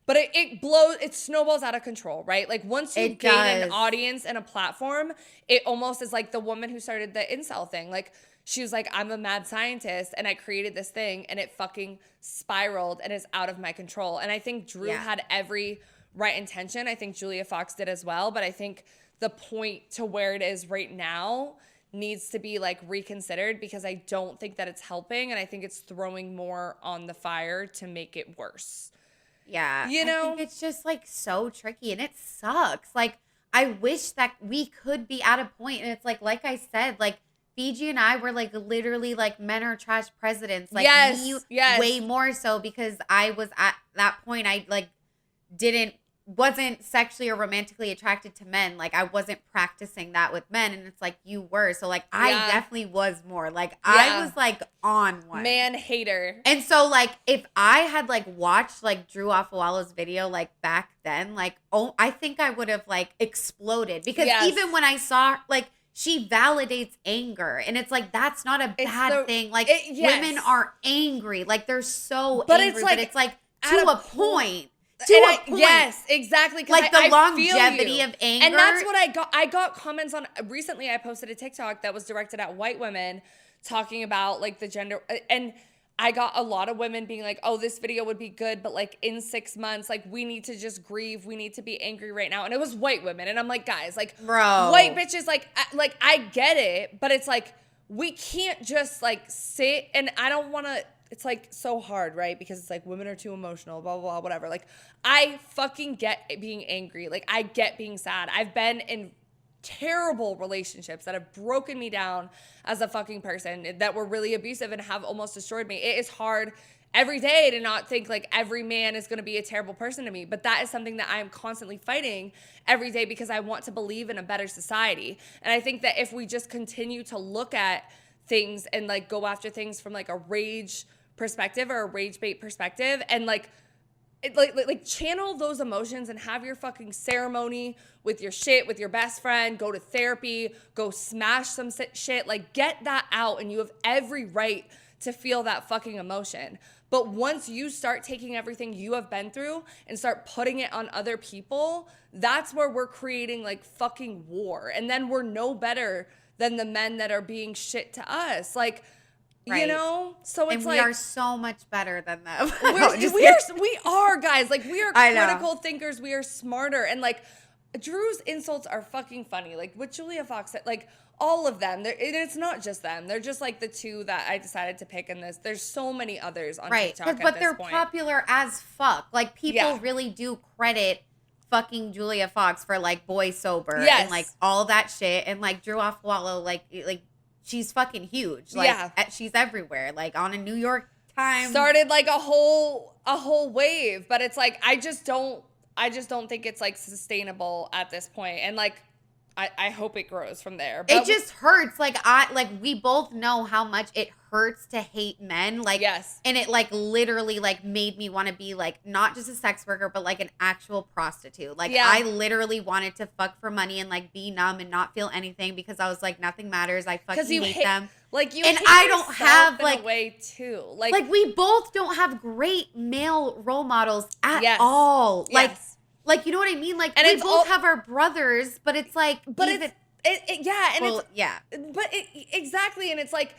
But it snowballs out of control, right? Like once you gain an audience and a platform, it almost is like the woman who started the incel thing. Like she was like, I'm a mad scientist and I created this thing and it fucking spiraled and is out of my control. And I think Drew had every right intention. I think Julia Fox did as well. But I think the point to where it is right now needs to be like reconsidered because I don't think that it's helping. And I think it's throwing more on the fire to make it worse. Yeah. You know? I think it's just like so tricky and it sucks. Like I wish that we could be at a point and it's like I said, like Fiji and I were like literally like men are trash presidents. Like me way more so because I was at that point I like wasn't sexually or romantically attracted to men. Like I wasn't practicing that with men and it's like you were. So like I definitely was more. Like I was like on one. Man hater. And so like if I had like watched like Drew Afawalo's video like back then, like I think I would have like exploded. Because even when I saw like she validates anger and it's like that's not a bad thing. Like women are angry. Like they're so angry. But it's like to a point. Yes, exactly. Like the longevity of anger. And that's what I got. I got comments on recently. I posted a TikTok that was directed at white women talking about like the gender. And I got a lot of women being like, oh, this video would be good. But like in 6 months, like we need to just grieve. We need to be angry right now. And it was white women. And I'm like, guys, like white bitches, like I get it. But it's like, we can't just like sit and I don't want to. It's like so hard, right? Because it's like women are too emotional, blah, blah, blah, whatever. Like I fucking get being angry. Like I get being sad. I've been in terrible relationships that have broken me down as a fucking person that were really abusive and have almost destroyed me. It is hard every day to not think like every man is going to be a terrible person to me. But that is something that I am constantly fighting every day because I want to believe in a better society. And I think that if we just continue to look at things and like go after things from like a rage perspective or a rage bait perspective and like channel those emotions and have your fucking ceremony with your shit, with your best friend, go to therapy, go smash some shit, like get that out and you have every right to feel that fucking emotion. But once you start taking everything you have been through and start putting it on other people, that's where we're creating like fucking war. And then we're no better than the men that are being shit to us. Like, you know? So it's we are so much better than them. We are, guys. Like, we are critical thinkers. We are smarter. And, like, Drew's insults are fucking funny. Like, what Julia Fox said, like, all of them. It's not just them. They're just, like, the two that I decided to pick in this. There's so many others on TikTok at this point. But they're popular as fuck. Like, people really do credit fucking Julia Fox for, like, Boy Sober. And, like, all that shit. And, like, Drew Afawalo, like she's fucking huge. Like she's everywhere. Like on a New York Times. Started like a whole wave, but it's like I just don't think it's like sustainable at this point. And like I hope it grows from there. But it just hurts. Like we both know how much it hurts to hate men. Like and it like literally like made me want to be like not just a sex worker, but like an actual prostitute. Like I literally wanted to fuck for money and like be numb and not feel anything because I was like nothing matters. I fucking hate them. Like you and hate I don't have in like a way too. Like we both don't have great male role models at all. Like you know what I mean? Like, and we both have our brothers, but it's like, Exactly. And it's like,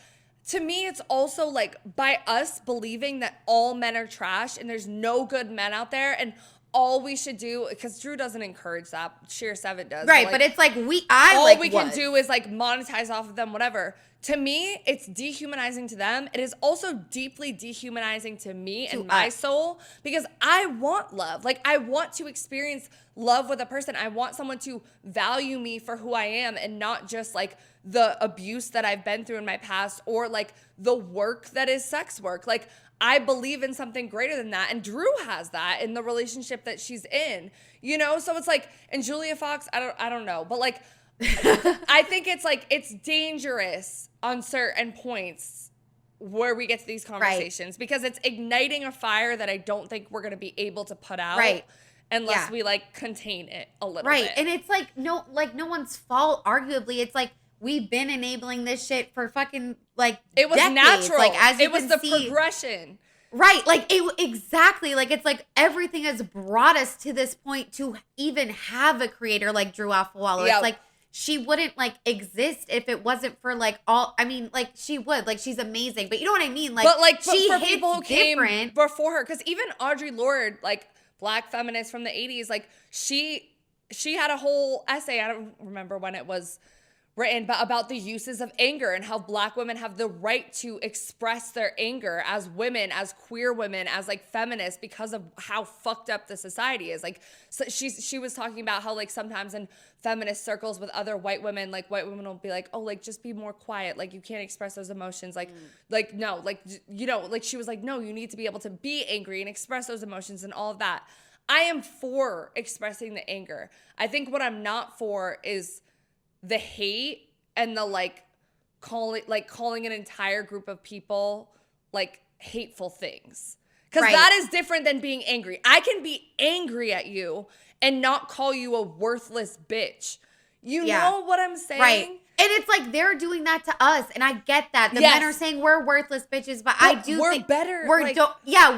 to me, it's also like by us believing that all men are trash and there's no good men out there, and all we should do, because Drew doesn't encourage that, SheraSeven does. Right, but it's like all we can do is like monetize off of them, whatever. To me, it's dehumanizing to them. It is also deeply dehumanizing to me and my soul, because I want love. Like, I want to experience love with a person. I want someone to value me for who I am, and not just like the abuse that I've been through in my past, or like the work that is sex work. Like, I believe in something greater than that. And Drew has that in the relationship that she's in, you know? So it's like, and Julia Fox, I don't know, but like, I think it's like, it's dangerous on certain points where we get to these conversations, because it's igniting a fire that I don't think we're going to be able to put out unless we like contain it a little bit. And it's like, no one's fault, arguably. It's like, we've been enabling this shit for fucking like it was decades. natural. Like, as it was the progression. Right. Like, exactly. Like, it's like everything has brought us to this point to even have a creator like Drew Afewalo. It's like, she wouldn't like exist if it wasn't for like all, I mean, like she would, like she's amazing, but you know what I mean? Like, but she for hits people who different came before her, because even Audre Lorde, like Black feminist from the 80s, like she had a whole essay, I don't remember when it was written, but about the uses of anger and how Black women have the right to express their anger as women, as queer women, as like feminists, because of how fucked up the society is. Like, so she was talking about how like sometimes in feminist circles with other white women, like white women will be like, oh, like just be more quiet, like you can't express those emotions, like no, like, you know, like she was like, no, you need to be able to be angry and express those emotions and all of that. I am for expressing the anger. I think what I'm not for is the hate and the like calling an entire group of people like hateful things, because that is different than being angry. I can be angry at you and not call you a worthless bitch. You know what I'm saying? Right. And it's like they're doing that to us, and I get that. The men are saying we're worthless bitches, but I do we're think better.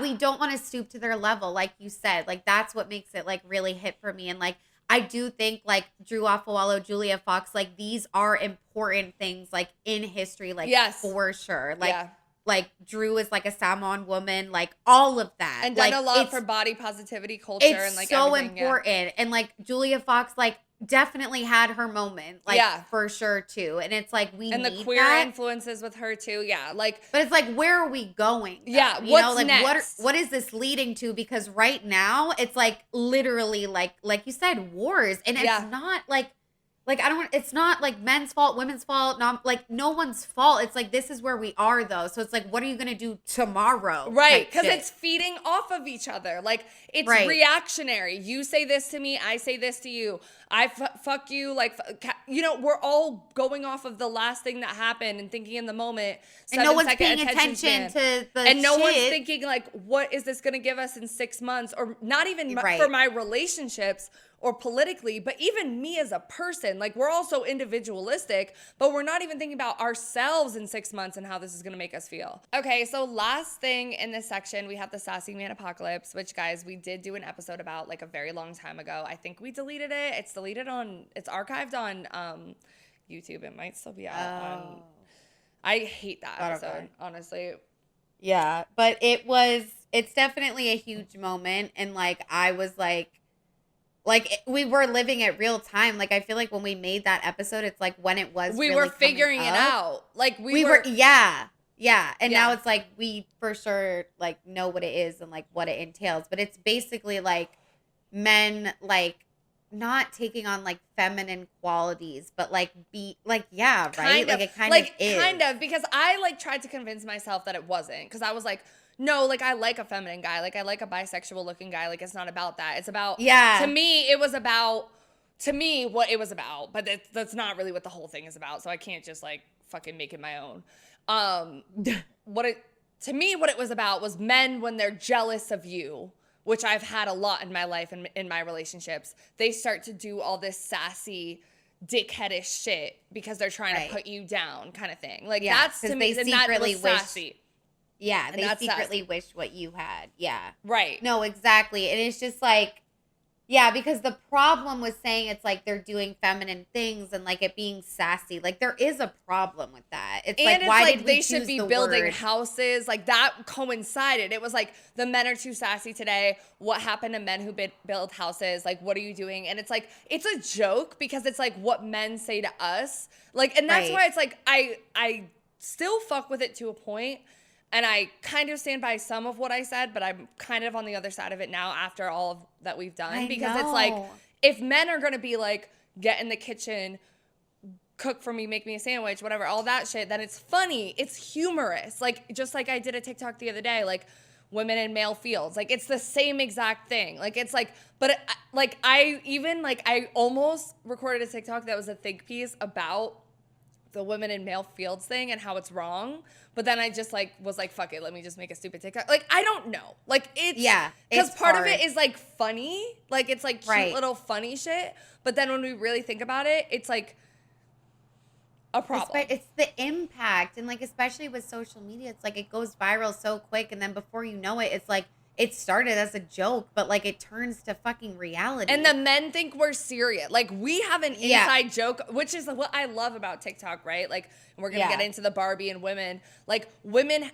we don't want to stoop to their level, like you said. Like, that's what makes it like really hit for me. And like, I do think like Drew Afewalo, Julia Fox, like these are important things like in history, like for sure. Like Drew is like a Samoan woman, like all of that. And done a lot for body positivity culture and like so everything. Important. And like Julia Fox, like definitely had her moment, like for sure too. And it's like we and need the queer that. influences with her too. Yeah, like, but it's like, where are we going? Though? Yeah, you what's know, like next? what is this leading to? Because right now it's like literally like you said, wars, and it's not like it's not like men's fault, women's fault, not like no one's fault. It's like, this is where we are though. So it's like, what are you gonna do tomorrow? Right, because it's feeding off of each other. Like, it's reactionary. You say this to me, I say this to you. I fuck you. Like, you know, we're all going off of the last thing that happened and thinking in the moment. And no one's paying attention to the and no shit. one's thinking like, what is this gonna give us in 6 months? Or not even for my relationships or politically, but even me as a person. Like, we're all so individualistic, but we're not even thinking about ourselves in 6 months and how this is gonna make us feel. Okay, so last thing in this section, we have the Sassy Man Apocalypse, which, guys, we did do an episode about like a very long time ago. I think we deleted it. It's archived on YouTube. It might still be out on. I hate that episode, honestly. Yeah, but it's definitely a huge moment. And like, I was like we were living it real time. Like, I feel like when we made that episode, it's like when it was we really were figuring it out. Like we were and now it's like we for sure like know what it is and like what it entails. But it's basically like men like not taking on like feminine qualities, but like right? Like, it kind of is. Kind of, because I like tried to convince myself that it wasn't, because I was like, no, like I like a feminine guy, like I like a bisexual looking guy, like it's not about that. It's about to me what it was about, but that's not really what the whole thing is about. So I can't just like fucking make it my own. What it was about was men when they're jealous of you, which I've had a lot in my life and in my relationships. They start to do all this sassy, dickheadish shit because they're trying to put you down, kind of thing. Like, that's to me, and that was sassy. Yeah, and they secretly wish what you had. Yeah. Right. No, exactly. And it's just like, Yeah, because the problem was saying it's like they're doing feminine things and like it being sassy. Like there is a problem with that. It's and like, it's why like did we they should choose be the building word? houses. Like that coincided. It was like the men are too sassy today. What happened to men who build houses? Like, what are you doing? And it's like, it's a joke because it's like what men say to us. Like, and that's why it's like, I still fuck with it to a point. And I kind of stand by some of what I said, but I'm kind of on the other side of it now after all of that we've done. Because it's like, if men are going to be like, get in the kitchen, cook for me, make me a sandwich, whatever, all that shit, then it's funny. It's humorous. Like, just like I did a TikTok the other day, like, women in male fields. Like, it's the same exact thing. Like, it's like, but I almost recorded a TikTok that was a think piece about the women in male fields thing and how it's wrong. But then I just like was like, fuck it, let me just make a stupid TikTok. Like, I don't know. Like, it's, because part of it is like funny. Like, it's like cute little funny shit. But then when we really think about it, it's like a problem. It's the impact. And like, especially with social media, it's like it goes viral so quick. And then before you know it, it's like, it started as a joke, but like it turns to fucking reality. And the men think we're serious. Like, we have an inside joke, which is what I love about TikTok, right? Like, we're going to get into the Barbie and women. Like, women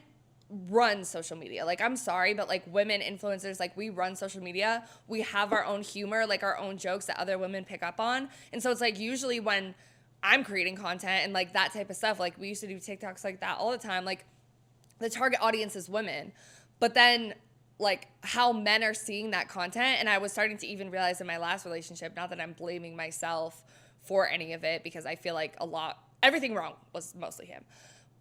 run social media. Like, I'm sorry, but like women influencers, like we run social media. We have our own humor, like our own jokes that other women pick up on. And so it's like usually when I'm creating content and like that type of stuff, like we used to do TikToks like that all the time. Like, the target audience is women. But then like how men are seeing that content. And I was starting to even realize in my last relationship, not that I'm blaming myself for any of it, because I feel like everything wrong was mostly him.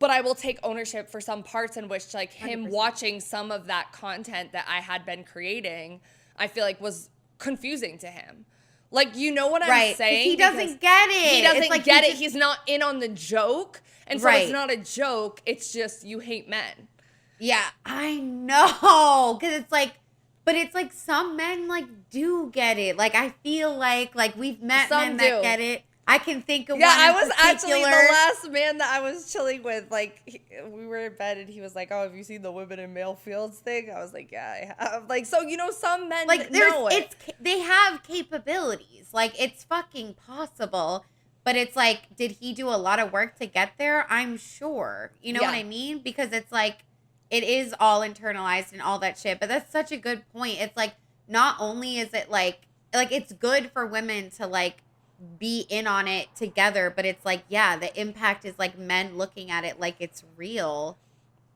But I will take ownership for some parts in which like him 100%. Watching some of that content that I had been creating, I feel like was confusing to him. Like, you know what I'm saying? He doesn't get it. He doesn't get it. He's not in on the joke. And so it's not a joke. It's just you hate men. Yeah, I know. Because it's like, but it's like some men like do get it. Like, I feel like we've met men that get it. I can think of one I in was particular. actually the last man that I was chilling with. Like, we were in bed and he was like, "Oh, have you seen the women in male fields thing?" I was like, "Yeah, I have." Like, so you know, some men like know it. They have capabilities. Like, it's fucking possible. But it's like, did he do a lot of work to get there? I'm sure. You know what I mean? Because it's like, it is all internalized and all that shit. But that's such a good point. It's like, not only is it like it's good for women to like be in on it together, but it's like, yeah, the impact is like men looking at it like it's real.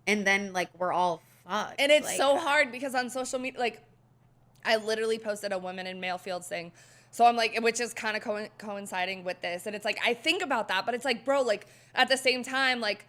And then like we're all fucked. And it's like, so hard because on social media, like I literally posted a women in male fields thing. So I'm like, which is kind of coinciding with this. And it's like, I think about that, but it's like, bro, like at the same time, like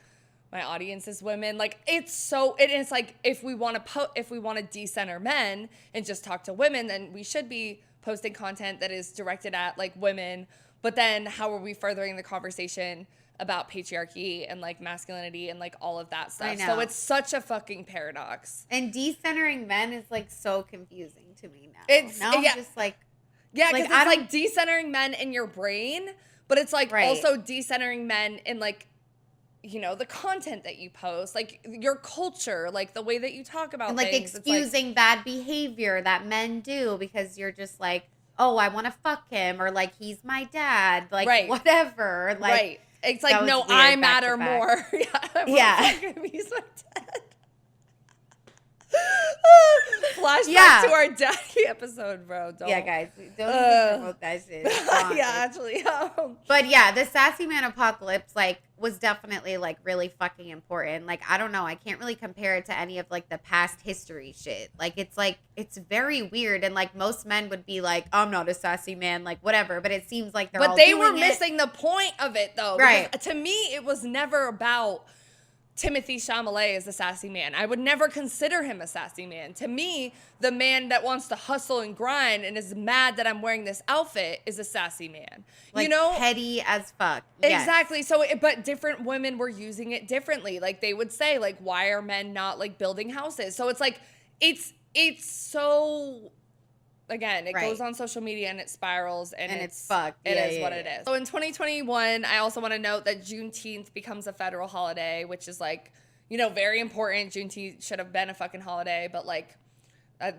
my audience is women. Like it's like, if we want to decenter men and just talk to women, then we should be posting content that is directed at like women. But then how are we furthering the conversation about patriarchy and like masculinity and like all of that stuff? So it's such a fucking paradox. And decentering men is like so confusing to me now. I'm just like, yeah, because it's like decentering men in your brain, but it's like also decentering men in like, you know, the content that you post, like your culture, like the way that you talk about and like things. Excusing bad behavior that men do because you're just like, oh, I want to fuck him, or like he's my dad, like whatever. Like, it's like, no, I matter more. He's my dad. Flashback to our daddy episode, bro. Yeah, guys, don't even promote that shit. Actually. But yeah, the sassy man apocalypse like was definitely like really fucking important. Like, I don't know, I can't really compare it to any of like the past history shit. Like, it's very weird, and like most men would be like, I'm not a sassy man, like whatever. But it seems like they were missing the point of it though. Right. To me, it was never about Timothée Chalamet is a sassy man. I would never consider him a sassy man. To me, the man that wants to hustle and grind and is mad that I'm wearing this outfit is a sassy man. Like, you know? Petty as fuck. Exactly. So, but different women were using it differently. Like, they would say, like, why are men not, like, building houses? So, it's like, it's so... Again, it goes on social media and it spirals and it's fucked. It is what it is. So in 2021, I also want to note that Juneteenth becomes a federal holiday, which is like, you know, very important. Juneteenth should have been a fucking holiday, but like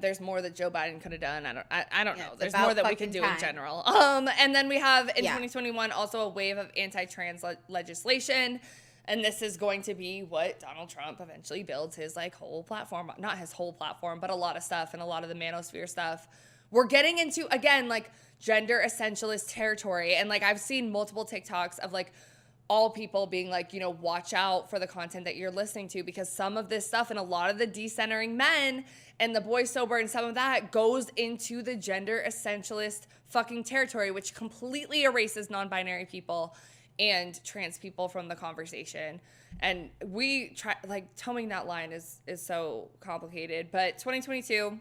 there's more that Joe Biden could have done. I don't know. There's about more that we can fucking do in time. general. And then we have in 2021 also a wave of anti-trans legislation. And this is going to be what Donald Trump eventually builds his like whole platform, not his whole platform, but a lot of stuff and a lot of the manosphere stuff. We're getting into, again, like gender essentialist territory. And like I've seen multiple TikToks of like all people being like, you know, watch out for the content that you're listening to, because some of this stuff and a lot of the decentering men and the boy sober and some of that goes into the gender essentialist fucking territory, which completely erases non-binary people and trans people from the conversation. And we try, like, towing that line is so complicated. But 2022,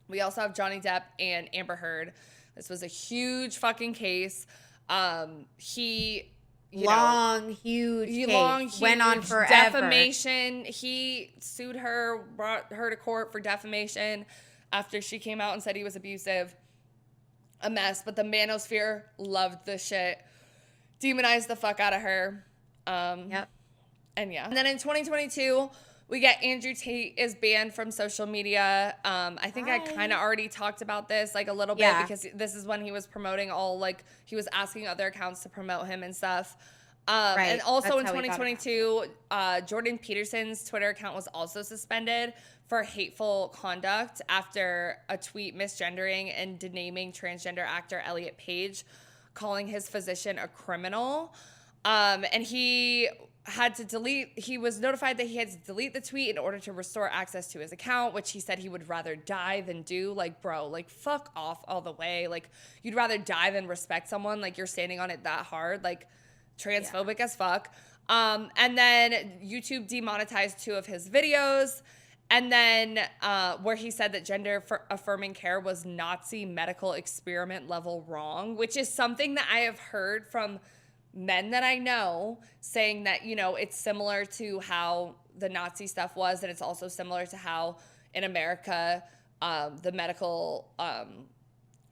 we also have Johnny Depp and Amber Heard. This was a huge fucking case. Huge case. Went on forever. Defamation. He sued her, brought her to court for defamation after she came out and said he was abusive. A mess. But the manosphere loved this shit. Demonized the fuck out of her. And yeah. And then in 2022, we get Andrew Tate is banned from social media. I think I kind of already talked about this like a little bit because this is when he was promoting he was asking other accounts to promote him and stuff. And also in 2022, Jordan Peterson's Twitter account was also suspended for hateful conduct after a tweet misgendering and denaming transgender actor Elliot Page, calling his physician a criminal. And he was notified that he had to delete the tweet in order to restore access to his account, which he said he would rather die than do. Like, bro, like, fuck off all the way. Like, you'd rather die than respect someone. Like, you're standing on it that hard. Like, transphobic as fuck. And then YouTube demonetized 2 of his videos. And then where he said that gender affirming care was Nazi medical experiment level wrong, which is something that I have heard from men that I know saying that, you know, it's similar to how the Nazi stuff was. And it's also similar to how in America, the medical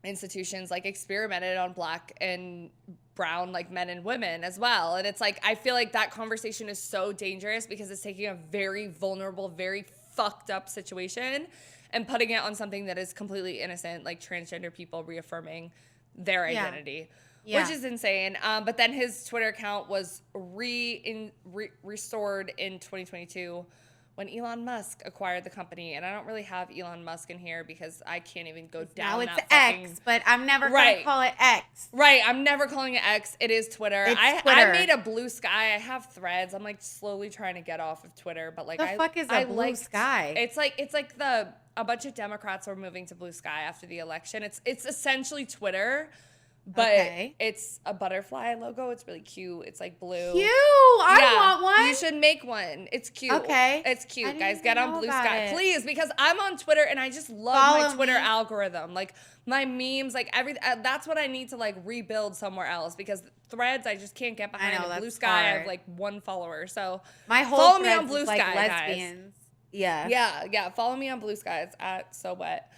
institutions like experimented on Black and brown like men and women as well. And it's like, I feel like that conversation is so dangerous because it's taking a very vulnerable, very fucked up situation and putting it on something that is completely innocent, like transgender people reaffirming their identity, which is insane. But then his Twitter account was restored in 2022 when Elon Musk acquired the company. And I don't really have Elon Musk in here because I can't even go down that fucking... X, but I'm never going to call it X. Right, I'm never calling it X. It is Twitter. I made a Blue Sky. I have Threads. I'm like slowly trying to get off of Twitter, but like the fuck is a Blue Sky? It's like a bunch of Democrats were moving to Blue Sky after the election. It's essentially Twitter. But it's a butterfly logo. It's really cute. It's like blue. Cute. I want one. You should make one. It's cute. Okay. It's cute. Guys, get on Blue Sky. Please, because I'm on Twitter and I just love my Twitter algorithm. Like my memes, like everything. That's what I need to like rebuild somewhere else because Threads, I just can't get behind. Blue Sky, I have like 1 follower. So my whole follow me on Blue Sky, like lesbians. Guys. Yeah. Follow me on Blue Sky. It's at So Wet.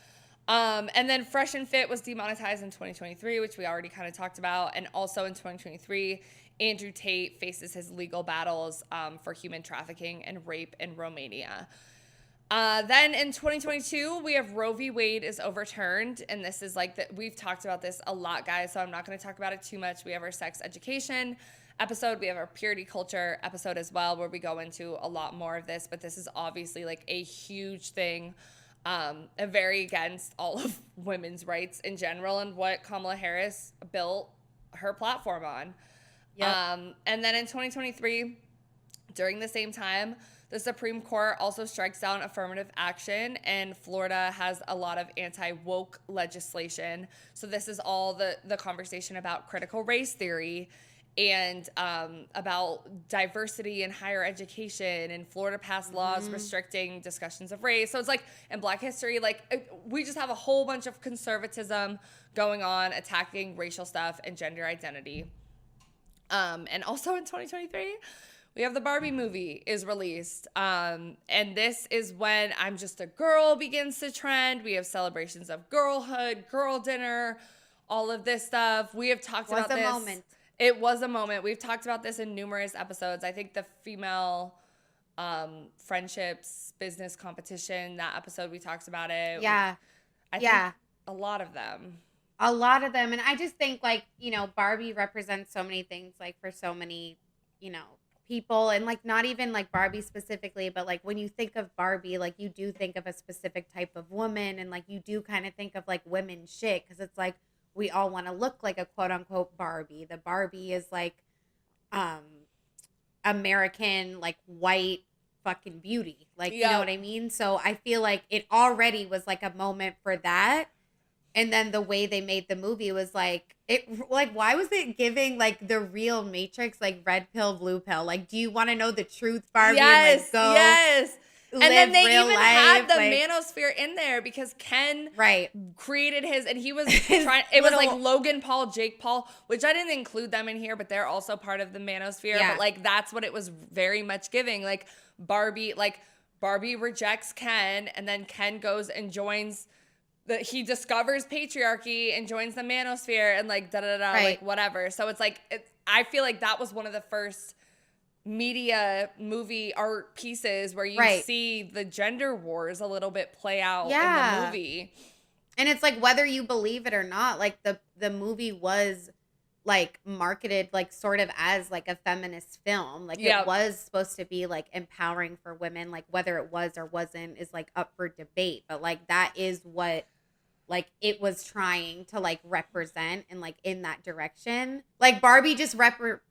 And then Fresh and Fit was demonetized in 2023, which we already kind of talked about. And also in 2023, Andrew Tate faces his legal battles for human trafficking and rape in Romania. Then in 2022, we have Roe v. Wade is overturned. And this is like, we've talked about this a lot, guys, so I'm not going to talk about it too much. We have our sex education episode. We have our purity culture episode as well, where we go into a lot more of this. But this is obviously like a huge thing. Very against all of women's rights in general and what Kamala Harris built her platform on. Yep. And then in 2023, during the same time, the Supreme Court also strikes down affirmative action, and Florida has a lot of anti-woke legislation. So this is all the conversation about critical race theory and about diversity in higher education, and Florida passed laws restricting discussions of race. So it's like in Black history, like we just have a whole bunch of conservatism going on, attacking racial stuff and gender identity. And also in 2023, we have the Barbie movie is released. And this is when I'm Just a Girl begins to trend. We have celebrations of girlhood, girl dinner, all of this stuff. We have talked about this. It was a moment. We've talked about this in numerous episodes. I think the female friendships, business competition. That episode we talked about it. Yeah. I think a lot of them. A lot of them. And I just think, like, you know, Barbie represents so many things, like, for so many, you know, people. And, like, not even, like, Barbie specifically, but, like, when you think of Barbie, like, you do think of a specific type of woman. And, like, you do kind of think of, like, women shit. Because it's, like, we all want to look like a quote-unquote Barbie. The Barbie is, like, American, like, white fucking beauty. Like, you know what I mean? So I feel like it already was, like, a moment for that. And then the way they made the movie was like, why was it giving like the real Matrix, like red pill, blue pill? Like, do you want to know the truth, Barbie? Yes, and, like, go yes. And then they even life, had the like, manosphere in there because Ken created his, and he was trying, it was like Logan Paul, Jake Paul, which I didn't include them in here, but they're also part of the manosphere. Yeah. But like, that's what it was very much giving. Like Barbie rejects Ken, and then Ken goes and joins he discovers patriarchy and joins the manosphere and like like whatever. So it's like, I feel like that was one of the first media movie art pieces where you see the gender wars a little bit play out in the movie. And it's like, whether you believe it or not, like the movie was like marketed like sort of as like a feminist film. Like it was supposed to be like empowering for women, like whether it was or wasn't is like up for debate. But like that is what like it was trying to like represent and like in that direction. Like Barbie just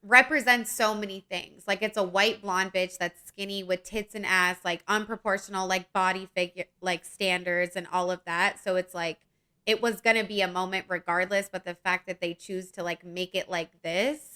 represents so many things. Like it's a white blonde bitch that's skinny with tits and ass, like unproportional, like body figure, like standards and all of that. So it's like, it was going to be a moment regardless, but the fact that they choose to like make it like this.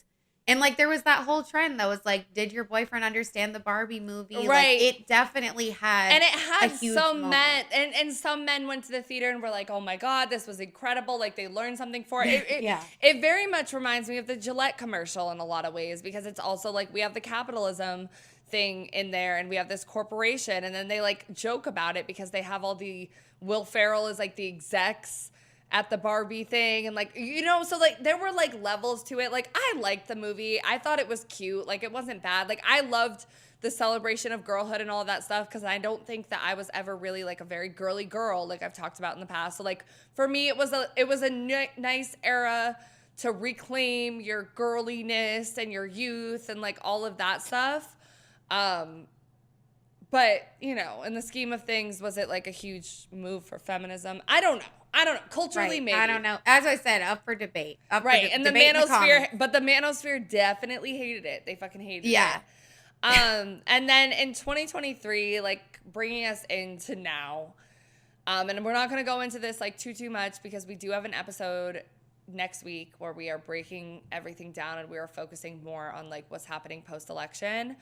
And like there was that whole trend that was like, did your boyfriend understand the Barbie movie? Right. Like it definitely had, and it had a huge some moment. men, and some men went to the theater and were like, oh my God, this was incredible. Like they learned something for it. It very much reminds me of the Gillette commercial in a lot of ways, because it's also like we have the capitalism thing in there and we have this corporation, and then they like joke about it because they have all the Will Ferrell is like the execs at the Barbie thing, and like, you know, so like there were like levels to it. Like I liked the movie. I thought it was cute. Like it wasn't bad. Like I loved the celebration of girlhood and all of that stuff, because I don't think that I was ever really like a very girly girl, like I've talked about in the past. So like for me, it was a nice era to reclaim your girliness and your youth and like all of that stuff. But, you know, in the scheme of things, was it like a huge move for feminism? I don't know. Culturally, maybe. I don't know. As I said, up for debate. And the manosphere, but the manosphere definitely hated it. They fucking hated it. And then in 2023, like bringing us into now, and we're not going to go into this like too much, because we do have an episode next week where we are breaking everything down and we are focusing more on like what's happening post-election.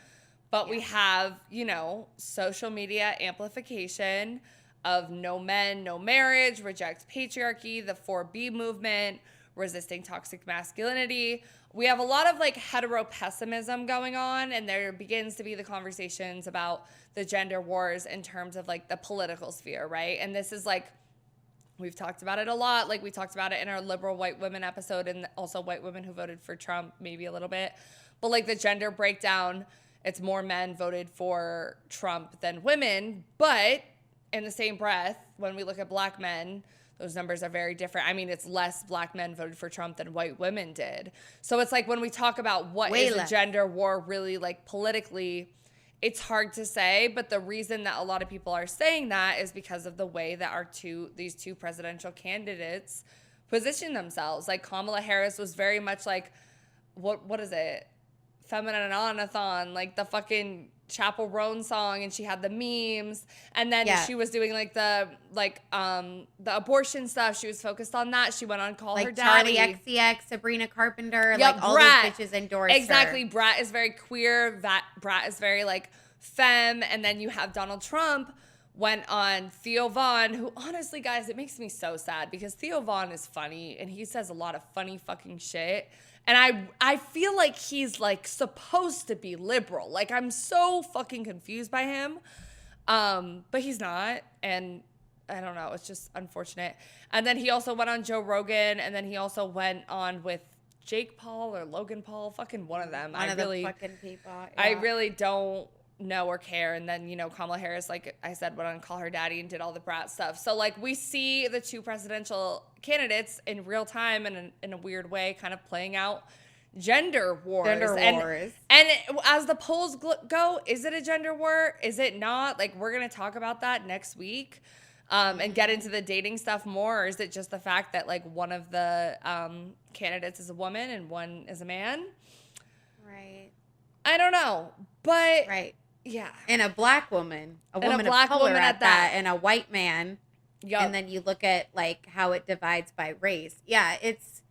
But we have, you know, social media amplification of no men, no marriage, reject patriarchy, the 4B movement, resisting toxic masculinity. We have a lot of like hetero pessimism going on, and there begins to be the conversations about the gender wars in terms of like the political sphere, right? And this is like, we've talked about it a lot. Like we talked about it in our liberal white women episode, and also white women who voted for Trump, maybe a little bit. But like the gender breakdown, it's more men voted for Trump than women. But in the same breath, when we look at black men, those numbers are very different. I mean, it's less black men voted for Trump than white women did. So it's like when we talk about what is a gender war really like politically, it's hard to say. But the reason that a lot of people are saying that is because of the way that these two presidential candidates position themselves. Like Kamala Harris was very much like, what is it? Feminine-a-thon, like the fucking Chappell Roan song, and she had the memes, and then she was doing like the abortion stuff. She was focused on that. She went on Call Her Daddy. Charlie XCX, Sabrina Carpenter, like all those bitches endorsed exactly. her. Brat is very queer. Brat is very like femme, and then you have Donald Trump went on Theo Von, who honestly, guys, it makes me so sad because Theo Von is funny and he says a lot of funny fucking shit. And I feel like he's like supposed to be liberal. Like I'm so fucking confused by him. But he's not. And I don't know. It's just unfortunate. And then he also went on Joe Rogan. And then he also went on with Jake Paul or Logan Paul. Fucking one of them. One of the fucking people. Yeah. I really don't know or care. And then, Kamala Harris, like I said, went on to call her daddy and did all the brat stuff. So like we see the two presidential candidates in real time and in a weird way kind of playing out gender wars. And as the polls go, is it a gender war? Is it not? Like we're going to talk about that next week and get into the dating stuff more. Or is it just the fact that like one of the candidates is a woman and one is a man? Right. I don't know, but yeah. And a black woman, a woman of color at that, and a white man. Yep. And then you look at like how it divides by race. Yeah, it's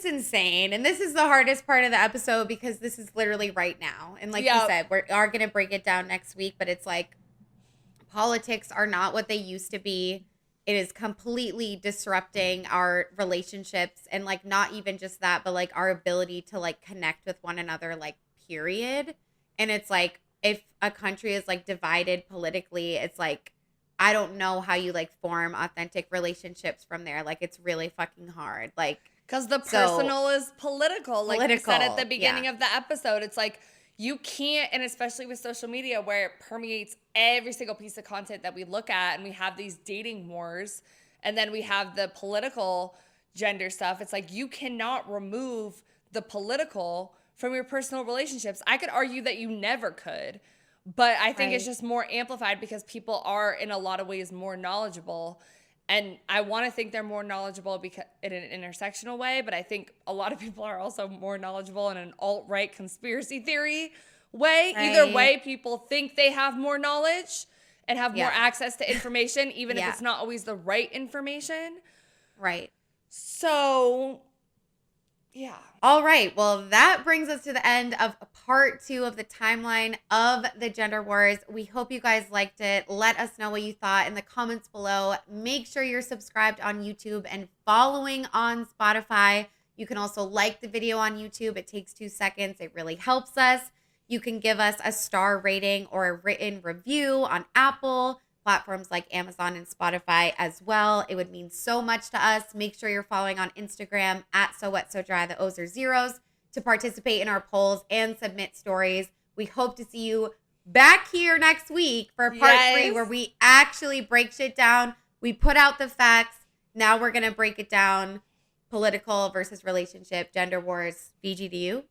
insane. And this is the hardest part of the episode because this is literally right now. And like you said, we are going to break it down next week, but it's like politics are not what they used to be. It is completely disrupting our relationships, and like not even just that, but like our ability to like connect with one another, like period. And it's like if a country is like divided politically, it's like I don't know how you like form authentic relationships from there. Like it's really fucking hard. Like because the personal is political. Like we said at the beginning of the episode, it's like you can't, and especially with social media where it permeates every single piece of content that we look at, and we have these dating wars, and then we have the political gender stuff. It's like you cannot remove the political from your personal relationships. I could argue that you never could, but I think it's just more amplified because people are in a lot of ways more knowledgeable. And I want to think they're more knowledgeable because in an intersectional way, but I think a lot of people are also more knowledgeable in an alt-right conspiracy theory way. Either way, people think they have more knowledge and have more access to information, even if it's not always the right information. Right. So, yeah. All right. Well, that brings us to the end of part 2 of the timeline of the gender wars. We hope you guys liked it. Let us know what you thought in the comments below. Make sure you're subscribed on YouTube and following on Spotify. You can also like the video on YouTube. It takes 2 seconds. It really helps us. You can give us a star rating or a written review on Apple, platforms like Amazon and Spotify as well. It would mean so much to us. Make sure you're following on Instagram at So Wet So Dry, the O's are zeros, to participate in our polls and submit stories. We hope to see you back here next week for part 3, where we actually break shit down. We put out the facts. Now we're going to break it down. Political versus relationship, gender wars, VGDU.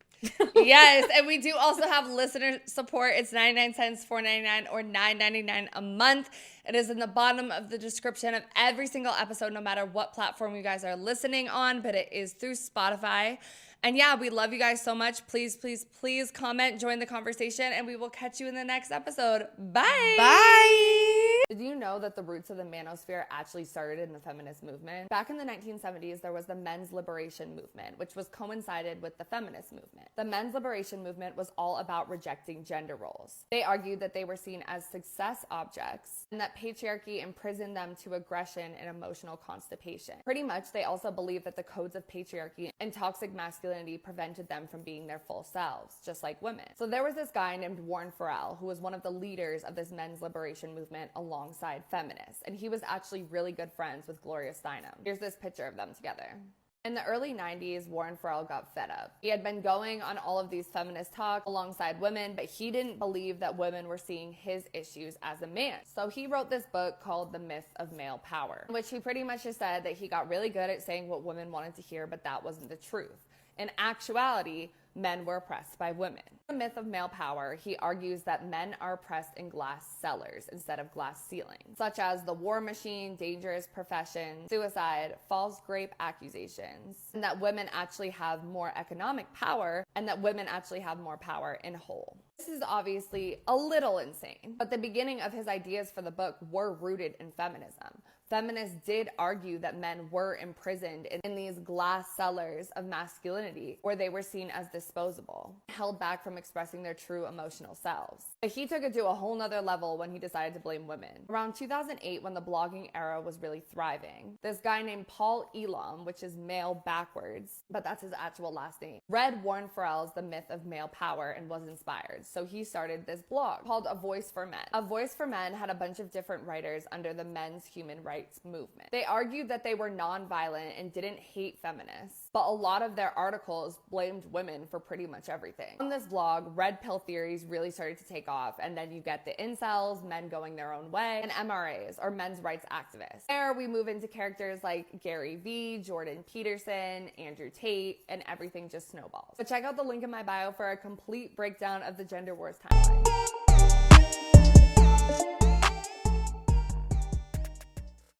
Yes, and we do also have listener support. It's 99 cents, $4.99, or $9.99 a month. It is in the bottom of the description of every single episode, no matter what platform you guys are listening on, but it is through Spotify. And yeah, we love you guys so much. Please, please, please comment, join the conversation, and we will catch you in the next episode. Bye. Bye. Did you know that the roots of the manosphere actually started in the feminist movement? Back in the 1970s, there was the men's liberation movement, which was coincided with the feminist movement. The men's liberation movement was all about rejecting gender roles. They argued that they were seen as success objects and that patriarchy imprisoned them to aggression and emotional constipation. Pretty much, they also believed that the codes of patriarchy and toxic masculinity prevented them from being their full selves, just like women. So there was this guy named Warren Farrell, who was one of the leaders of this men's liberation movement alongside feminists, and he was actually really good friends with Gloria Steinem. Here's this picture of them together. In the early 90s, Warren Farrell got fed up. He had been going on all of these feminist talks alongside women, but he didn't believe that women were seeing his issues as a man. So he wrote this book called The Myth of Male Power, in which he pretty much just said that he got really good at saying what women wanted to hear, but that wasn't the truth. In actuality, men were oppressed by women. The myth of male power, he argues that men are oppressed in glass cellars instead of glass ceilings, such as the war machine, dangerous profession, suicide, false rape accusations, and that women actually have more economic power, and that women actually have more power in whole. This is obviously a little insane, but the beginning of his ideas for the book were rooted in feminism. Feminists did argue that men were imprisoned in these glass cellars of masculinity where they were seen as disposable, held back from expressing their true emotional selves. But he took it to a whole nother level when he decided to blame women. Around 2008, when the blogging era was really thriving, this guy named Paul Elam, which is male backwards, but that's his actual last name, read Warren Farrell's The Myth of Male Power and was inspired. So he started this blog called A Voice for Men. A Voice for Men had a bunch of different writers under the Men's Human Rights rights movement. They argued that they were nonviolent and didn't hate feminists, but a lot of their articles blamed women for pretty much everything. On this blog, red pill theories really started to take off, and then you get the incels, men going their own way, and MRAs, or men's rights activists. There we move into characters like Gary Vee, Jordan Peterson, Andrew Tate, and everything just snowballs. But check out the link in my bio for a complete breakdown of the gender wars timeline.